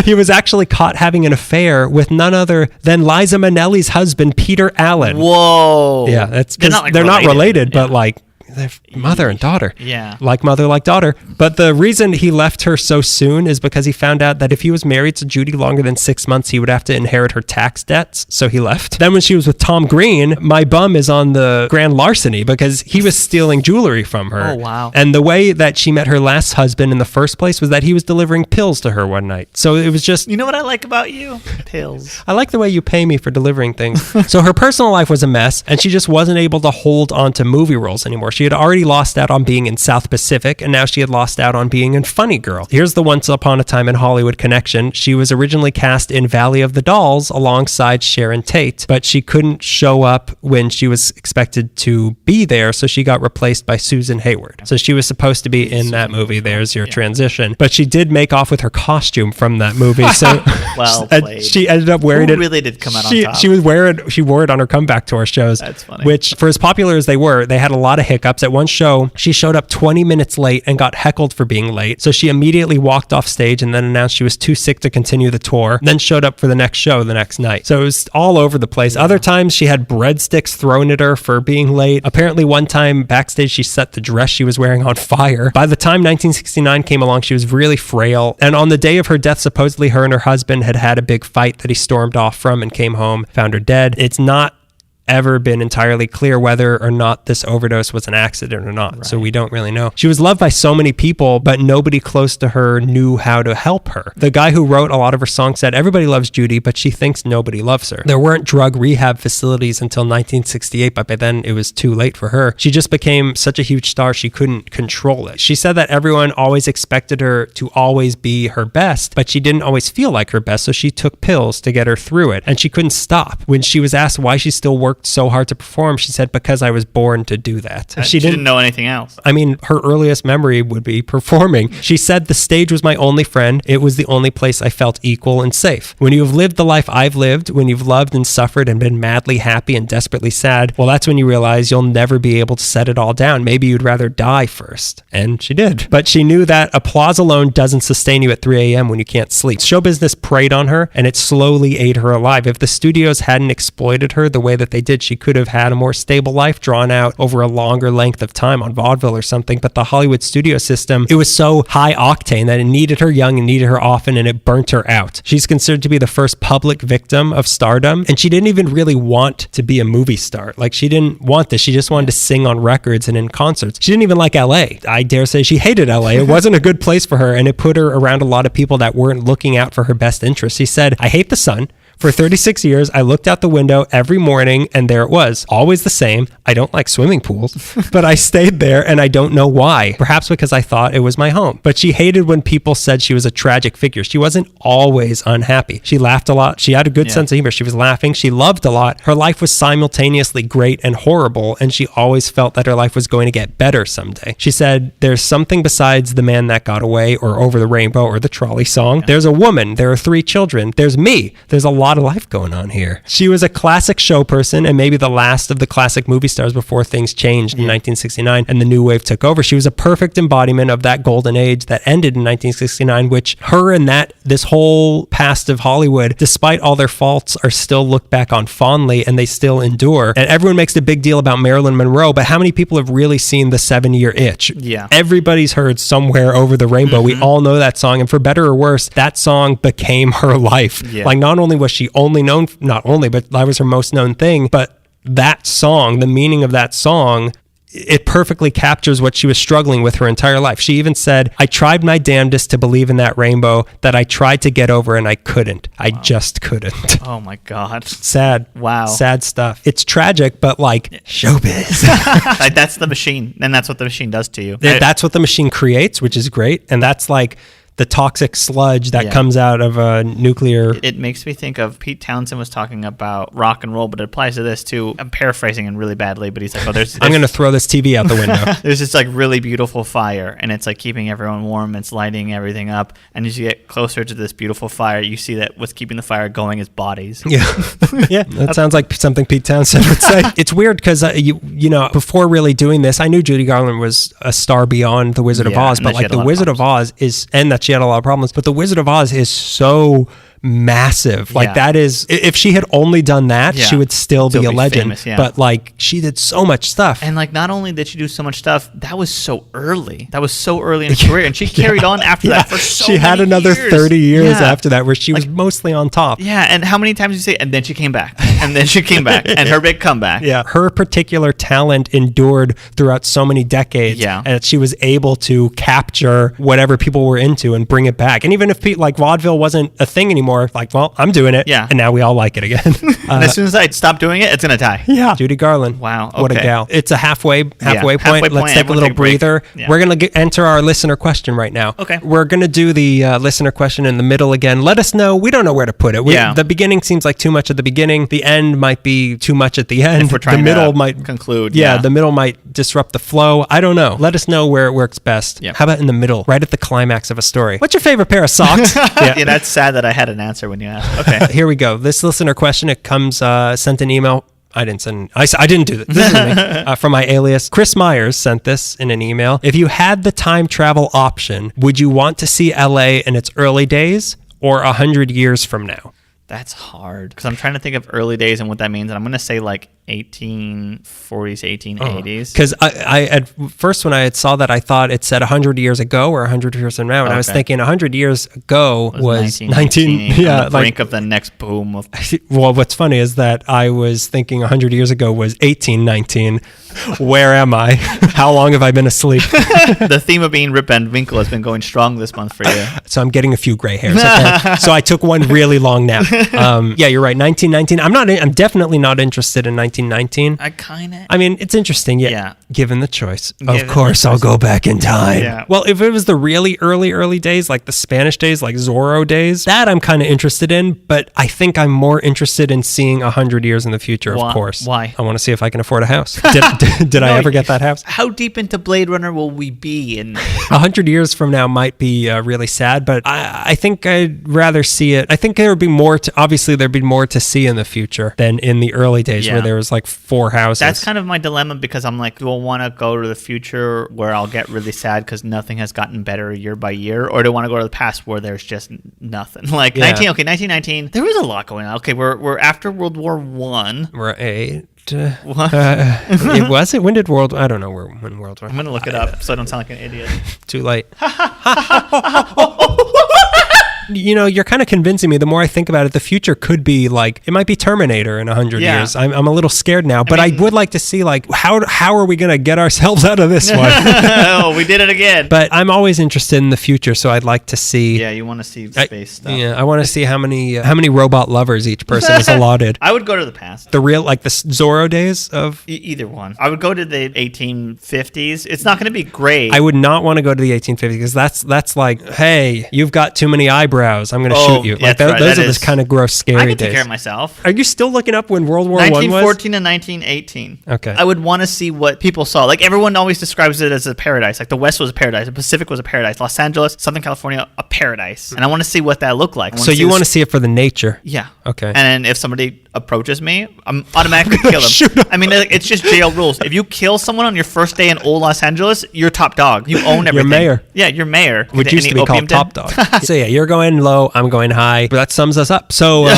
He was actually caught having an affair with none other than Liza Minnelli's husband, Peter Allen. Whoa. Yeah, that's because they're not related, but like... they're mother and daughter. Yeah. Like mother, like daughter. But the reason he left her so soon is because he found out that if he was married to Judy longer than 6 months, he would have to inherit her tax debts. So he left. Then when she was with Tom Green, my bum is on the grand larceny because he was stealing jewelry from her. Oh, wow. And the way that she met her last husband in the first place was that he was delivering pills to her one night. So it was just... You know what I like about you? Pills. I like the way you pay me for delivering things. So her personal life was a mess, and she just wasn't able to hold on to movie roles anymore. She had already lost out on being in South Pacific, and now she had lost out on being in Funny Girl. Here's the Once Upon a Time in Hollywood connection. She was originally cast in Valley of the Dolls alongside Sharon Tate, but she couldn't show up when she was expected to be there, so she got replaced by Susan Hayward. So she was supposed to be in that movie. There's your transition. But she did make off with her costume from that movie. So well played. She ended up wearing it. Really did come out on top. She wore it on her comeback tour shows. That's funny. Which, for as popular as they were, they had a lot of hiccups. hiccups. At one show, she showed up 20 minutes late and got heckled for being late. So she immediately walked off stage and then announced she was too sick to continue the tour, then showed up for the next show the next night. So it was all over the place. Other times she had breadsticks thrown at her for being late. Apparently one time backstage she set the dress she was wearing on fire. By the time 1969 came along, she was really frail. And on the day of her death, supposedly her and her husband had a big fight that he stormed off from and came home, found her dead. It's not ever been entirely clear whether or not this overdose was an accident or not. Right. So we don't really know. She was loved by so many people, but nobody close to her knew how to help her. The guy who wrote a lot of her songs said, everybody loves Judy, but she thinks nobody loves her. There weren't drug rehab facilities until 1968, but by then it was too late for her. She just became such a huge star, she couldn't control it. She said that everyone always expected her to always be her best, but she didn't always feel like her best, so she took pills to get her through it, and she couldn't stop. When she was asked why she still worked so hard to perform, she said, because I was born to do that. She didn't know anything else. I mean, her earliest memory would be performing. She said, the stage was my only friend. It was the only place I felt equal and safe. When you have lived the life I've lived, when you've loved and suffered and been madly happy and desperately sad, well, that's when you realize you'll never be able to set it all down. Maybe you'd rather die first. And she did. But she knew that applause alone doesn't sustain you at 3 a.m. when you can't sleep. Show business preyed on her, and it slowly ate her alive. If the studios hadn't exploited her the way that they did, she could have had a more stable life drawn out over a longer length of time on vaudeville or something. But the Hollywood studio system, it was so high octane that it needed her young and needed her often, and it burnt her out. She's considered to be the first public victim of stardom, and she didn't even really want to be a movie star. Like, she didn't want this. She just wanted to sing on records and in concerts. She didn't even like LA. I dare say she hated LA. It wasn't a good place for her, and it put her around a lot of people that weren't looking out for her best interests. She said, I hate the sun. For 36 years, I looked out the window every morning, and there it was, always the same. I don't like swimming pools, but I stayed there, and I don't know why. Perhaps because I thought it was my home. But she hated when people said she was a tragic figure. She wasn't always unhappy. She laughed a lot. She had a good sense of humor. She was laughing. She loved a lot. Her life was simultaneously great and horrible, and she always felt that her life was going to get better someday. She said, there's something besides the man that got away, or Over the Rainbow, or the Trolley Song. There's a woman. There are 3 children. There's me. There's a lot of life going on here. She was a classic show person and maybe the last of the classic movie stars before things changed in 1969 and the new wave took over. She was a perfect embodiment of that golden age that ended in 1969, which her and this whole past of Hollywood, despite all their faults, are still looked back on fondly, and they still endure. And everyone makes a big deal about Marilyn Monroe, but how many people have really seen the 7-Year Itch? Yeah. Everybody's heard Somewhere Over the Rainbow. We all know that song, and for better or worse, that song became her life. Like, not only was she but that was her most known thing, but that song, the meaning of that song, it perfectly captures what she was struggling with her entire life. She even said, I tried my damnedest to believe in that rainbow that I tried to get over and I couldn't. I just couldn't. Oh my God. Sad. Wow. Sad stuff. It's tragic, but like showbiz. Like, that's the machine, and that's what the machine does to you. That's what the machine creates, which is great. And that's like the toxic sludge that comes out of a nuclear... It makes me think of Pete Townsend was talking about rock and roll, but it applies to this too. I'm paraphrasing him really badly, but he's like, there's I'm going to throw this TV out the window. There's this like really beautiful fire, and it's like keeping everyone warm. It's lighting everything up. And as you get closer to this beautiful fire, you see that what's keeping the fire going is bodies. Yeah. Yeah. That sounds like something Pete Townsend would say. It's weird because, you know, before really doing this, I knew Judy Garland was a star beyond The Wizard of Oz, but like The Wizard of Oz is, and that she had a lot of problems, but The Wizard of Oz is so massive. Like, that is, if she had only done that, she would still be a legend. Famous, but like, she did so much stuff. And like, not only did she do so much stuff, that was so early. That was so early in her career, and she carried on after that for so many years. She had another 30 years after that where she was mostly on top. Yeah, and how many times do you say, and then she came back, and then she came back, and her big comeback. Yeah, her particular talent endured throughout so many decades, and she was able to capture whatever people were into and bring it back. And even if like vaudeville wasn't a thing anymore, like, well, I'm doing it. Yeah. And now we all like it again. And as soon as I stop doing it, it's going to die. Yeah. Judy Garland. Wow. Okay. What a gal. It's a halfway point. Let's take a little breather. We're going to enter our listener question right now. Okay. We're going to do the listener question in the middle again. Let us know. We don't know where to put it. The beginning seems like too much at the beginning. The end might be too much at the end. If we're trying the middle to might conclude. Yeah. The middle might disrupt the flow. I don't know. Let us know where it works best. How about in the middle, right at the climax of a story? What's your favorite pair of socks? Yeah, that's sad that I had an answer when you asked. Okay. Here we go. This listener question, it comes sent an email I didn't send. I didn't do this. This is me. From my alias, Chris Myers sent this in an email. If you had the time travel option, would you want to see LA in its early days or 100 years from now? That's hard because I'm trying to think of early days and what that means. And I'm going to say like 1840s, 1880s. Because I at first when I saw that, I thought it said 100 years ago or 100 years from now. And I was thinking 100 years ago was 19 yeah, on the brink of the next boom. Well, what's funny is that I was thinking 100 years ago was 1819. Where am I? How long have I been asleep? The theme of being Rip Van Winkle has been going strong this month for you. So I'm getting a few gray hairs. Okay? So I took one really long nap. Yeah, you're right. 1919. I'm definitely not interested in 1919. I mean, it's interesting. Yeah. Given the choice, of course, I'll go back in time. Yeah. Well, if it was the really early days, like the Spanish days, like Zorro days, that I'm kind of interested in. But I think I'm more interested in seeing 100 years in the future. Of course. Why? I want to see if I can afford a house. Did I ever get that house? How deep into Blade Runner will we be? 100 years from now might be really sad, but I think I'd rather see it. I think there would be more to, obviously there'd be more to see in the future than in the early days where there was like 4 houses. That's kind of my dilemma because I'm like, do I want to go to the future where I'll get really sad because nothing has gotten better year by year, or do I want to go to the past where there's just nothing? Like 1919, there was a lot going on. Okay, we're after World War I. Right. It was it? When did World? I don't know when World War. I'm gonna look it up so I don't sound like an idiot. Too late. You know, you're kind of convincing me. The more I think about it, the future could be like, it might be Terminator in 100 years. I'm a little scared now, but I would like to see like, how are we going to get ourselves out of this one? Oh, we did it again. But I'm always interested in the future, so I'd like to see. Yeah, you want to see space stuff. Yeah, I want to see how many robot lovers each person is allotted. I would go to the past. The real, like the Zorro days of? Either one. I would go to the 1850s. It's not going to be great. I would not want to go to the 1850s because that's like, hey, you've got too many eyebrows. I'm going to shoot you. Like those are just kind of gross, scary days. I can take care of myself. Are you still looking up when World War I was? 1914 and 1918. Okay. I would want to see what people saw. Like everyone always describes it as a paradise. Like the West was a paradise. The Pacific was a paradise. Los Angeles, Southern California, a paradise. And I want to see what that looked like. So you want to see it for the nature? Yeah. Okay. And if somebody approaches me, I'm automatically kill them. Shoot 'em. I mean, it's just jail rules. If you kill someone on your first day in old Los Angeles, you're top dog. You own everything. You're mayor. Yeah, you're mayor. Which used to be called top dog. So yeah, you're going low, I'm going high. But that sums us up. So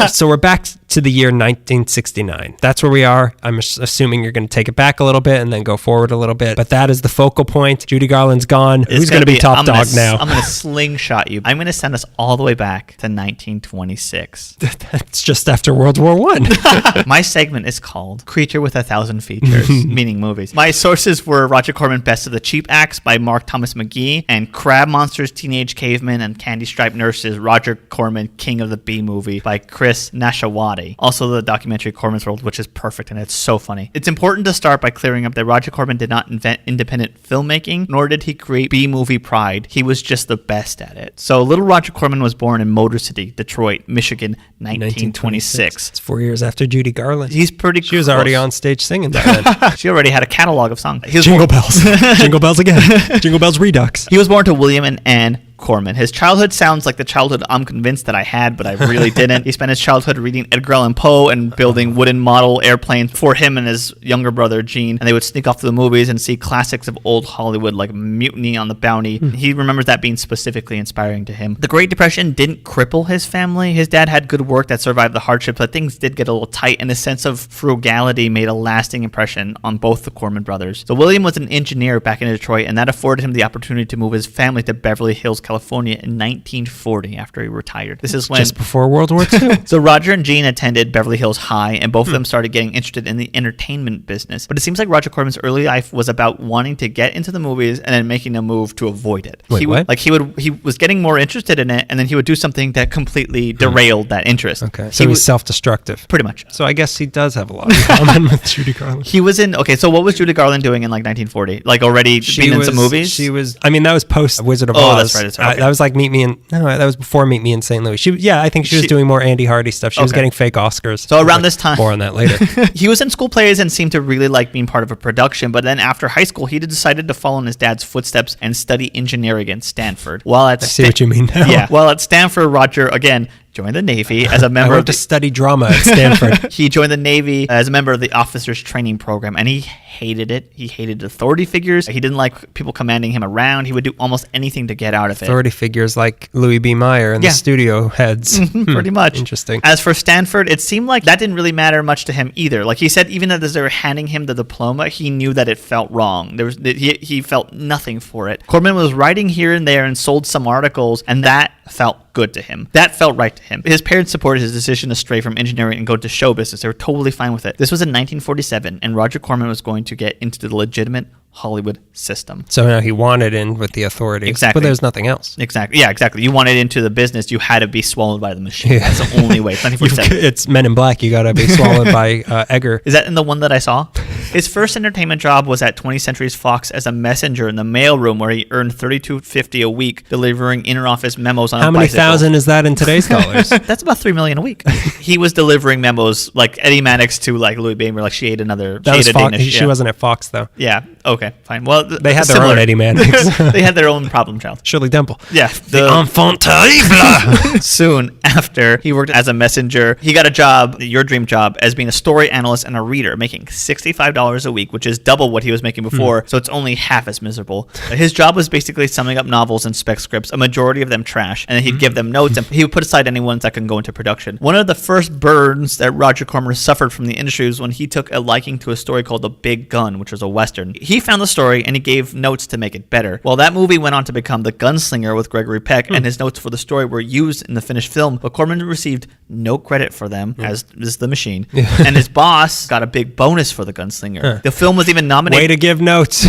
so we're back to the year 1969. That's where we are. I'm assuming you're going to take it back a little bit and then go forward a little bit. But that is the focal point. Judy Garland's gone. Who's going to be top dog now? I'm going to slingshot you. I'm going to send us all the way back to 1926. That's just after World War I. My segment is called Creature with 1,000 Features, meaning movies. My sources were Roger Corman, Best of the Cheap Acts by Mark Thomas McGee, and Crab Monsters, Teenage Cavemen, and Candy Striped Nurses, Roger Corman, King of the B Movie by Chris Nashawati. Also the documentary Corman's World, which is perfect and it's so funny. It's important to start by clearing up that Roger Corman did not invent independent filmmaking, nor did he create B-movie pride. He was just the best at it. So little Roger Corman was born in Motor City, Detroit, Michigan, 1926. It's 4 years after Judy Garland. He's pretty She was already on stage singing that then. She already had a catalog of songs. Jingle bells. Jingle bells again. Jingle bells redux. He was born to William and Anne Corman. His childhood sounds like the childhood I'm convinced that I had, but I really didn't. He spent his childhood reading Edgar Allan Poe and building wooden model airplanes for him and his younger brother Gene, and they would sneak off to the movies and see classics of old Hollywood like Mutiny on the Bounty. He remembers that being specifically inspiring to him. The Great Depression didn't cripple his family. His dad had good work that survived the hardship, but things did get a little tight, and a sense of frugality made a lasting impression on both the Corman brothers. So William was an engineer back in Detroit, and that afforded him the opportunity to move his family to Beverly Hills, California in 1940 after he retired. This is when... Just before World War II. So Roger and Gene attended Beverly Hills High, and both of them started getting interested in the entertainment business. But it seems like Roger Corman's early life was about wanting to get into the movies and then making a move to avoid it. Wait, what? He was getting more interested in it, and then he would do something that completely derailed that interest. Okay, so he's self-destructive. Pretty much. So I guess he does have a lot in common with Judy Garland. He was in... Okay, so what was Judy Garland doing in like 1940? Like already being in some movies? She was... I mean, that was post Wizard of Oz. Oh, that's right. That's right. Okay. That was like Meet Me in... No, that was before Meet Me in St. Louis. I think she was doing more Andy Hardy stuff. She was getting fake Oscars. So around this time... More on that later. He was in school plays and seemed to really like being part of a production, but then after high school, he decided to follow in his dad's footsteps and study engineering at Stanford. I see what you mean now. Yeah. While at Stanford, Roger, again, joined the Navy as a I member went to study drama at Stanford. He joined the Navy as a member of the officers training program, and he hated it. He hated authority figures. He didn't like people commanding him around. He would do almost anything to get out of it. Authority figures like Louis B. Mayer and the studio heads. Pretty much. Interesting. As for Stanford, it seemed like that didn't really matter much to him either. Like he said, even as they were handing him the diploma, he knew that it felt wrong. He felt nothing for it. Corman was writing here and there and sold some articles, and that felt good to him. That felt right to him. His parents supported his decision to stray from engineering and go to show business. They were totally fine with it. This was in 1947, and Roger Corman was going to get into the legitimate Hollywood system. So now he wanted in with the authorities. Exactly. But there's nothing else. Exactly. Yeah, exactly. You wanted into the business, you had to be swallowed by the machine. That's the only way. It's 1947. It's Men in Black. You got to be swallowed by Edgar. Is that in the one that I saw? His first entertainment job was at 20th Century Fox as a messenger in the mailroom, where he earned $32.50 a week delivering inter-office memos on How a many bicycle. thousand is that in today's dollars? That's about $3 million a week. He was delivering memos like Eddie Mannix to like Louis Bamer, like she ate another. That was ate a Fox. Danish. She wasn't at Fox though. Yeah. Okay. Fine. Well, They had their own Eddie Mannix. They had their own problem child. Shirley Temple. Yeah. The enfant terrible. Soon after he worked as a messenger, he got a job, your dream job, as being a story analyst and a reader, making $65 a week, which is double what he was making before. So it's only half as miserable. His job was basically summing up novels and spec scripts, a majority of them trash, and then he'd give them notes, and he would put aside any ones that can go into production. One of the first burns that Roger Corman suffered from the industry was when he took a liking to a story called The Big Gun, which was a Western. He found the story and he gave notes to make it better. Well, that movie went on to become The Gunslinger with Gregory Peck, and his notes for the story were used in the finished film, but Corman received no credit for them, as is the machine. And his boss got a big bonus for The Gunslinger. The film was even nominated. Way to give notes.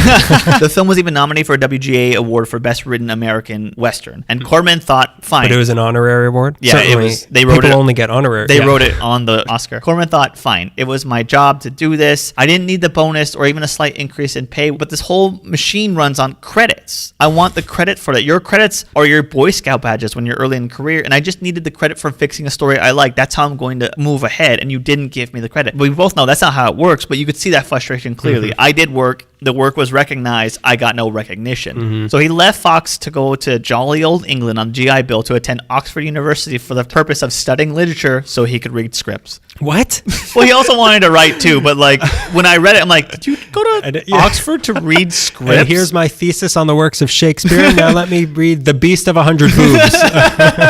The film was even nominated for a WGA award for Best Written American Western. And Corman thought, fine. But it was an honorary award? Yeah, Certainly, it was. They wrote people it. only get honorary. They wrote it on the Oscar. Corman thought, fine, it was my job to do this. I didn't need the bonus or even a slight increase in pay, but this whole machine runs on credits. I want the credit for that. Your credits are your Boy Scout badges when you're early in career, and I just needed the credit for fixing a story I like. That's how I'm going to move ahead, and you didn't give me the credit. We both know that's not how it works, but you could see that frustration clearly. I did work. The work was recognized. I got no recognition. So he left Fox to go to jolly old England on GI Bill to attend Oxford University for the purpose of studying literature so he could read scripts. What? Well, he also wanted to write too, but like when I read it, I'm like, did you go to Oxford to read scripts? And here's my thesis on the works of Shakespeare. Now let me read The Beast of 100 Boobs.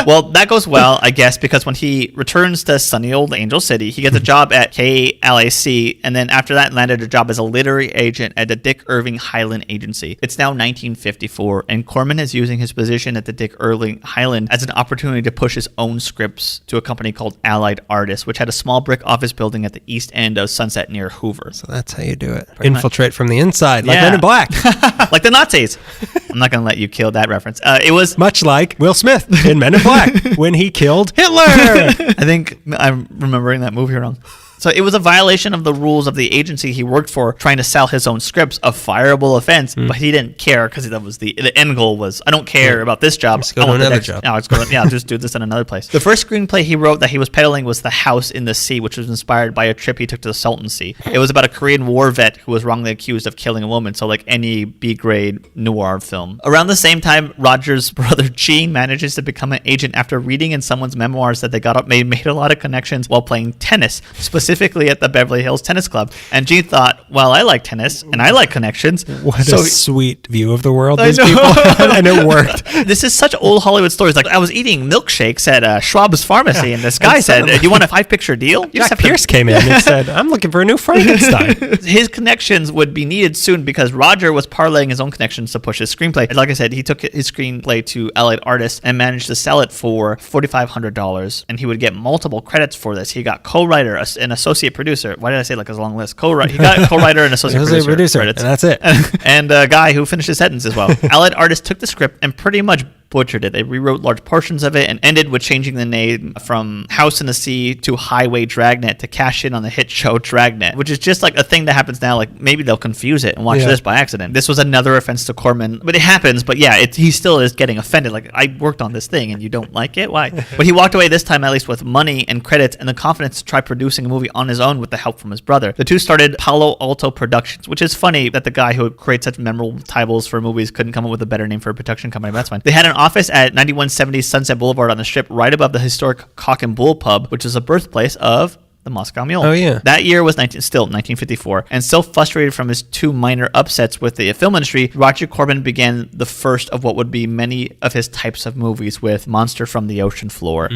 Well, that goes well, I guess, because when he returns to sunny old Angel City, he gets a job at KLAC, and then after that landed a job as a literary agent at the Dick Irving Highland Agency. It's now 1954, and Corman is using his position at the Dick Irving Highland as an opportunity to push his own scripts to a company called Allied Artists, which had a small brick office building at the east end of Sunset near Hoover. So that's how you do it. Infiltrate from the inside, like Yeah. Men in Black. Like the Nazis. I'm not going to let you kill that reference. It was... Much like Will Smith in Men in Black when he killed Hitler. I think I'm remembering that movie wrong. So it was a violation of the rules of the agency he worked for, trying to sell his own scripts, a fireable offense, but he didn't care because that was the end goal was, I don't care about this job. Let's go I to want the another next- job. No, I'll just do this in another place. The first screenplay he wrote that he was peddling was The House in the Sea, which was inspired by a trip he took to the Salton Sea. It was about a Korean war vet who was wrongly accused of killing a woman, so like any B-grade noir film. Around the same time, Roger's brother Gene manages to become an agent after reading in someone's memoirs that they made a lot of connections while playing tennis, specifically at the Beverly Hills Tennis Club. And Gene thought, well, I like tennis and I like connections. What So a sweet view of the world I these know. people. And it worked. This is such old Hollywood stories. Like I was eating milkshakes at Schwab's Pharmacy, and this guy said, "You want a 5-picture deal?" You just Jack have to- Pierce came in and said, I'm looking for a new Frankenstein. His connections would be needed soon because Roger was parlaying his own connections to push his screenplay. Like I said, he took his screenplay to Allied Artists and managed to sell it for $4,500, and he would get multiple credits for this. He got co-writer, an associate producer. Why did I say like a long list? He got co-writer and associate producer and credits. that's it. And a guy who finished his sentence as well. Allied Artists took the script and pretty much butchered it. They rewrote large portions of it and ended with changing the name from House in the Sea to Highway Dragnet to cash in on the hit show Dragnet, which is just like a thing that happens now. Like maybe they'll confuse it and watch this by accident. This was another offense to Corman, but it happens. But yeah, he still is getting offended. Like, I worked on this thing and you don't like it? Why? But he walked away this time at least with money and credits and the confidence to try producing a movie on his own with the help from his brother. The two started Palo Alto Productions, which is funny that the guy who creates such memorable titles for movies couldn't come up with a better name for a production company, but that's fine. They had an office at 9170 Sunset Boulevard on the Strip, right above the historic Cock and Bull Pub, which is the birthplace of the Moscow Mule. Oh, yeah. That year was 1954, and still frustrated from his 2 minor upsets with the film industry, Roger Corman began the first of what would be many of his types of movies with Monster from the Ocean Floor.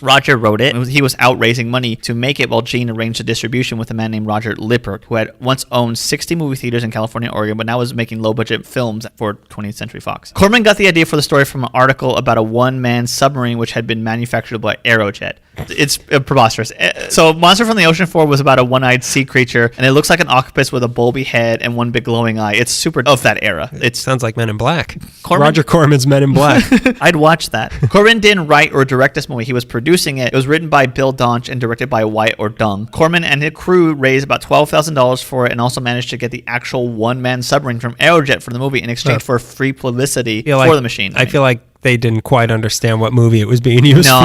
Roger wrote it. He was out raising money to make it while Gene arranged the distribution with a man named Roger Lippert, who had once owned 60 movie theaters in California and Oregon, but now was making low-budget films for 20th Century Fox. Corman got the idea for the story from an article about a one-man submarine which had been manufactured by Aerojet. It's preposterous. So Monster from the Ocean Floor was about a one-eyed sea creature, and it looks like an octopus with a bulby head and one big glowing eye. It's super of that era. It sounds like Men in Black. Corman? Roger Corman's Men in Black. I'd watch that. Corman didn't write or direct this movie. He was producing it. It was written by Bill Donch and directed by Wyatt or Dung. Corman and his crew raised about $12,000 for it and also managed to get the actual one-man submarine from Aerojet for the movie in exchange for free publicity for the machine. I feel like they didn't quite understand what movie it was being used for.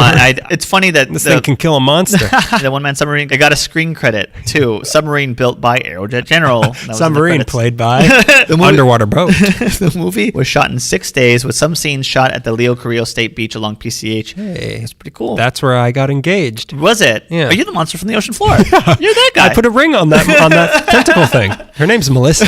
It's funny that this thing can kill a monster. The one-man submarine, they got a screen credit too. Submarine built by Aerojet General. Submarine played by Underwater Boat. The movie was shot in 6 days with some scenes shot at the Leo Carrillo State Beach along PCH. Hey, it's pretty cool. That's where I got engaged. Was it? Yeah. Are you the monster from the ocean floor? You're that guy. I put a ring on that tentacle thing. Her name's Melissa.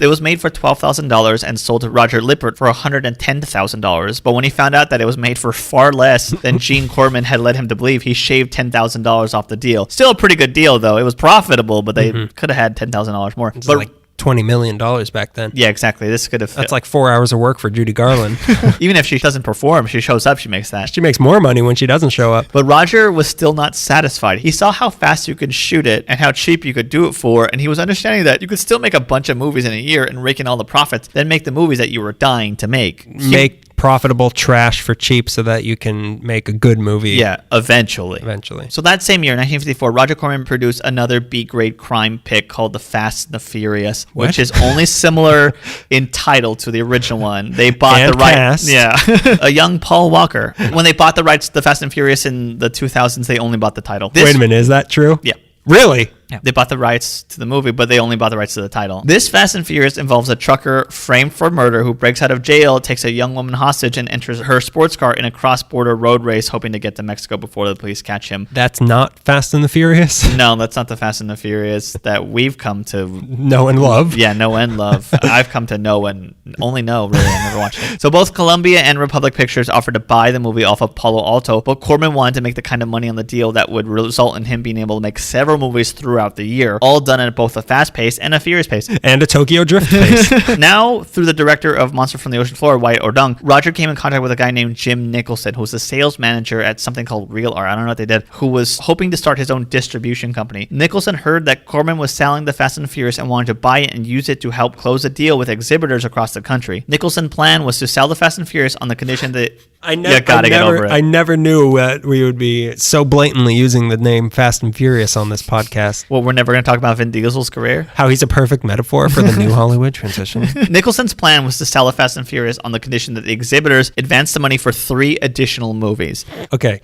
It was made for $12,000 and sold to Roger Lippert for $110,000. But when he found out that it was made for far less than Gene Corman had led him to believe, he shaved $10,000 off the deal. Still a pretty good deal, though. It was profitable, but they could have had $10,000 more. But like $20 million back then. Yeah, exactly. This could have... That's like 4 hours of work for Judy Garland. Even if she doesn't perform, she shows up, she makes that. She makes more money when she doesn't show up. But Roger was still not satisfied. He saw how fast you could shoot it and how cheap you could do it for, and he was understanding that you could still make a bunch of movies in a year and rake in all the profits, then make the movies that you were dying to make. Make profitable trash for cheap so that you can make a good movie. Yeah, eventually. Eventually. So that same year, 1954, Roger Corman produced another B-grade crime pick called The Fast and the Furious, which is only similar in title to the original one. They bought the rights. Yeah. A young Paul Walker. When they bought the rights to The Fast and Furious in the 2000s, they only bought the title. Wait a minute, is that true? Yeah. Really? Yeah. They bought the rights to the movie, but they only bought the rights to the title. This Fast and Furious involves a trucker framed for murder who breaks out of jail, takes a young woman hostage, and enters her sports car in a cross-border road race, hoping to get to Mexico before the police catch him. That's not Fast and the Furious? No, that's not the Fast and the Furious that we've come to know and love. Yeah, know and love. I've come to know and only know, really. I've never watched it. So both Columbia and Republic Pictures offered to buy the movie off of Palo Alto, but Corman wanted to make the kind of money on the deal that would result in him being able to make several movies throughout the year, all done at both a fast pace and a furious pace. And a Tokyo Drift pace. Now, through the director of Monster from the Ocean Floor, Wyatt or Dung, Roger came in contact with a guy named Jim Nicholson, who was a sales manager at something called Real Art. I don't know what they did, who was hoping to start his own distribution company. Nicholson heard that Corman was selling the Fast and Furious and wanted to buy it and use it to help close a deal with exhibitors across the country. Nicholson's plan was to sell the Fast and Furious on the condition that I never knew that we would be so blatantly using the name Fast and Furious on this podcast. Well, we're never going to talk about Vin Diesel's career. How he's a perfect metaphor for the new Hollywood transition. Nicholson's plan was to sell the Fast and Furious on the condition that the exhibitors advanced the money for 3 additional movies. Okay.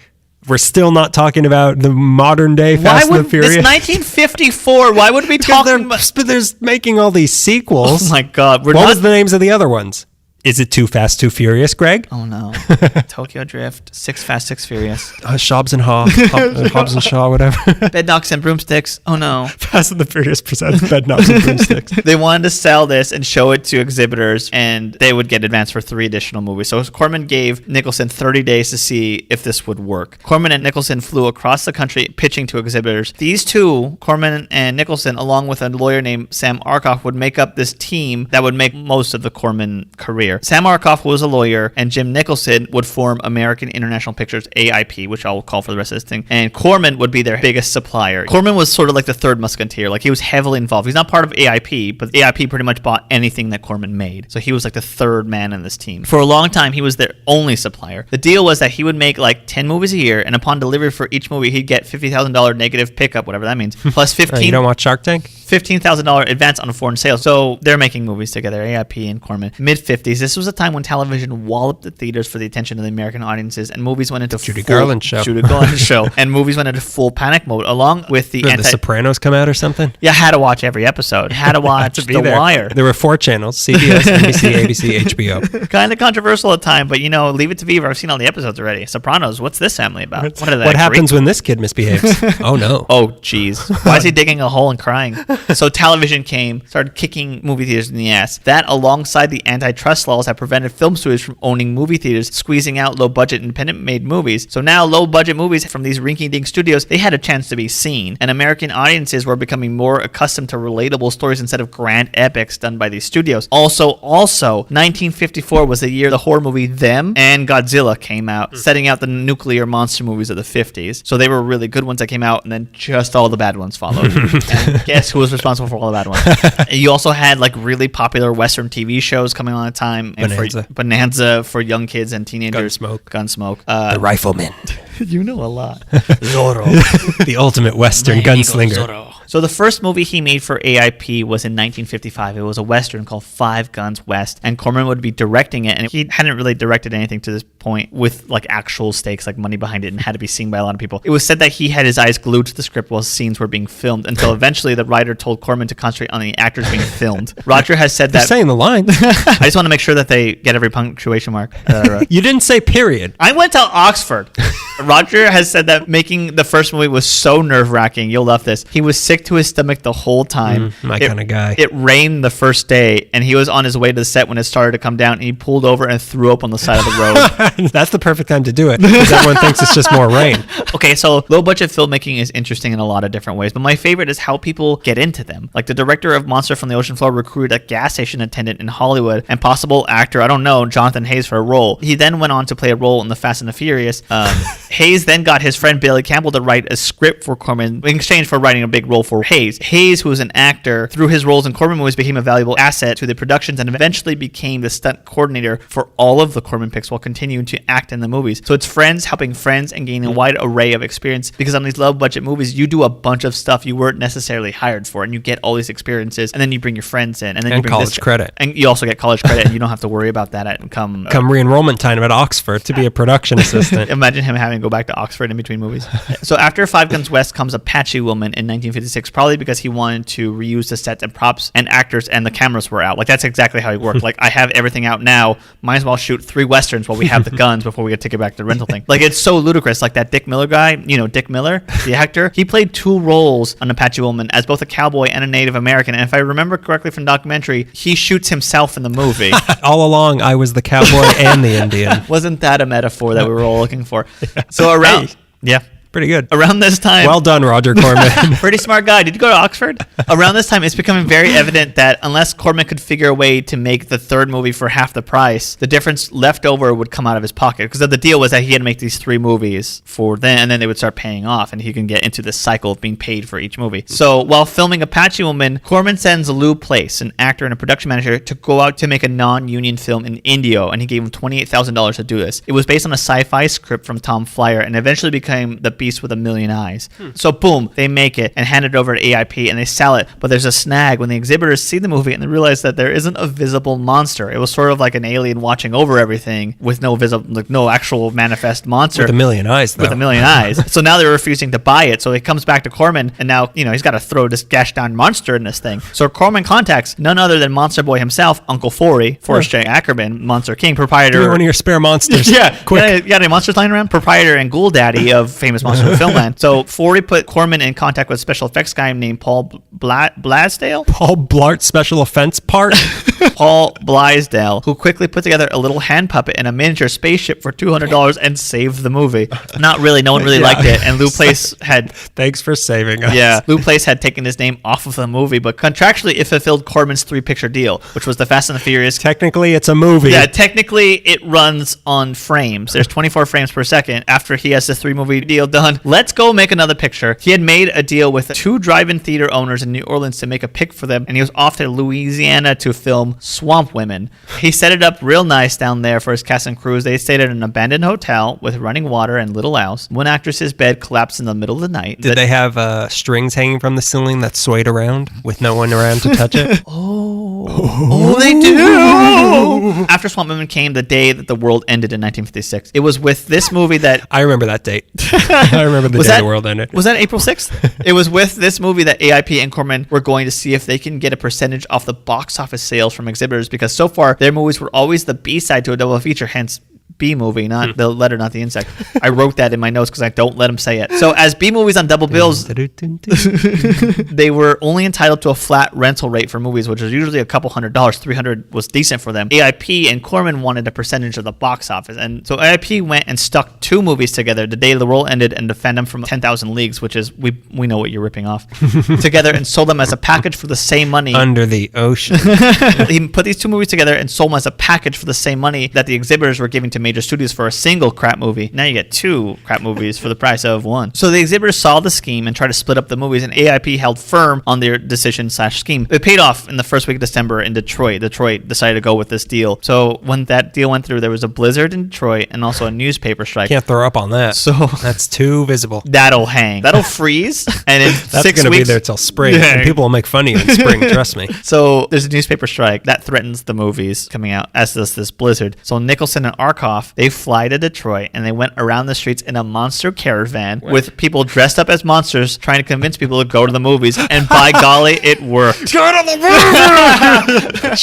We're still not talking about the modern day Fast and the Furious. It's 1954. Why would we talk about... But there's making all these sequels. Oh my God. What was the names of the other ones? Is it Too Fast, Too Furious, Greg? Oh, no. Tokyo Drift, 6 Fast, 6 Furious. Hobbs and Shaw. Hobbs and Shaw, whatever. Bed Knocks and Broomsticks. Oh, no. Fast and the Furious presents Bed Knocks and Broomsticks. They wanted to sell this and show it to exhibitors, and they would get advanced for 3 additional movies. So Corman gave Nicholson 30 days to see if this would work. Corman and Nicholson flew across the country pitching to exhibitors. These two, Corman and Nicholson, along with a lawyer named Sam Arkoff, would make up this team that would make most of the Corman career. Sam Arkoff was a lawyer, and Jim Nicholson would form American International Pictures, AIP, which I'll call for the rest of this thing, and Corman would be their biggest supplier. Corman was sort of like the third musketeer. Like, he was heavily involved. He's not part of AIP, but AIP pretty much bought anything that Corman made. So he was like the third man in this team. For a long time, he was their only supplier. The deal was that he would make like 10 movies a year, and upon delivery for each movie, he'd get $50,000 negative pickup, whatever that means, plus You don't watch Shark Tank? $15,000 advance on foreign sales. So they're making movies together, AIP and Corman. Mid-50s, 50s, this was a time when television walloped the theaters for the attention of the American audiences, and movies went into Judy Garland show. And movies went into full panic mode, along with the Did The Sopranos come out or something? Yeah, I had to watch every episode. Had to watch The Wire. There were 4 channels: CBS, NBC, ABC, HBO. Kind of controversial at time, but Leave It to Beaver. I've seen all the episodes already. Sopranos. What's this family about? What happens when this kid misbehaves? Oh no. Oh jeez. Why is he digging a hole and crying? So television came, started kicking movie theaters in the ass. That, alongside the antitrust laws that prevented film studios from owning movie theaters, squeezing out low-budget independent-made movies. So now low-budget movies from these rinky-dink studios, they had a chance to be seen, and American audiences were becoming more accustomed to relatable stories instead of grand epics done by these studios. Also, 1954 was the year the horror movie Them and Godzilla came out, setting out the nuclear monster movies of the 50s. So they were really good ones that came out, and then just all the bad ones followed. And guess who was responsible for all the bad ones? You also had like really popular Western TV shows coming on at the time. Bonanza for young kids and teenagers. Gunsmoke. The Rifleman. You know a lot. Zorro. The ultimate Western gunslinger. Zorro. So the first movie he made for AIP was in 1955. It was a Western called Five Guns West, and Corman would be directing it, and he hadn't really directed anything to this point with like actual stakes, like money behind it, and had to be seen by a lot of people. It was said that he had his eyes glued to the script while scenes were being filmed, until eventually the writer told Corman to concentrate on the actors being filmed. Roger has said that... You're saying the line. I just want to make sure that they get every punctuation mark that I wrote. You didn't say period. I went to Oxford. Roger has said that making the first movie was so nerve-wracking. You'll love this. He was sick to his stomach the whole time. My kind of guy. It rained the first day, and he was on his way to the set when it started to come down, and he pulled over and threw up on the side of the road. That's the perfect time to do it, because everyone thinks it's just more rain. Okay, so low-budget filmmaking is interesting in a lot of different ways, but my favorite is how people get into them. Like the director of Monster from the Ocean Floor recruited a gas station attendant in Hollywood and possible actor, I don't know, Jonathan Hayes for a role. He then went on to play a role in The Fast and the Furious. Hayes then got his friend Bailey Campbell to write a script for Corman in exchange for writing a big role for Hayes. Hayes, who was an actor, through his roles in Corman movies, became a valuable asset to the productions and eventually became the stunt coordinator for all of the Corman picks while continuing to act in the movies. So it's friends helping friends and gaining a wide array of experience, because on these low-budget movies, you do a bunch of stuff you weren't necessarily hired for, and you get all these experiences, and then you bring your friends in, and then you bring college credit. And you also get college credit, and you don't have to worry about that come re-enrollment time at Oxford to be a production assistant. Imagine him having to go back to Oxford in between movies. So after Five Guns West comes Apache Woman in 1956, probably because he wanted to reuse the sets and props and actors, and the cameras were out. Like that's exactly how he worked. Like I have everything out now, might as well shoot 3 westerns while we have the guns before we get to take it back to the rental thing. Like it's so ludicrous. Like that Dick Miller guy, Dick Miller, the actor, he played 2 roles on Apache Woman as both a cowboy and a Native American. And if I remember correctly from the documentary, he shoots himself in the movie. All along, I was the cowboy and the Indian. Wasn't that a metaphor that we were all looking for? So around... Yeah. Pretty good. Around this time... Well done, Roger Corman. Pretty smart guy. Did you go to Oxford? Around this time, it's becoming very evident that unless Corman could figure a way to make the third movie for half the price, the difference left over would come out of his pocket. Because the deal was that he had to make these 3 movies for then, and then they would start paying off, and he can get into this cycle of being paid for each movie. So while filming Apache Woman, Corman sends Lou Place, an actor and a production manager, to go out to make a non-union film in Indio, and he gave him $28,000 to do this. It was based on a sci-fi script from Tom Flyer, and eventually became The Beast with a Million Eyes. So boom, they make it and hand it over to AIP, and they sell it. But there's a snag when the exhibitors see the movie and they realize that there isn't a visible monster. It was sort of like an alien watching over everything with no visible, like no actual manifest monster. With a million eyes, though. With a million eyes. So now they're refusing to buy it. So it comes back to Corman, and now he's got to throw this gash down monster in this thing. So Corman contacts none other than Monster Boy himself, Uncle Forey, Forrest J. Ackerman, Monster King, proprietor. Give me one of your spare monsters. Yeah, quick. You got any monsters lying around? Proprietor and ghoul daddy of famous monster Filmland. So Forey put Corman in contact with a special effects guy named Paul Blaisdell. Paul Blart special offense part. Paul Blaisdell, who quickly put together a little hand puppet and a miniature spaceship for $200 and saved the movie. Not really. No one really liked it. And Lou Place had... Thanks for saving us. Yeah. Lou Place had taken his name off of the movie, but contractually it fulfilled Corman's 3-picture deal, which was The Fast and the Furious. Technically, it's a movie. Yeah, technically it runs on frames. There's 24 frames per second. After he has the 3-movie deal done, let's go make another picture. He had made a deal with 2 drive-in theater owners in New Orleans to make a pick for them, and he was off to Louisiana to film Swamp Women. He set it up real nice down there for his cast and crews. They stayed at an abandoned hotel with running water and little house. One actress's bed collapsed in the middle of the night. Did they have strings hanging from the ceiling that swayed around with no one around to touch it? Oh. Oh, they do. After Swamp Women came the day that the world ended in 1956. It was with this movie that... I remember that date. I remember the day the world ended. Was that April 6th? It was with this movie that AIP and Corman were going to see if they can get a percentage off the box office sales from exhibitors, because so far their movies were always the B-side to a double feature, hence B movie, not the letter, not the insect. I wrote that in my notes because I don't let them say it. So as B movies on double bills, they were only entitled to a flat rental rate for movies, which was usually a couple $100. $300 was decent for them. AIP and Corman wanted a percentage of the box office, and so AIP went and stuck two movies together, The Day the World Ended and Defend Them from 10,000 Leagues, which is we know what you're ripping off, together, and sold them as a package for the same money. Under the Ocean. He put these two movies together and sold them as a package for the same money that the exhibitors were giving to major studios for a single crap movie. Now you get two crap movies for the price of one. So the exhibitors saw the scheme and tried to split up the movies, and AIP held firm on their decision/scheme. It paid off in the first week of December in Detroit. Detroit decided to go with this deal. So when that deal went through, there was a blizzard in Detroit and also a newspaper strike. Can't throw up on that. So that's too visible. That'll hang. That'll freeze. And in that's 6 gonna weeks, be there till spring. And people will make fun of you in spring. Trust me. So there's a newspaper strike that threatens the movies coming out, as does this blizzard. So Nicholson and Arkoff, they fly to Detroit and they went around the streets in a monster caravan with people dressed up as monsters trying to convince people to go to the movies. And by golly, it worked. Go to the movie!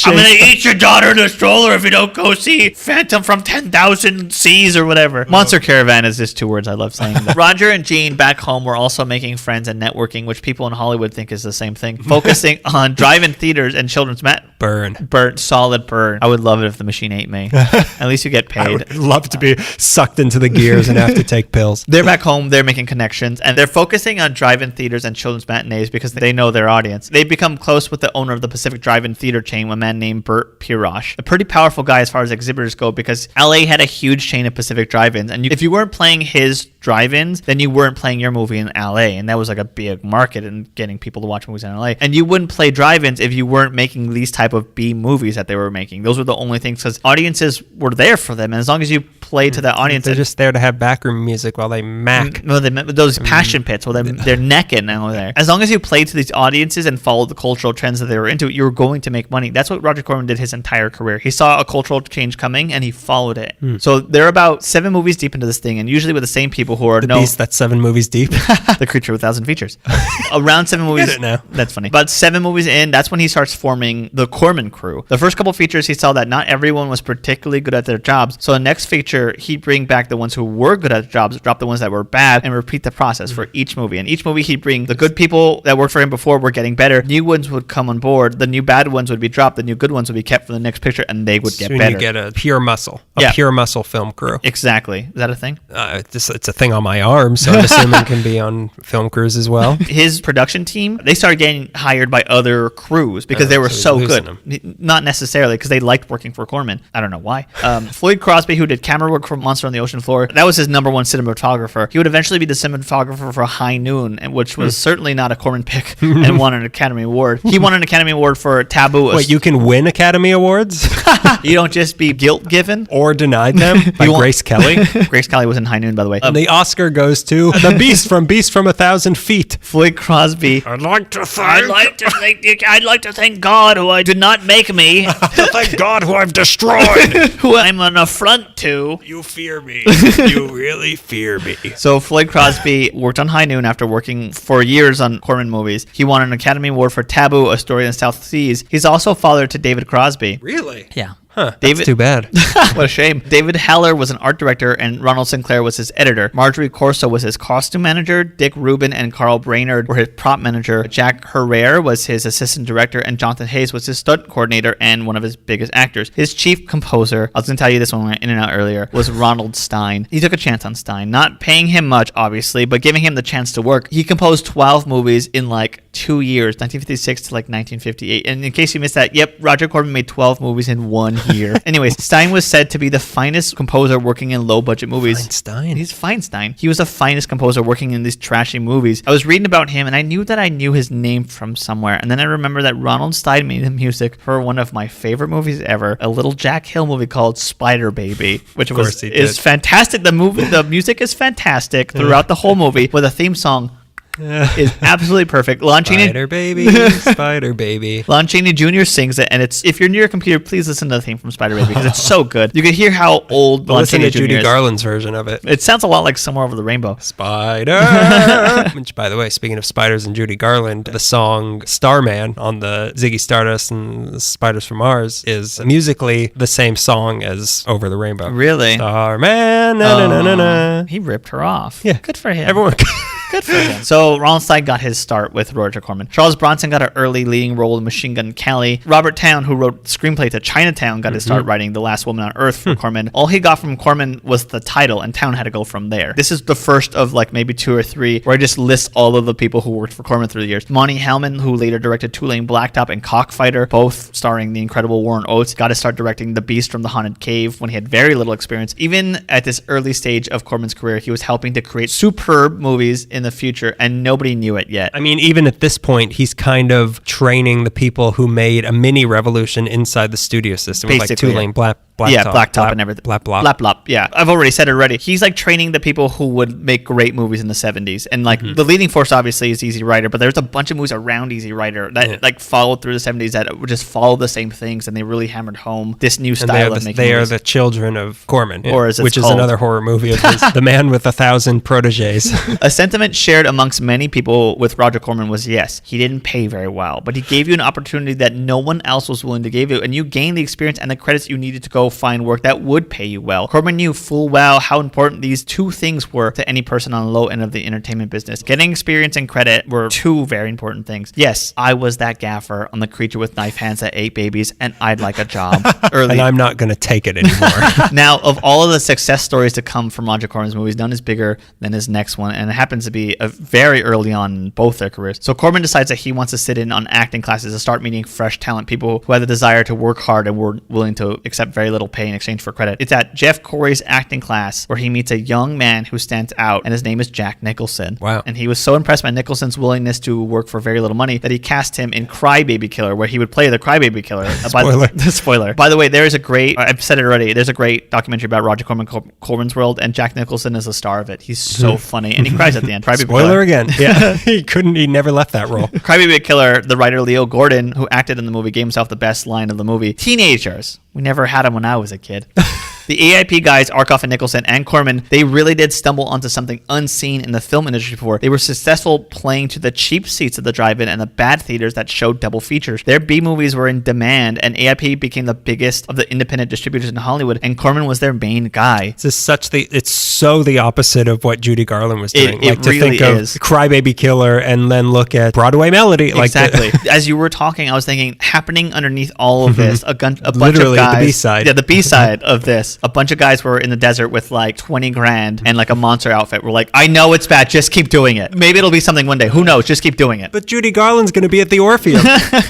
I'm gonna eat your daughter in a stroller if you don't go see Phantom from 10,000 Seas or whatever. Monster caravan is just 2 words. I love saying that. Roger and Jean back home were also making friends and networking, which people in Hollywood think is the same thing. Focusing on drive-in theaters and children's burn, solid burn. I would love it if the machine ate me. At least you get paid. I would love to be sucked into the gears and have to take pills. They're back home, they're making connections, and they're focusing on drive-in theaters and children's matinees because they know their audience. They've become close with the owner of the Pacific Drive-In Theater chain, a man named Bert Pirosh. A pretty powerful guy as far as exhibitors go, because LA had a huge chain of Pacific drive-ins, and if you weren't playing his drive-ins, then you weren't playing your movie in LA, and that was like a big market in getting people to watch movies in LA. And you wouldn't play drive-ins if you weren't making these type of B movies that they were making. Those were the only things, because audiences were there for them, and as long as you play to the audience, they're just there to have backroom music while they mac. No, those passion pits. Well, they're naked now there. As long as you played to these audiences and followed the cultural trends that they were into, you were going to make money. That's what Roger Corman did his entire career. He saw a cultural change coming and he followed it. So they're about 7 movies deep into this thing, and usually with the same people who are the beast that's 7 movies deep. The creature with 1,000 features. Around 7 movies. Get it now. That's funny. About 7 movies in, that's when he starts forming the Corman crew. The first couple features, he saw that not everyone was particularly good at their jobs. So the next feature, he'd bring back the ones who were good at their jobs, drop the ones that were bad, and repeat the process for each movie. And each movie, he'd bring the good people that worked for him before were getting better. New ones would come on board. The new bad ones would be dropped. The new good ones would be kept for the next picture, and they would get better. You get a pure muscle film crew. Exactly. Is that a thing? It's a thing on my arm, so I'm assuming it can be on film crews as well. His production team, they started getting hired by other crews because they were so good. Not necessarily because they liked working for Corman. I don't know why. Floyd Crosby, who did camera work for Monster on the Ocean Floor, that was his number one cinematographer. He would eventually be the cinematographer for High Noon, which was certainly not a Corman pick, and won an Academy Award. He won an Academy Award for Taboo. Wait, you can win Academy Awards? You don't just be guilt given or denied them by Grace Kelly. Grace Kelly was in High Noon, by the way. And the Oscar goes to the Beast from 1,000 Feet. Floyd Crosby. I'd like to thank God who I did not make me. Thank God who I've destroyed. Who I'm an affront to. You fear me. You really fear me. So Floyd Crosby worked on High Noon after working for years on Corman movies. He won an Academy Award for Taboo, A Story in the South Seas. He's also father to David Crosby. Really? Yeah. Huh, that's too bad. What a shame. David Heller was an art director and Ronald Sinclair was his editor. Marjorie Corso was his costume manager. Dick Rubin and Carl Brainerd were his prop manager. Jack Herrera was his assistant director, and Jonathan Hayes was his stunt coordinator and one of his biggest actors. His chief composer, I was going to tell you this one when we went in and out earlier, was Ronald Stein. He took a chance on Stein, not paying him much, obviously, but giving him the chance to work. He composed 12 movies in like 2 years, 1956 to like 1958. And in case you missed that, yep, Roger Corman made 12 movies in 1 year. Anyways, Stein was said to be the finest composer working in low-budget movies. Feinstein. He's Feinstein. He was the finest composer working in these trashy movies. I was reading about him, and I knew that I knew his name from somewhere. And then I remember that Ronald Stein made the music for one of my favorite movies ever, a little Jack Hill movie called Spider Baby, which is fantastic. The music is fantastic throughout the whole movie, with a theme song is absolutely perfect. Lon Chaney, Spider Baby. Lon Chaney Jr. sings it, and it's, if you're near your computer, please listen to the theme from Spider Baby because it's so good. You can hear how old Lon Listen Chaney to Jr. Judy is. Garland's version of it. It sounds a lot like Somewhere Over the Rainbow. Spider. Which, by the way, speaking of spiders and Judy Garland, the song Starman on the Ziggy Stardust and the Spiders from Mars is musically the same song as Over the Rainbow. Really? Starman. Na, na, na, na, na. He ripped her off. Yeah. Good for him. Everyone. Good for him. So Ronstein got his start with Roger Corman. Charles Bronson got an early leading role in Machine Gun Kelly. Robert Towne, who wrote the screenplay to Chinatown, got his start writing The Last Woman on Earth for Corman. All he got from Corman was the title, and Towne had to go from there. This is the first of like maybe 2 or 3 where I just list all of the people who worked for Corman through the years. Monty Hellman, who later directed Two-Lane Blacktop and Cockfighter, both starring the incredible Warren Oates, got to start directing The Beast from the Haunted Cave when he had very little experience. Even at this early stage of Corman's career, he was helping to create superb movies in the future, and nobody knew it yet. I mean, even at this point, he's kind of training the people who made a mini revolution inside the studio system. With like Two-Lane Blacktop. Blacktop and everything. Blap. Yeah, I've already said it already. He's like training the people who would make great movies in the 70s. And like the leading force obviously is Easy Rider, but there's a bunch of movies around Easy Rider that like followed through the 70s that would just follow the same things, and they really hammered home this new style of making They movies. are the children of Corman, or as it's which called. is another horror movie of his, The Man with 1,000 Proteges. A sentiment shared amongst many people with Roger Corman was, yes, he didn't pay very well, but he gave you an opportunity that no one else was willing to give you, and you gained the experience and the credits you needed to go find work that would pay you well. Corman knew full well how important these two things were to any person on the low end of the entertainment business. Getting experience and credit were two very important things. Yes, I was that gaffer on The Creature with Knife Hands that ate babies, and I'd like a job early. And I'm not going to take it anymore. Now, of all of the success stories to come from Roger Corman's movies, none is bigger than his next one, and it happens to be very early on in both their careers. So Corman decides that he wants to sit in on acting classes to start meeting fresh talent, people who had the desire to work hard and were willing to accept very little pay in exchange for credit. It's at Jeff Corey's acting class where he meets a young man who stands out, and his name is Jack Nicholson. Wow. And he was so impressed by Nicholson's willingness to work for very little money that he cast him in Crybaby Killer, where he would play the Crybaby Killer. Spoiler. By the way, there is a great, I've said it already, there's a great documentary about Roger Corman, Corman's World, and Jack Nicholson is the star of it. He's so funny, and he cries at the end. Crybaby Spoiler Killer. again. Yeah. he never left that role. Crybaby Killer, the writer Leo Gordon, who acted in the movie, gave himself the best line of the movie. Teenagers. We never had them when I was a kid. The AIP guys, Arkoff and Nicholson and Corman, they really did stumble onto something unseen in the film industry before. They were successful playing to the cheap seats of the drive-in and the bad theaters that showed double features. Their B movies were in demand, and AIP became the biggest of the independent distributors in Hollywood, and Corman was their main guy. It's so the opposite of what Judy Garland was doing. It to really think is. of Crybaby Killer and then look at Broadway Melody. Exactly. As you were talking, I was thinking, happening underneath all of this, a bunch Literally of guys. the B-side. Yeah, the B-side of this. A bunch of guys were in the desert with like 20 grand and like a monster outfit. We're like, I know it's bad, just keep doing it. Maybe it'll be something one day. Who knows? Just keep doing it. But Judy Garland's going to be at the Orpheum.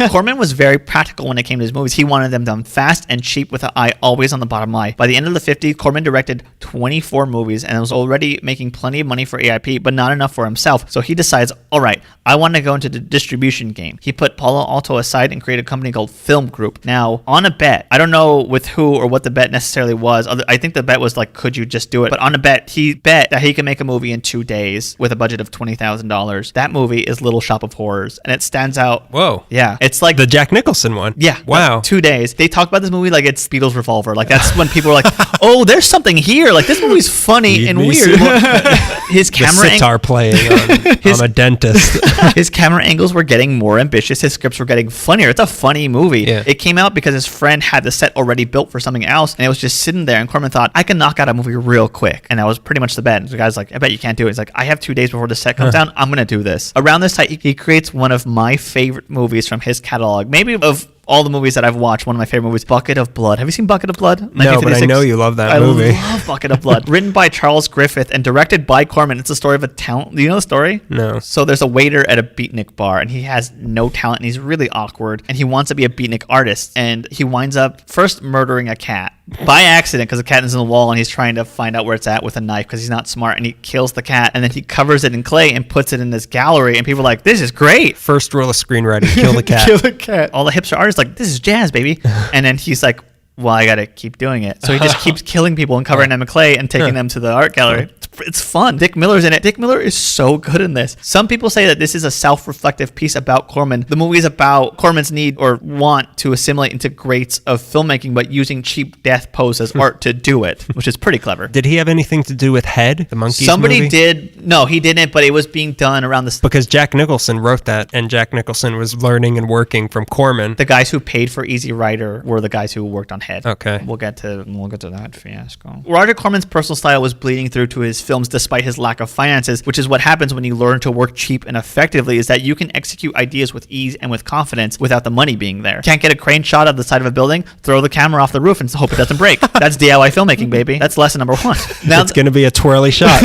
Corman was very practical when it came to his movies. He wanted them done fast and cheap with an eye always on the bottom line. By the end of the 50s, Corman directed 24 movies and was already making plenty of money for AIP, but not enough for himself. So he decides, all right, I want to go into the distribution game. He put Palo Alto aside and created a company called Film Group. Now, on a bet, I don't know with who or what the bet necessarily was. I think the bet was like, could you just do it? But on a bet, he bet that he can make a movie in 2 days with a budget of $20,000. That movie is Little Shop of Horrors, and it stands out. Whoa. Yeah. It's like The Jack Nicholson one. yeah. Wow. 2 days. They talk about this movie like it's Beatles Revolver. Like that's when people are like, oh, there's something here. Like this movie's funny Need and me weird. some- His The camera sitar playing on, I'm a dentist. his camera angles were getting more ambitious. His scripts were getting funnier. It's a funny movie. Yeah. It came out because his friend had the set already built for something else, and it was just sitting there. And Corman thought, I can knock out a movie real quick. And that was pretty much the bet. And the guy's like, I bet you can't do it. He's like, I have 2 days before the set comes down. I'm going to do this. Around this time, he creates one of my favorite movies from his catalog. Maybe of all the movies that I've watched, one of my favorite movies, Bucket of Blood. Have you seen Bucket of Blood? No, but I know you love that movie. I love Bucket of Blood. Written by Charles Griffith and directed by Corman. It's a story of a town. Do you know the story? No. So there's a waiter at a beatnik bar, and he has no talent, and he's really awkward, and he wants to be a beatnik artist, and he winds up first murdering a cat by accident because the cat is in the wall, and he's trying to find out where it's at with a knife because he's not smart, and he kills the cat, and then he covers it in clay and puts it in this gallery, and people are like, this is great. First rule of screenwriting, kill the cat. Kill the cat. All the hipster artists are like, this is jazz, baby. And then he's like, well, I gotta keep doing it. So he just keeps killing people and covering them in clay and taking them to the art gallery. It's It's fun. Dick Miller's in it. Dick Miller is so good in this. Some people say that this is a self-reflective piece about Corman. The movie is about Corman's need or want to assimilate into greats of filmmaking, but using cheap death pose as art to do it, which is pretty clever. Did he have anything to do with Head, the Monkees Somebody movie? did. No, he didn't, but it was being done around the... Because Jack Nicholson wrote that, and Jack Nicholson was learning and working from Corman. The guys who paid for Easy Rider were the guys who worked on Head. Okay. We'll get to that fiasco. Roger Corman's personal style was bleeding through to his films despite his lack of finances, which is what happens when you learn to work cheap and effectively, is that you can execute ideas with ease and with confidence without the money being there. Can't get a crane shot of the side of a building? Throw the camera off the roof and hope it doesn't break. That's DIY filmmaking, baby. That's lesson number one. Now It's going to be a twirly shot.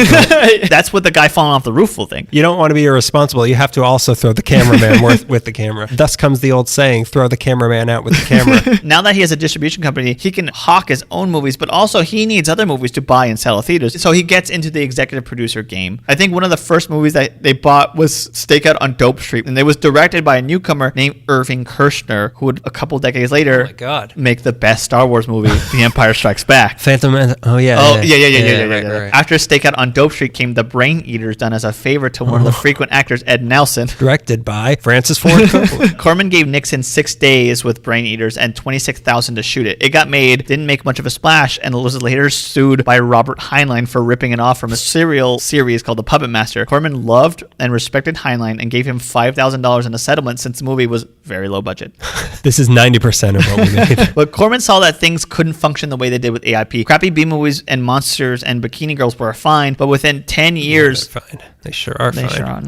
that's what the guy falling off the roof will think. You don't want to be irresponsible. You have to also throw the cameraman with the camera. Thus comes the old saying, throw the cameraman out with the camera. Now that he has a distribution company, he can hawk his own movies, but also he needs other movies to buy and sell at theaters. So he gets into the executive producer game. I think one of the first movies that they bought was Stakeout on Dope Street, and it was directed by a newcomer named Irving Kershner, who would a couple decades later make the best Star Wars movie, The Empire Strikes Back. Phantom Man. Oh, yeah. Right. After Stakeout on Dope Street came The Brain Eaters, done as a favor to one of the frequent actors, Ed Nelson. Directed by Francis Ford Coppola. Corman gave Nixon 6 days with Brain Eaters and $26,000 to shoot it. It got made, didn't make much of a splash, and was later sued by Robert Heinlein for ripping it off from a serial series called The Puppet Master. Corman loved and respected Heinlein and gave him $5,000 in a settlement since the movie was very low budget. This is 90% of what we made. But Corman saw that things couldn't function the way they did with AIP. Crappy B movies and monsters and bikini girls were fine, but within 10 years... Yeah, fine. They sure are fine. They sure are.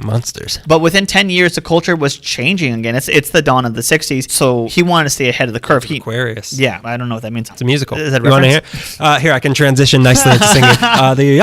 Monsters. But within 10 years, the culture was changing again. It's the dawn of the 60s, so he wanted to stay ahead of the curve. Aquarius. Yeah, I don't know what that means. It's a musical. Is that you want to hear? Here, I can transition nicely into singing. The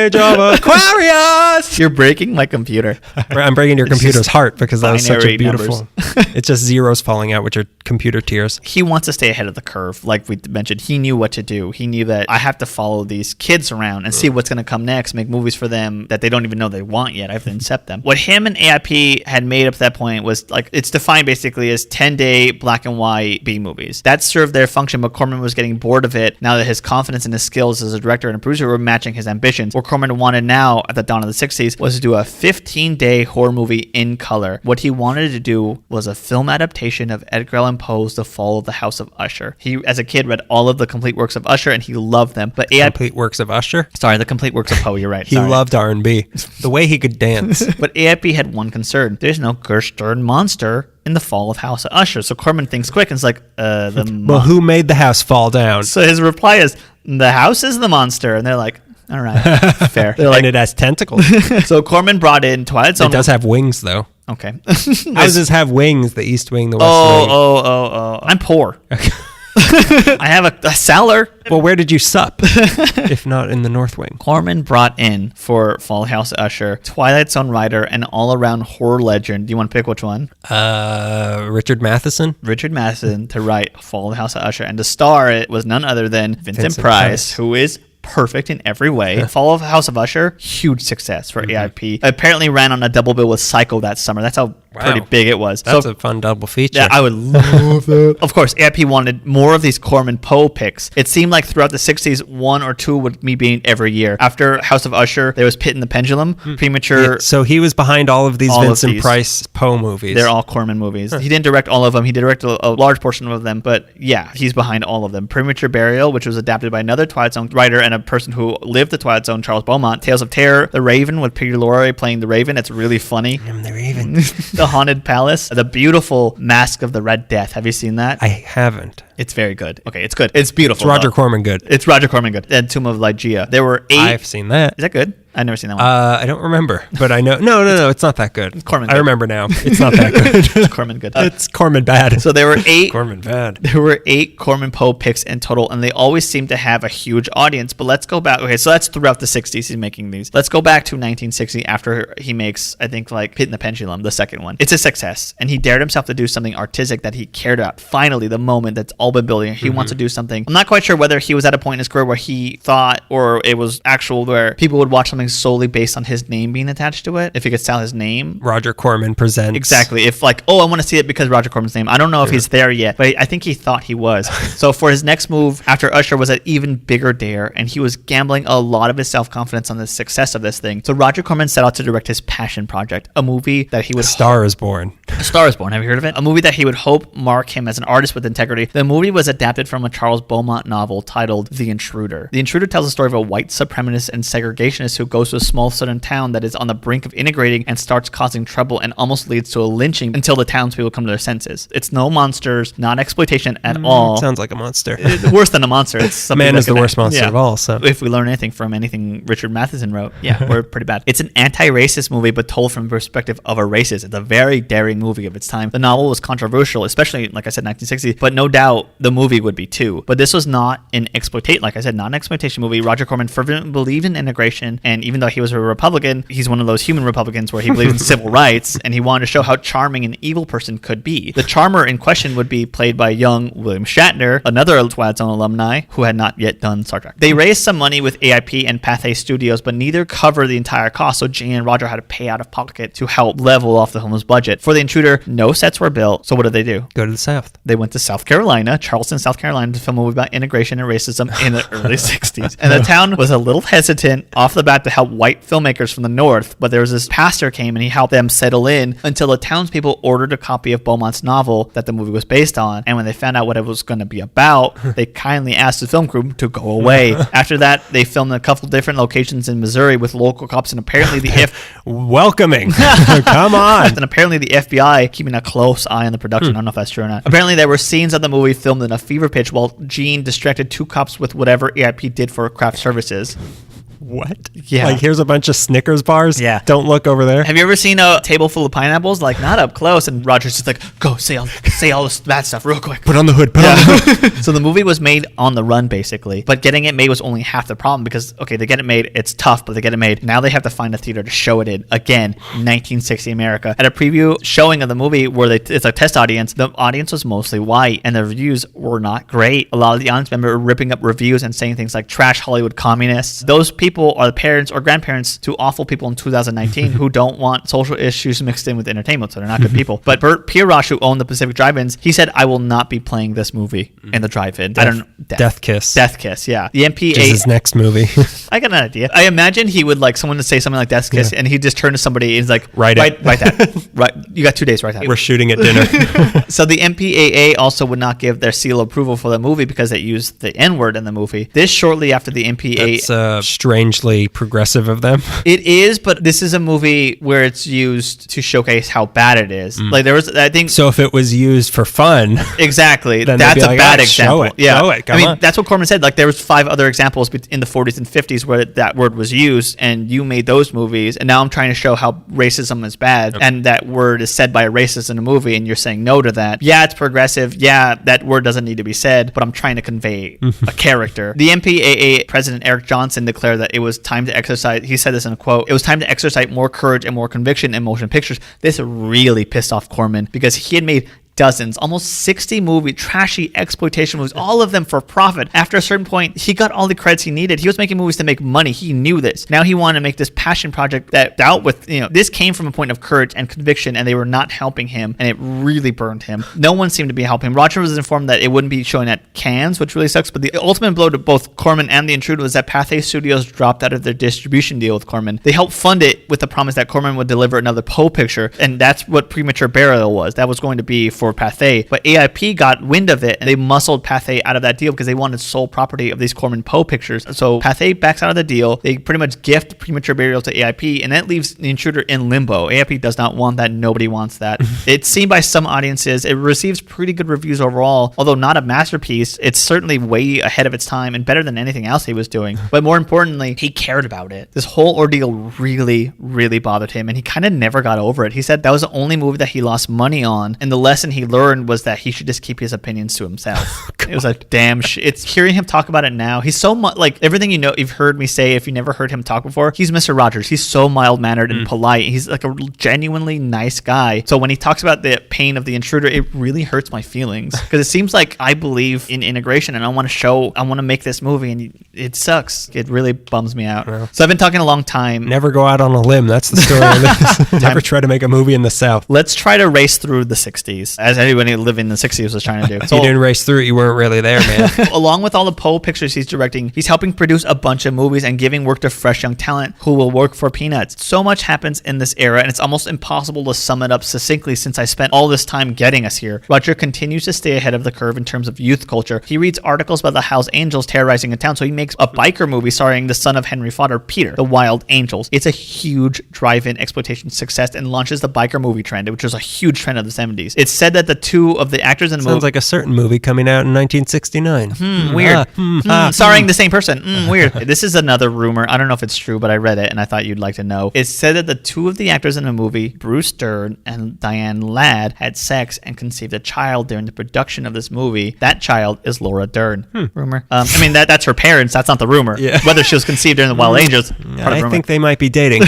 age of Aquarius. You're breaking my computer. I'm breaking your computer's heart because that was such a binary beautiful... It's just zeros falling out, which are computer tears. He wants to stay ahead of the curve. Like we mentioned, he knew what to do. He knew that I have to follow these kids around and see what's going to come next, make movies for them that they don't even know they want yet. I have to incept them. What him and AIP had made up to that point was like, it's defined basically as 10-day black and white B movies. That served their function, but Corman was getting bored of it now that his confidence and his skills as a director and a producer were matching his ambitions. What Corman wanted now at the dawn of the 60s was to do a 15-day horror movie in color. What he wanted to do was a film adaptation of Edgar Allan Poe's The Fall of the House of Usher. He, as a kid, read all of the complete works of Usher and he loved them. But AIP... Complete works of Usher? Sorry, the complete works of Poe, you're right. He loved R&B. The way he could dance. But AIP had one concern. There's no Gerstern monster in The Fall of House of Usher. So Corman thinks quick and it's like, well, who made the house fall down? So his reply is, the house is the monster. And they're like, all right, fair. They're like, and it has tentacles. So Corman brought in Twilight Zone. It does have wings, though. Okay. Houses have wings, the east wing, the west wing. Oh. I'm poor. I have a cellar. Well, where did you sup, if not in the north wing? Corman brought in for Fall House Usher, Twilight Zone writer, and all-around horror legend. Do you want to pick which one? Richard Matheson. Richard Matheson to write Fall House Usher, and to star it was none other than Vincent Price, who is perfect in every way. Fall of House of Usher, huge success for AIP. Apparently ran on a double bill with Psycho that summer. That's how pretty big it was. That's a fun double feature. Yeah, I would love that. Of course, AIP wanted more of these Corman Poe picks. It seemed like throughout the 60s, 1 or 2 would be being every year. After House of Usher, there was Pit and the Pendulum, Premature. Yeah, so he was behind all of these Vincent Price Poe movies. They're all Corman movies. He didn't direct all of them. He directed a large portion of them, but yeah, he's behind all of them. Premature Burial, which was adapted by another Twilight Zone writer and a person who lived the Twilight Zone, Charles Beaumont. Tales of Terror, The Raven with Peter Lorre playing the Raven. It's really funny. I'm the Raven. The Haunted Palace, the beautiful Mask of the Red Death. Have you seen that? I haven't. It's very good. Okay, it's good. It's beautiful. It's Roger Corman good. It's Roger Corman good. And Tomb of Lygia. There were 8. I've seen that. Is that good? I've never seen that one. I don't remember, but I know. No, it's not that good. Corman I good. remember now. It's not that good. It's Corman good. It's Corman bad. So there were 8. Corman bad. There were 8 Corman Poe picks in total, and they always seem to have a huge audience. But let's go back. Okay, so that's throughout the 60s he's making these. Let's go back to 1960 after he makes, I think, like Pit and the Pendulum, the second one. It's a success, and he dared himself to do something artistic that he cared about. Finally, the moment that's all been building. He wants to do something. I'm not quite sure whether he was at a point in his career where he thought, or it was actual where people would watch something solely based on his name being attached to it. If he could sell his name. Roger Corman presents. Exactly. If like, oh, I want to see it because Roger Corman's name. I don't know if he's there yet, but I think he thought he was. So for his next move after Usher was an even bigger dare, and he was gambling a lot of his self-confidence on the success of this thing. So Roger Corman set out to direct his passion project, a movie that he would... A Star is Born. A Star is Born. Have you heard of it? A movie that he would hope mark him as an artist with integrity. The movie was adapted from a Charles Beaumont novel titled The Intruder. The Intruder tells the story of a white supremacist and segregationist who goes to a small southern town that is on the brink of integrating and starts causing trouble and almost leads to a lynching until the townspeople come to their senses. It's no monsters, not exploitation at all. Sounds like a monster. Worse than a monster. It's something Man like is the worst monster of all. So if we learn anything from anything Richard Matheson wrote, we're pretty bad. It's an anti-racist movie, but told from the perspective of a racist. It's a very daring movie of its time. The novel was controversial, especially, like I said, 1960s, but no doubt the movie would be too. But this was not an not an exploitation movie. Roger Corman fervently believed in integration, and even though he was a Republican, he's one of those human Republicans where he believes in civil rights, and he wanted to show how charming an evil person could be. The charmer in question would be played by young William Shatner, another Twilight Zone alumni who had not yet done Star Trek. They raised some money with AIP and Pathé Studios, but neither covered the entire cost, so Gene and Roger had to pay out of pocket to help level off the film's budget. For The Intruder, no sets were built, so what did they do? go to the South. They went to South Carolina, Charleston, South Carolina, to film a movie about integration and racism in the early 60s. And the town was a little hesitant off the bat to help white filmmakers from the North, but there was this pastor came and he helped them settle in until the townspeople ordered a copy of Beaumont's novel that the movie was based on. And when they found out what it was going to be about, they kindly asked the film crew to go away. After that, they filmed in a couple different locations in Missouri with local cops and apparently the welcoming. Come on. And apparently the FBI keeping a close eye on the production. I don't know if that's true or not. Apparently there were scenes of the movie filmed in a fever pitch while Gene distracted two cops with whatever AIP did for craft services. What? Yeah. Like, here's a bunch of Snickers bars. Yeah. Don't look over there. Have you ever seen a table full of pineapples? Like, not up close. And Roger's just like, go say all this bad stuff real quick. Put on the hood. Put on the hood. So the movie was made on the run, basically. But getting it made was only half the problem because, okay, they get it made. It's tough, but they get it made. Now they have to find a theater to show it in. Again, 1960 America. At a preview showing of the movie where it's a test audience, the audience was mostly white and the reviews were not great. A lot of the audience members were ripping up reviews and saying things like trash Hollywood communists. Those people are the parents or grandparents to awful people in 2019 who don't want social issues mixed in with entertainment, so they're not good people. But Bert Pierosh, who owned the Pacific Drive-Ins, he said, I will not be playing this movie in the drive-in. I don't know. Death Kiss. Death Kiss, yeah. The MPA... Which is his next movie. I got an idea. I imagine he would like someone to say something like Death Kiss, and he'd just turn to somebody and he's like, Write that. Right. You got 2 days, write that. We're shooting at dinner. So the MPAA also would not give their seal of approval for the movie because they used the N-word in the movie. This shortly after the MPAA... That's strangely progressive of them. It is, but this is a movie where it's used to showcase how bad it is. Like there was, I think... So if it was used for fun... Exactly. Then that's a like, bad oh, example. Show it. Yeah. Show it. Come on. That's what Corman said. Like there was 5 other examples in the 40s and 50s where that word was used and you made those movies. And now I'm trying to show how racism is bad. And that word is said by a racist in a movie and you're saying no to that. Yeah, it's progressive. Yeah, that word doesn't need to be said, but I'm trying to convey a character. The MPAA President Eric Johnson declared that it was time to exercise, he said this in a quote, it was time to exercise more courage and more conviction in motion pictures. This really pissed off Corman because he had made dozens, almost 60 trashy exploitation movies, all of them for profit. After a certain point, he got all the credits he needed. He was making movies to make money. He knew this. Now he wanted to make this passion project that dealt with, this came from a point of courage and conviction, and they were not helping him, and it really burned him. No one seemed to be helping him. Roger was informed that it wouldn't be showing at Cannes, which really sucks, but the ultimate blow to both Corman and The Intruder was that Pathé Studios dropped out of their distribution deal with Corman. They helped fund it with the promise that Corman would deliver another Poe picture, and that's what Premature Burial was. That was going to be for Pathé, but AIP got wind of it and they muscled Pathé out of that deal because they wanted sole property of these Corman Poe pictures. So Pathé backs out of the deal. They pretty much gift Premature Burial to AIP, and that leaves The Intruder in limbo. AIP does not want that. Nobody wants that. It's seen by some audiences. It receives pretty good reviews overall, although not a masterpiece. It's certainly way ahead of its time and better than anything else he was doing. But more importantly, he cared about it. This whole ordeal really, really bothered him, and he kind of never got over it. He said that was the only movie that he lost money on, and the lesson he learned was that he should just keep his opinions to himself. It was a damn it's hearing him talk about it now. He's so much like everything you've heard me say. If you never heard him talk before, he's Mr. Rogers. He's so mild-mannered and polite. He's like a genuinely nice guy. So when he talks about the pain of the intruder, it really hurts my feelings because it seems like I believe in integration and I want to make this movie, and it sucks. It really bums me out. Yeah. So I've been talking a long time. Never go out on a limb. That's the story of this. Never try to make a movie in the South. Let's try to race through the 60s, as anybody living in the 60s was trying to do. So, you didn't race through it. You weren't really there, man. Along with all the Poe pictures he's directing, he's helping produce a bunch of movies and giving work to fresh young talent who will work for peanuts. So much happens in this era, and it's almost impossible to sum it up succinctly since I spent all this time getting us here. Roger continues to stay ahead of the curve in terms of youth culture. He reads articles about the Hells Angels terrorizing a town, so he makes a biker movie starring the son of Henry Fodder, Peter, the Wild Angels. It's a huge drive-in exploitation success and launches the biker movie trend, which was a huge trend of the 70s. It's said that the two of the actors in the movie... Sounds like a certain movie coming out in 1969. Weird. Starring the same person. Weird. This is another rumor. I don't know if it's true, but I read it and I thought you'd like to know. It's said that the two of the actors in the movie, Bruce Dern and Diane Ladd, had sex and conceived a child during the production of this movie. That child is Laura Dern. Rumor. I mean, that's her parents. That's not the rumor. Yeah. Whether she was conceived during the Wild Angels. I think they might be dating.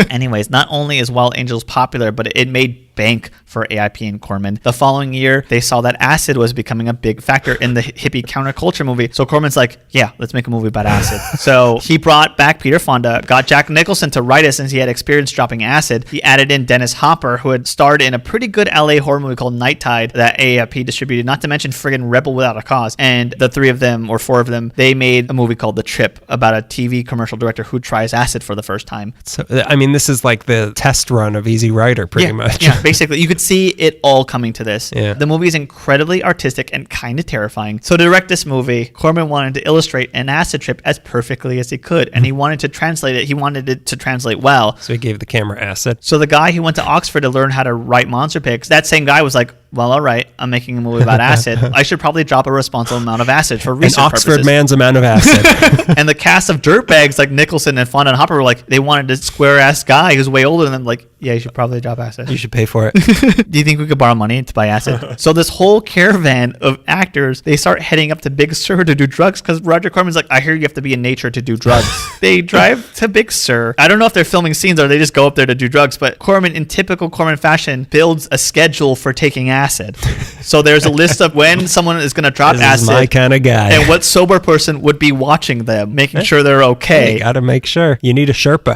Anyways, not only is Wild Angels popular, but it made bank for AIP and Corman. The following year, they saw that acid was becoming a big factor in the hippie counterculture movie. So Corman's like, yeah, let's make a movie about acid. So he brought back Peter Fonda, got Jack Nicholson to write it since he had experience dropping acid. He added in Dennis Hopper, who had starred in a pretty good LA horror movie called Night Tide that AIP distributed, not to mention friggin' Rebel Without a Cause. And the three of them, or four of them, they made a movie called The Trip about a TV commercial director who tries acid for the first time. So, I mean, this is like the test run of Easy Rider, pretty much. Yeah, basically. You could see it all coming to this. Yeah. The movie is incredibly artistic and kind of terrifying. So to direct this movie, Corman wanted to illustrate an acid trip as perfectly as he could, and he wanted to translate it. He wanted it to translate well. So he gave the camera acid. So the guy who went to Oxford to learn how to write monster pics, that same guy was like, well, all right, I'm making a movie about acid. I should probably drop a responsible amount of acid for research Oxford purposes. man's amount of acid. And the cast of dirtbags like Nicholson and Fonda and Hopper were like, they wanted a square-ass guy who's way older than them. Like, yeah, you should probably drop acid. You should pay for it. Do you think we could borrow money to buy acid? So this whole caravan of actors, they start heading up to Big Sur to do drugs because Roger Corman's like, I hear you have to be in nature to do drugs. They drive to Big Sur. I don't know if they're filming scenes or they just go up there to do drugs, but Corman, in typical Corman fashion, builds a schedule for taking acid. So there's a list of when someone is going to drop acid. This is my kind of guy. And what sober person would be watching them, making sure they're okay. You got to make sure. You need a Sherpa.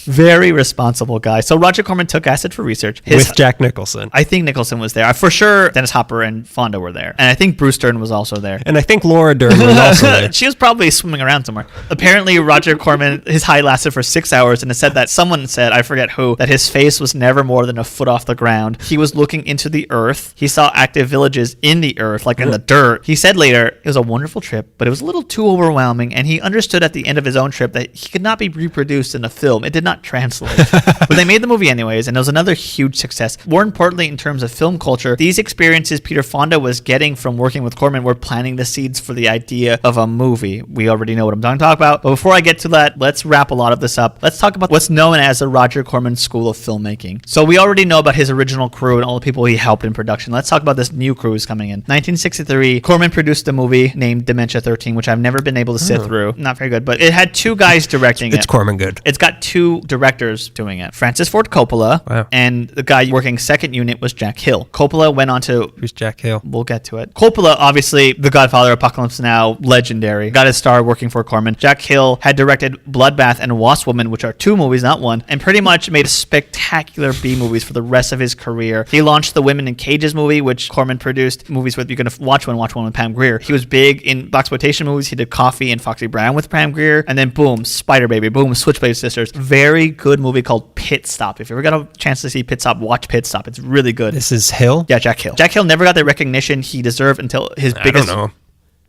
Very responsible guy. So Roger Corman took acid for research. With Jack Nicholson. I think Nicholson was there. For sure, Dennis Hopper and Fonda were there. And I think Bruce Dern was also there. And I think Laura Dern was also there. She was probably swimming around somewhere. Apparently, Roger Corman, his high lasted for 6 hours, and it said that someone said, I forget who, that his face was never more than a foot off the ground. He was looking into the earth. He saw active villages in the earth, like in the dirt. He said later, it was a wonderful trip, but it was a little too overwhelming, and he understood at the end of his own trip that he could not be reproduced in a film. It did not translate. But they made the movie anyways, and it was another huge success. More importantly, in terms of film culture, these experiences Peter Fonda was getting from working with Corman were planting the seeds for the idea of a movie. We already know what I'm talking about, but before I get to that, let's wrap a lot of this up. Let's talk about what's known as the Roger Corman School of Filmmaking. So we already know about his original crew and all the people he helped in production. Let's talk about this new crew who's coming in. 1963, Corman produced a movie named Dementia 13, which I've never been able to sit through. Not very good, but it had two guys directing it. It's Corman good. It's got two directors doing it. Francis Ford Coppola, wow. And the guy working second unit was Jack Hill. Coppola went on to... Who's Jack Hill? We'll get to it. Coppola, obviously, The Godfather, Apocalypse Now, legendary. Got his star working for Corman. Jack Hill had directed Bloodbath and Wasp Woman, which are two movies, not one, and pretty much made spectacular B-movies for the rest of his career. He launched the Women in Cages movie, which Corman produced. Movies with, you're going to watch one with Pam Grier. He was big in blaxploitation movies. He did Coffee and Foxy Brown with Pam Grier. And then boom, Spider Baby, boom, Switchblade Sisters. Very good movie called Pit Stop. If you ever got a chance to see Pit Stop, watch Pit Stop. It's really good. This is Hill? Yeah, Jack Hill. Jack Hill never got the recognition he deserved until his biggest... I don't know.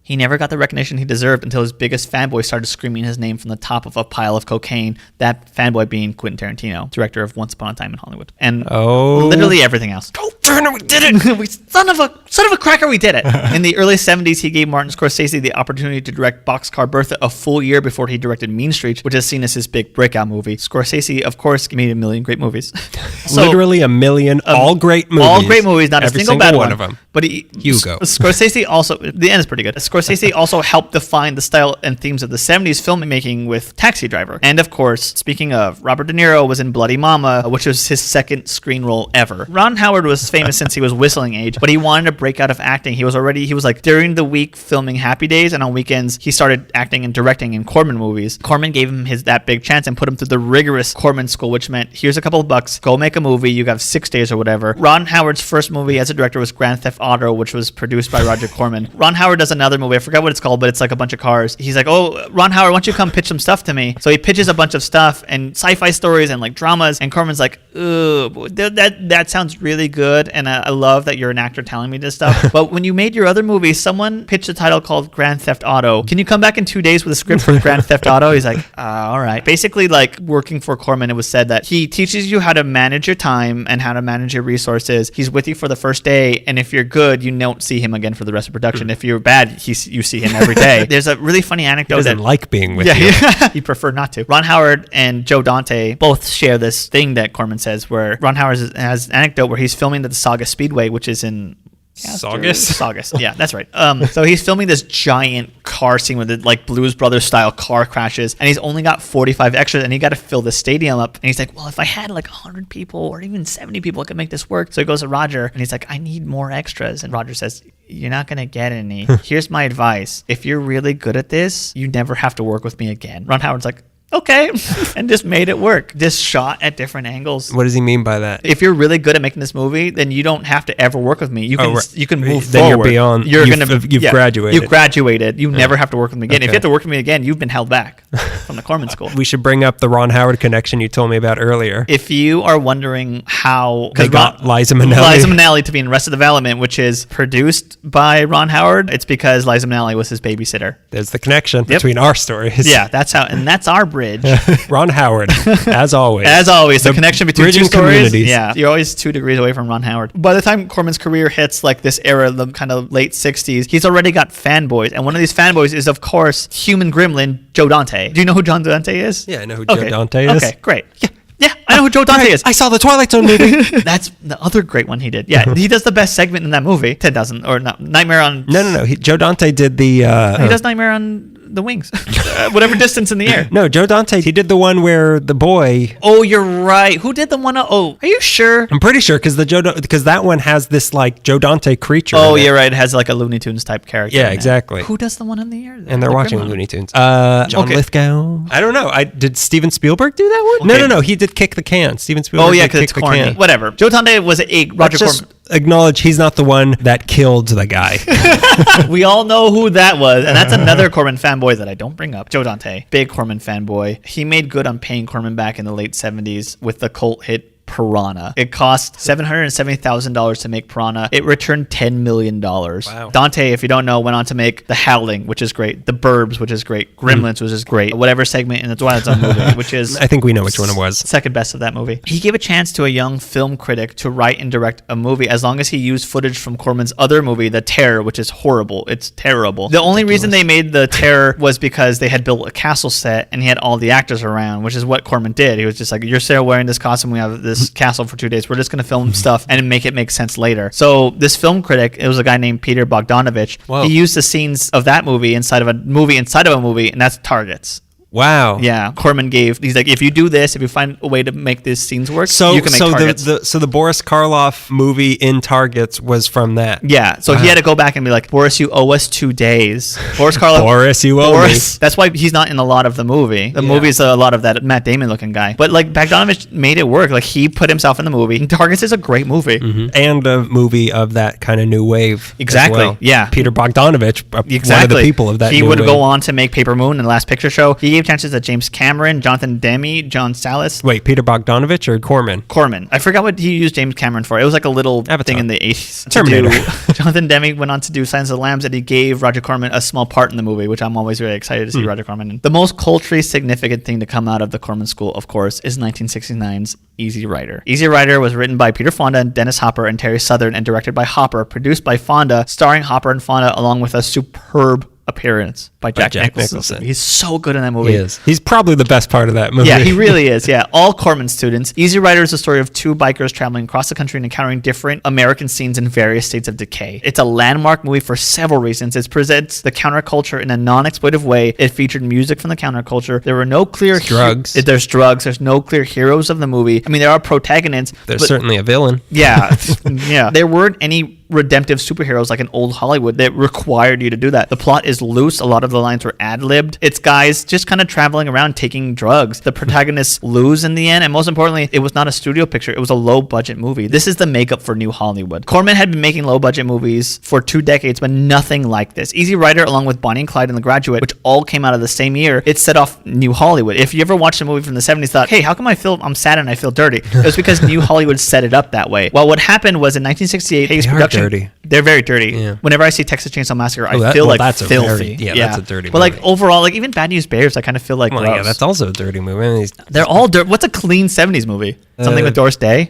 He never got the recognition he deserved until his biggest fanboy started screaming his name from the top of a pile of cocaine. That fanboy being Quentin Tarantino, director of Once Upon a Time in Hollywood, and literally everything else. Oh, darn it, we did it! Son of a cracker, we did it! In the early 70s, he gave Martin Scorsese the opportunity to direct Boxcar Bertha a full year before he directed Mean Streets, which is seen as his big breakout movie. Scorsese, of course, made a million great movies. Literally a million, all great movies. All great movies, not Every a single bad one of them. But Hugo. Scorsese also, the end is pretty good. Scorsese also helped define the style and themes of the 70s filmmaking with Taxi Driver. And of course, speaking of, Robert De Niro was in Bloody Mama, which was his second screen role ever. Ron Howard was famous since he was whistling age, but he wanted to break out of acting. He was like during the week filming Happy Days, and on weekends he started acting and directing in Corman movies. Corman gave him that big chance and put him through the rigorous Corman school, which meant here's a couple of bucks, go make a movie, you have 6 days or whatever. Ron Howard's first movie as a director was Grand Theft Auto, which was produced by Roger Corman. Ron Howard does another movie, I forgot what it's called, but it's like a bunch of cars. He's like, oh, Ron Howard, why don't you come pitch some stuff to me? So he pitches a bunch of stuff and sci-fi stories and like dramas, and Corman's like, ooh, that sounds really good, and I love that you're an actor telling me this stuff. But when you made your other movie, someone pitched a title called Grand Theft Auto. Can you come back in 2 days with a script for Grand Theft Auto? He's like, all right. Basically, like working for Corman, it was said that he teaches you how to manage your time and how to manage your resources. He's with you for the first day, and if you're good, you don't see him again for the rest of production. If you're bad, you see him every day. There's a really funny anecdote. He doesn't like being with you. He preferred not to. Ron Howard and Joe Dante both share this thing that Corman says, where Ron Howard has an anecdote where he's filming at the Saugus Speedway, which is in Saugus. Yeah, that's right. So he's filming this giant car scene with like Blues Brothers style car crashes, and he's only got 45 extras, and he got to fill the stadium up. And he's like, well, if I had like 100 people or even 70 people, I could make this work. So he goes to Roger, and he's like, I need more extras. And Roger says, you're not going to get any. Here's my advice. If you're really good at this, you never have to work with me again. Ron Howard's like, okay, and just made it work. Just shot at different angles. What does he mean by that? If you're really good at making this movie, then you don't have to ever work with me. You can move then forward. You're beyond. You've graduated. You've graduated. You never have to work with me again. Okay. If you have to work with me again, you've been held back from the Corman School. We should bring up the Ron Howard connection you told me about earlier. If you are wondering how they got Liza Minnelli to be in Arrested Development, which is produced by Ron Howard, it's because Liza Minnelli was his babysitter. There's the connection between our stories. Yeah, that's our bridge. Ron Howard, as always. The connection between two stories. Communities. Yeah, you're always 2 degrees away from Ron Howard. By the time Corman's career hits like this era, the kind of late 60s, he's already got fanboys. And one of these fanboys is, of course, human gremlin Joe Dante. Do you know who Joe Dante is? Yeah, I know who Joe Dante is. Okay, great. Yeah, I know who Joe Dante is. I saw the Twilight Zone movie. That's the other great one he did. Yeah, he does the best segment in that movie. Nightmare on... No. Joe Dante did the... he does Nightmare on the Wings. Whatever distance in the air. No, Joe Dante, he did the one where the boy... Oh, you're right. Who did the one... Oh, are you sure? I'm pretty sure, because that one has this like Joe Dante creature. Oh, you're right. It has like a Looney Tunes type character. Yeah, exactly. Who does the one in the air? And they're watching Looney Tunes. John Lithgow. I don't know. Did Steven Spielberg do that one? Okay. No. He did Kick the Can. Steven Spielberg did because it's Kick corny. the Can. Whatever. Joe Dante was a Roger Corman. Acknowledge he's not the one that killed the guy. We all know who that was, and that's another Corman fanboy that I don't bring up. Joe Dante, big Corman fanboy. He made good on paying Corman back in the late 70s with the cult hit Piranha. It cost $770,000 to make Piranha. It returned $10 million. Wow. Dante, if you don't know, went on to make The Howling, which is great, The Burbs, which is great, Gremlins, which is great, whatever segment in the Twilight Zone movie, which is... I think we know which one it was. Second best of that movie. He gave a chance to a young film critic to write and direct a movie as long as he used footage from Corman's other movie, The Terror, which is horrible. It's terrible. The only reason they made The Terror was because they had built a castle set and he had all the actors around, which is what Corman did. He was just like, you're still wearing this costume, we have this castle for 2 days, we're just going to film stuff and make it make sense later. So this film critic, it was a guy named Peter Bogdanovich. Whoa. He used the scenes of that movie inside of a movie, and that's Targets. Wow. Yeah. Corman he's like, if you do this, if you find a way to make these scenes work, you can make Targets. So the Boris Karloff movie in Targets was from that. Yeah. So he had to go back and be like, Boris, you owe us 2 days. Boris Karloff. Boris, you owe me. That's why he's not in a lot of the movie. The movie is a lot of that Matt Damon looking guy. But like Bogdanovich made it work. Like he put himself in the movie. And Targets is a great movie. Mm-hmm. And a movie of that kind of new wave. Exactly. As well. Yeah. Peter Bogdanovich, one of the people of that He new would wave. go on to make Paper Moon and The Last Picture Show. He gave chances that James Cameron, Jonathan Demme, John Salas. Wait, Peter Bogdanovich or Corman? Corman. I forgot what he used James Cameron for. It was like a little thing in the 80s. Terminator. Jonathan Demme went on to do Silence of the Lambs, and he gave Roger Corman a small part in the movie, which I'm always really excited to see Roger Corman in. The most culturally significant thing to come out of the Corman School, of course, is 1969's Easy Rider. Easy Rider was written by Peter Fonda and Dennis Hopper and Terry Southern and directed by Hopper, produced by Fonda, starring Hopper and Fonda, along with a superb appearance by Jack Nicholson. He's so good in that movie. He is. He's probably the best part of that movie. Yeah, he really is. Yeah, all Corman students. Easy Rider is the story of two bikers traveling across the country and encountering different American scenes in various states of decay. It's a landmark movie for several reasons. It presents the counterculture in a non-exploitive way. It featured music from the counterculture. There were no clear drugs. There's drugs. There's no clear heroes of the movie. I mean, there are protagonists. There's certainly a villain. Yeah, yeah. There weren't any redemptive superheroes like in old Hollywood that required you to do that. The plot is loose. A lot of the lines were ad-libbed. It's guys just kind of traveling around taking drugs. The protagonists lose in the end, and most importantly, it was not a studio picture. It was a low-budget movie. This is the makeup for New Hollywood. Corman had been making low-budget movies for 2 decades, but nothing like this. Easy Rider, along with Bonnie and Clyde and The Graduate, which all came out of the same year, it set off New Hollywood. If you ever watched a movie from the 70s, thought, hey, how come I'm sad and I feel dirty? It was because New Hollywood set it up that way. Well, what happened was in 1968, Hayes production. Dirty. They're very dirty. Yeah. Whenever I see Texas Chainsaw Massacre, I feel like that's filthy. That's a dirty movie. But like overall, like even Bad News Bears, I kind of feel like yeah, that's also a dirty movie. I mean, they're all dirty. What's a clean 70s movie? Something with Doris Day?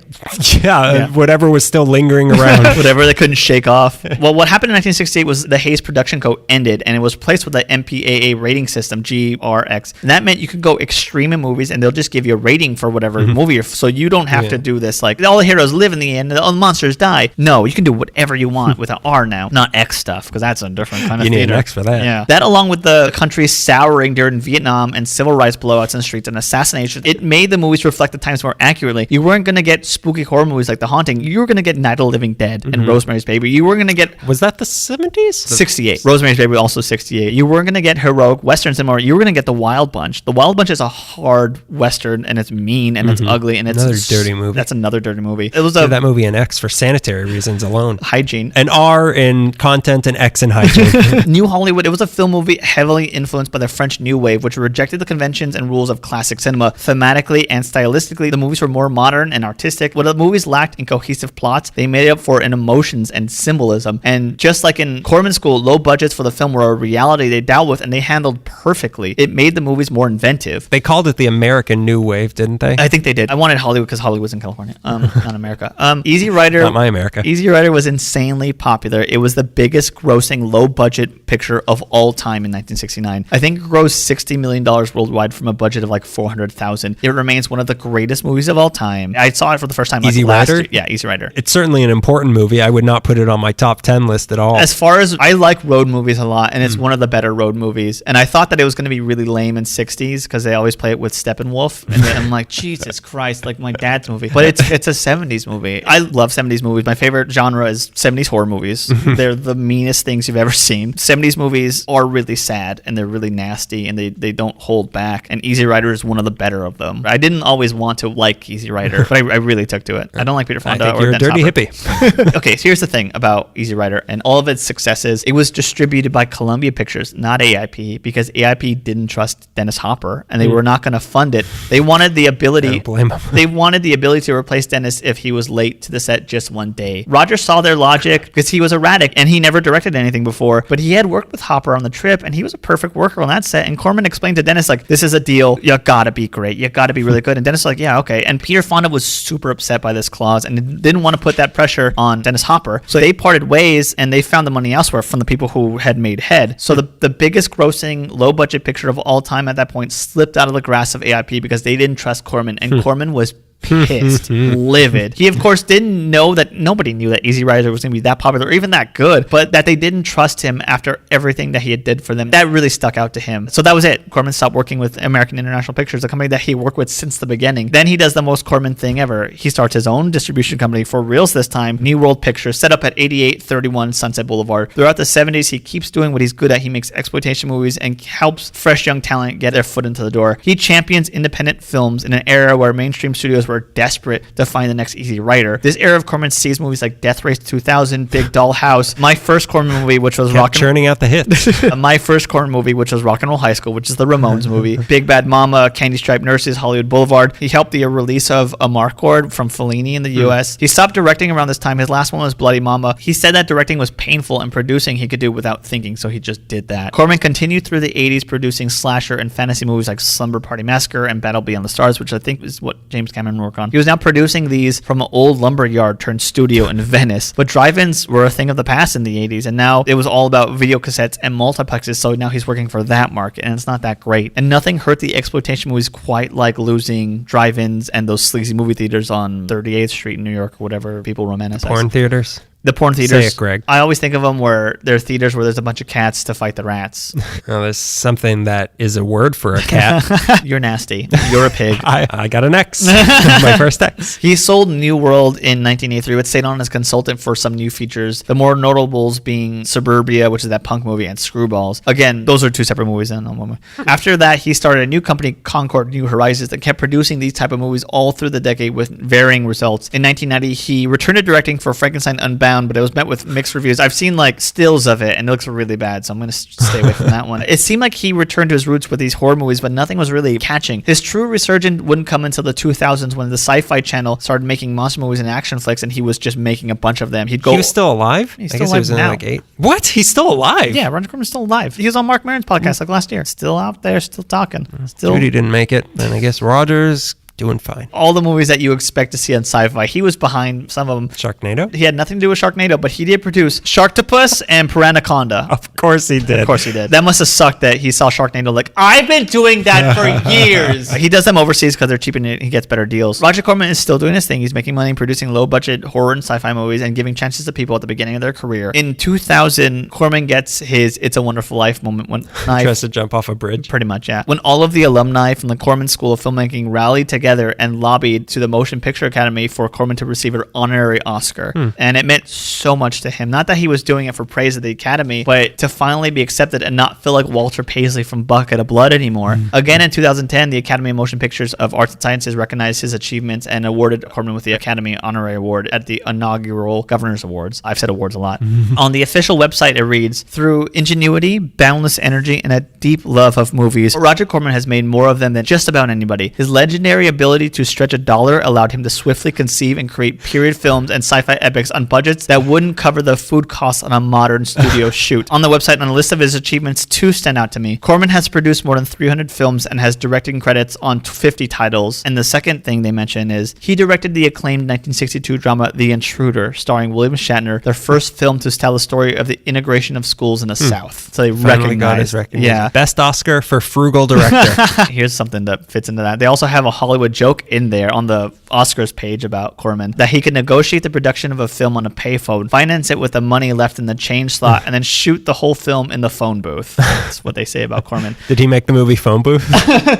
Yeah, whatever was still lingering around. Whatever they couldn't shake off. Well, what happened in 1968 was the Hayes production code ended, and it was replaced with the MPAA rating system, GRX. And that meant you could go extreme in movies, and they'll just give you a rating for whatever movie. So you don't have to do this, like, all the heroes live in the end, all the monsters die. No, you can do whatever you want with an R now. Not X stuff, because that's a different kind of theater. You need an theater. X for that. Yeah. That, along with the country souring during Vietnam and civil rights blowouts in the streets and assassinations, it made the movies reflect the times more accurately. You weren't going to get spooky horror movies like The Haunting. You were going to get Night of the Living Dead and Rosemary's Baby. You were going to get... Was that the 70s? 68. Rosemary's Baby also 68. You weren't going to get heroic westerns anymore. You were going to get The Wild Bunch. The Wild Bunch is a hard western, and it's mean, and it's ugly, and it's... Another dirty movie. That's another dirty movie. It was that movie an X for sanitary reasons alone. Hygiene. An R in content and X in hygiene. New Hollywood, it was a film movie heavily influenced by the French New Wave, which rejected the conventions and rules of classic cinema. Thematically and stylistically, the movies were more modern and artistic. What the movies lacked in cohesive plots, they made up for in emotions and symbolism. And just like in Corman School, low budgets for the film were a reality they dealt with, and they handled perfectly. It made the movies more inventive. They called it the American New Wave, didn't they? I think they did. I wanted Hollywood because Hollywood's in California, not America. Easy Rider. Not my America. Easy Rider was insanely popular. It was the biggest grossing low-budget picture of all time in 1969. I think it grossed $60 million worldwide from a budget of like $400,000. It remains one of the greatest movies of all time. I saw it for the first time Easy last Rider? year. Yeah, Easy Rider. It's certainly an important movie. I would not put it on my top 10 list at all. As far as I like road movies a lot, and it's one of the better road movies. And I thought that it was going to be really lame in 60s because they always play it with Steppenwolf. And then I'm like, Jesus Christ, like my dad's movie. But it's a 70s movie. I love 70s movies. My favorite genre is 70s horror movies. They're the meanest things you've ever seen. 70s movies are really sad and they're really nasty and they don't hold back. And Easy Rider is one of the better of them. I didn't always want to like Easy Rider, but I really took to it. I don't like Peter Fonda. I think you're a dirty hippie. Okay, so here's the thing about Easy Rider and all of its successes. It was distributed by Columbia Pictures, not AIP, because AIP didn't trust Dennis Hopper and they were not going to fund it. They wanted the ability. I don't blame them. They wanted the ability to replace Dennis if he was late to the set just one day. Roger saw their logic because he was erratic and he never directed anything before, but he had worked with Hopper on the trip and he was a perfect worker on that set. And Corman explained to Dennis, like, this is a deal. You gotta be great. You gotta be really good. And Dennis was like, yeah, okay. And Peter Fonda was super upset by this clause and didn't want to put that pressure on Dennis Hopper. So they parted ways and they found the money elsewhere from the people who had made Head. So the biggest grossing low budget picture of all time at that point slipped out of the grasp of AIP because they didn't trust Corman, and Corman was pissed, livid. He, of course, didn't know that nobody knew that Easy Rider was going to be that popular or even that good, but that they didn't trust him after everything that he had did for them. That really stuck out to him. So that was it. Corman stopped working with American International Pictures, a company that he worked with since the beginning. Then he does the most Corman thing ever. He starts his own distribution company for reals this time, New World Pictures, set up at 8831 Sunset Boulevard. Throughout the 70s, he keeps doing what he's good at. He makes exploitation movies and helps fresh young talent get their foot into the door. He champions independent films in an era where mainstream studios were were desperate to find the next easy writer. This era of Corman sees movies like Death Race 2000, Big Doll House, my first Corman movie, which was churning out the hits. my first Corman movie, which was Rock and Roll High School, which is the Ramones movie, Big Bad Mama, Candy Striped Nurses, Hollywood Boulevard. He helped the release of Amarcord from Fellini in the U.S. He stopped directing around this time. His last one was Bloody Mama. He said that directing was painful and producing he could do without thinking, so he just did that. Corman continued through the 80s producing slasher and fantasy movies like Slumber Party Massacre and Battle Beyond the Stars, which I think is what James Cameron worked on. He was now producing these from an old lumberyard turned studio in Venice. But drive-ins were a thing of the past in the 80s, and now it was all about video cassettes and multiplexes, so now he's working for that market, and it's not that great. And nothing hurt the exploitation movies quite like losing drive-ins and those sleazy movie theaters on 38th Street in New York or whatever people romanticize. Porn theaters. The porn theaters. Say it, Greg. I always think of them where they're theaters where there's a bunch of cats to fight the rats. Well, there's something that is a word for a cat. You're nasty. You're a pig. I got an X. My first X. He sold New World in 1983, but stayed on as consultant for some new features. The more notables being Suburbia, which is that punk movie, and Screwballs. Again, those are two separate movies. After that, he started a new company, Concord New Horizons, that kept producing these type of movies all through the decade with varying results. In 1990, he returned to directing for Frankenstein Unbound, but it was met with mixed reviews. I've seen like stills of it and it looks really bad, so I'm going to stay away from that one. It seemed like he returned to his roots with these horror movies, but nothing was really catching. His true resurgence wouldn't come until the 2000s when the Sci-Fi Channel started making monster movies and action flicks, and he was just making a bunch of them. He was still alive? He's I still guess alive he was in now. like 8. What? He's still alive? Yeah, Roger Corman's still alive. He was on Mark Maron's podcast like last year. Still out there, still talking. Judy didn't make it, then I guess Roger's doing fine. All the movies that you expect to see on Sci-Fi, he was behind some of them. Sharknado? He had nothing to do with Sharknado, but he did produce Sharktopus and Piranhaconda. Of course he did. Of course he did. That must have sucked that he saw Sharknado like, I've been doing that for years. He does them overseas because they're cheap and he gets better deals. Roger Corman is still doing his thing. He's making money producing low-budget horror and sci-fi movies and giving chances to people at the beginning of their career. In 2000, Corman gets his It's a Wonderful Life moment when tries to jump off a bridge. Pretty much, yeah. When all of the alumni from the Corman School of Filmmaking rallied together and lobbied to the Motion Picture Academy for Corman to receive an honorary Oscar. And it meant so much to him. Not that he was doing it for praise of the Academy, but to finally be accepted and not feel like Walter Paisley from Bucket of Blood anymore. Again, in 2010, the Academy of Motion Pictures of Arts and Sciences recognized his achievements and awarded Corman with the Academy Honorary Award at the inaugural Governor's Awards. I've said awards a lot. On the official website, it reads, through ingenuity, boundless energy, and a deep love of movies, Roger Corman has made more of them than just about anybody. His legendary ability to stretch a dollar allowed him to swiftly conceive and create period films and sci-fi epics on budgets that wouldn't cover the food costs on a modern studio shoot. On the website, on a list of his achievements, 2 stand out to me. Corman has produced more than 300 films and has directing credits on 50 titles. And the second thing they mention is he directed the acclaimed 1962 drama The Intruder, starring William Shatner, their first film to tell the story of the integration of schools in the South. So they recognize, yeah, best Oscar for frugal director. Here's something that fits into that. They also have a Hollywood joke in there on the Oscars page about Corman that he could negotiate the production of a film on a payphone, finance it with the money left in the change slot, and then shoot the whole film in the phone booth. That's what they say about Corman. Did he make the movie Phone Booth?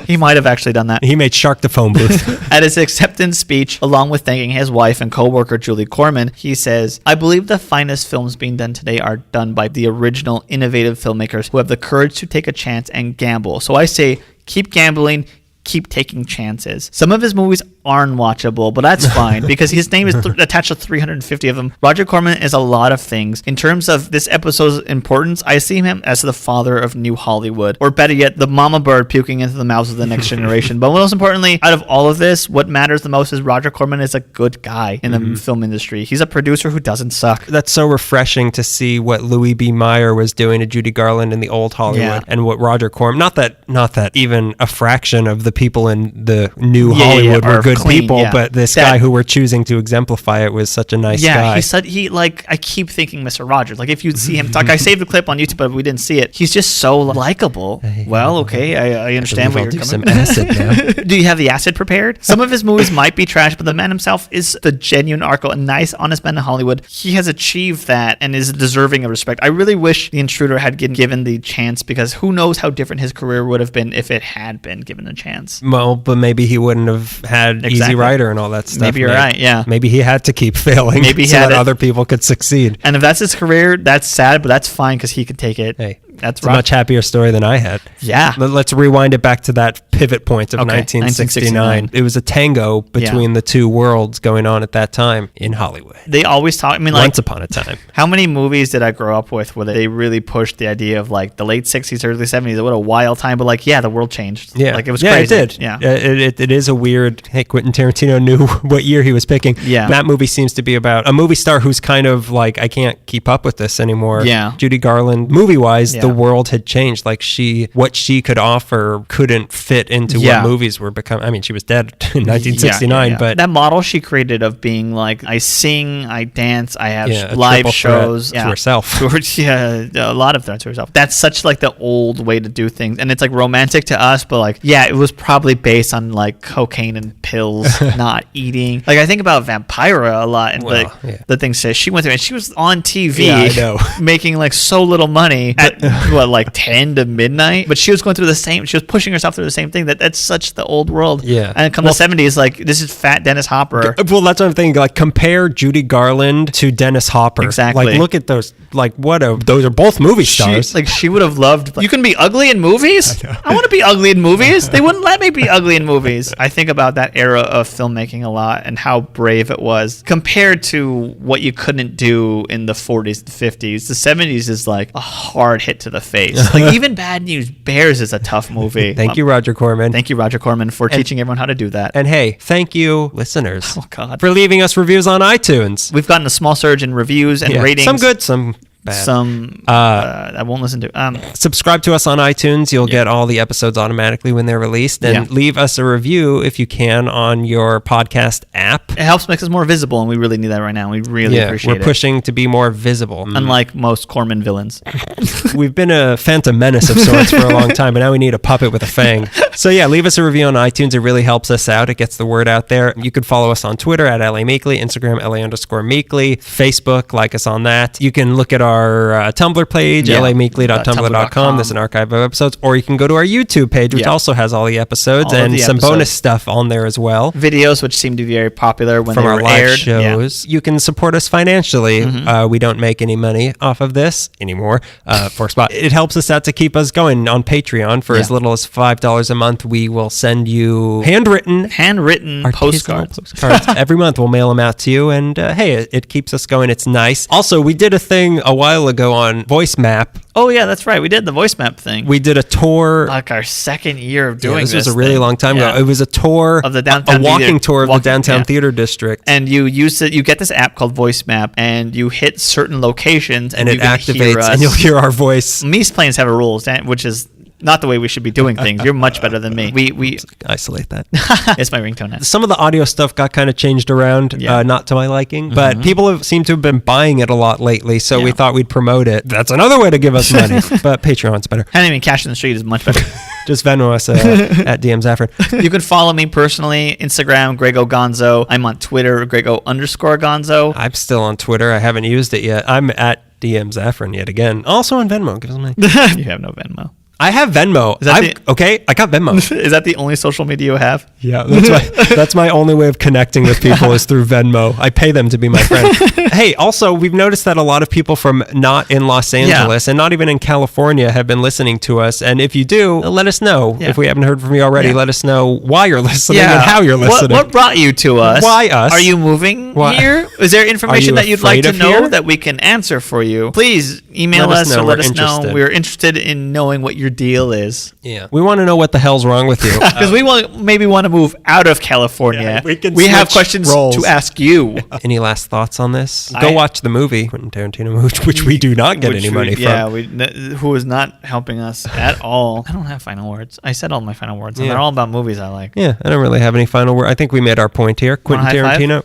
He might have actually done that. He made Shark the Phone Booth. At his acceptance speech, along with thanking his wife and co-worker Judy Corman, he says, I believe the finest films being done today are done by the original, innovative filmmakers who have the courage to take a chance and gamble. So I say, keep gambling, keep taking chances. Some of his movies aren't watchable, but that's fine because his name is attached to 350 of them. Roger Corman is a lot of things. In terms of this episode's importance, I see him as the father of New Hollywood, or better yet, the mama bird puking into the mouths of the next generation. But most importantly, out of all of this, what matters the most is Roger Corman is a good guy in the film industry. He's a producer who doesn't suck. That's so refreshing to see what Louis B. Mayer was doing to Judy Garland in the old Hollywood, and what Roger Corman, not that even a fraction of the people in the new Hollywood were good people, but this guy who we're choosing to exemplify it was such a nice guy. He said, I keep thinking Mr. Rogers. Like, if you see him talk, I saved the clip on YouTube, but we didn't see it. He's just so likable. Well, okay, I understand where you're coming from. Some acid now. Do you have the acid prepared? Some of his movies might be trash, but the man himself is the genuine Arco, a nice, honest man in Hollywood. He has achieved that and is deserving of respect. I really wish The Intruder had been given the chance, because who knows how different his career would have been if it had been given a chance. Well, but maybe he wouldn't have had Easy Rider and all that stuff. Maybe you're right, yeah. Maybe he had to keep failing so that other people could succeed. And if that's his career, that's sad, but that's fine because he could take it. Hey, That's a much happier story than I had. Yeah. Let's rewind it back to that pivot point of Okay, 1969. It was a tango between the two worlds going on at that time in Hollywood. They always talk. I mean, like, Once upon a time. how many movies did I grow up with where they really pushed the idea of like the late 60s, early 70s? What a wild time. But like, yeah, the world changed. Yeah. Like it was yeah, crazy. it did. Yeah. It is a weird, hey, Quentin Tarantino knew what year he was picking. Yeah. That movie seems to be about a movie star who's kind of like, I can't keep up with this anymore. Yeah. Judy Garland, movie-wise, Yeah. the world had changed. Like what she could offer couldn't fit into what movies were becoming. I mean, she was dead in 1969, but that model she created of being like, I sing, I dance, I have a live triple shows threat to herself. Yeah, a lot of threats to herself. That's such like the old way to do things, and it's like romantic to us, but like, yeah, it was probably based on like cocaine and pills, not eating. Like I think about Vampira a lot, and the thing says she went through, and she was on TV, I know. making like so little money at what, like 10 to midnight, but she was going through the same. She was pushing herself through the same thing. That's such the old world. Yeah. And come the 70s, like this is fat Dennis Hopper. Well, that's what I'm thinking. Like, compare Judy Garland to Dennis Hopper. Exactly. Like, look at those. Like, those are both movie stars. She would have loved. Like, you can be ugly in movies. I want to be ugly in movies. They wouldn't let me be ugly in movies. I think about that era of filmmaking a lot and how brave it was compared to what you couldn't do in the 40s and 50s. The 70s is like a hard hit to the face. Like even Bad News Bears is a tough movie. Thank you, Roger Corman. Thank you, Roger Corman, for teaching everyone how to do that. And hey, thank you, listeners, Oh God, for leaving us reviews on iTunes. we've gotten a small surge in reviews and ratings. Some good, some bad. Some I won't listen to. Subscribe to us on iTunes. You'll get all the episodes automatically when they're released. And leave us a review if you can on your podcast app. It helps make us more visible, and we really need that right now. We really appreciate it. We're pushing to be more visible. Unlike most Corman villains. We've been a phantom menace of sorts for a long time, but now we need a puppet with a fang. So yeah, leave us a review on iTunes. It really helps us out. It gets the word out there. You could follow us on Twitter at LA Meekly, Instagram LA_Meekly, Facebook, like us on that. You can look at our Tumblr page, lameekly.tumblr.com. There's an archive of episodes, or you can go to our YouTube page, which also has all the episodes and some bonus stuff on there as well. Videos, which seem to be very popular when from they our were live aired. shows. You can support us financially. We don't make any money off of this anymore. For Spot, it helps us out to keep us going on Patreon. For as little as $5 a month, we will send you handwritten postcards. Every month. We'll mail them out to you, and hey, it keeps us going. It's nice. Also, we did a thing a while ago on Voice Map. Oh yeah, that's right. We did the voice map thing. We did a tour. Like our second year of doing this. This was a really long time ago. It was a tour of the downtown a walking tour of the downtown theater district. And you use it. You get this app called Voice Map, and you hit certain locations, and it activates, and you'll hear our voice. Meese planes have a rule, which is not the way we should be doing things. You're much better than me. We isolate that. It's my ringtone now. Some of the audio stuff got kind of changed around, not to my liking, but people seem to have been buying it a lot lately, so we thought we'd promote it. That's another way to give us money, but Patreon's better. I mean, cash in the street is much better. Just Venmo us at DM Zaffron. You can follow me personally, Instagram, Grego Gonzo. I'm on Twitter, Grego_Gonzo. I'm still on Twitter. I haven't used it yet. I'm at DM Zaffron yet again. Also on Venmo. Give us money. You have no Venmo. I have Venmo. I got Venmo. Is that the only social media you have? Yeah, that's my only way of connecting with people is through Venmo. I pay them to be my friend. Hey, also, we've noticed that a lot of people from not in Los Angeles and not even in California have been listening to us. And if you do, let us know. If we haven't heard from you already, let us know why you're listening and how you're listening. What brought you to us? Why us? Are you moving here? Is there information that you'd like to know that we can answer for you? Please email us or let us know. We're interested in knowing what your deal is. Yeah. We want to know what the hell's wrong with you. Because we maybe want to move out of California. We have questions to ask you. Any last thoughts on this? Go watch the movie, Quentin Tarantino movie, which we do not get any money from. Yeah, who is not helping us at all. I don't have final words. I said all my final words, and they're all about movies I like. Yeah, I don't really have any final word. I think we made our point here. Quentin Tarantino.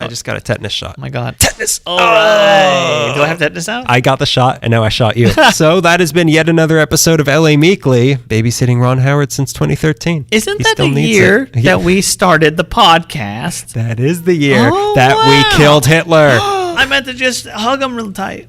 I just got a tetanus shot. Oh my God. Tetanus. All right. Do I have tetanus out? I got the shot, and now I shot you. So that has been yet another episode of LA Meekly, babysitting Ron Howard since 2013. Isn't that the year that we started the podcast? That is the year that we killed Hitler. I meant to just hug him real tight.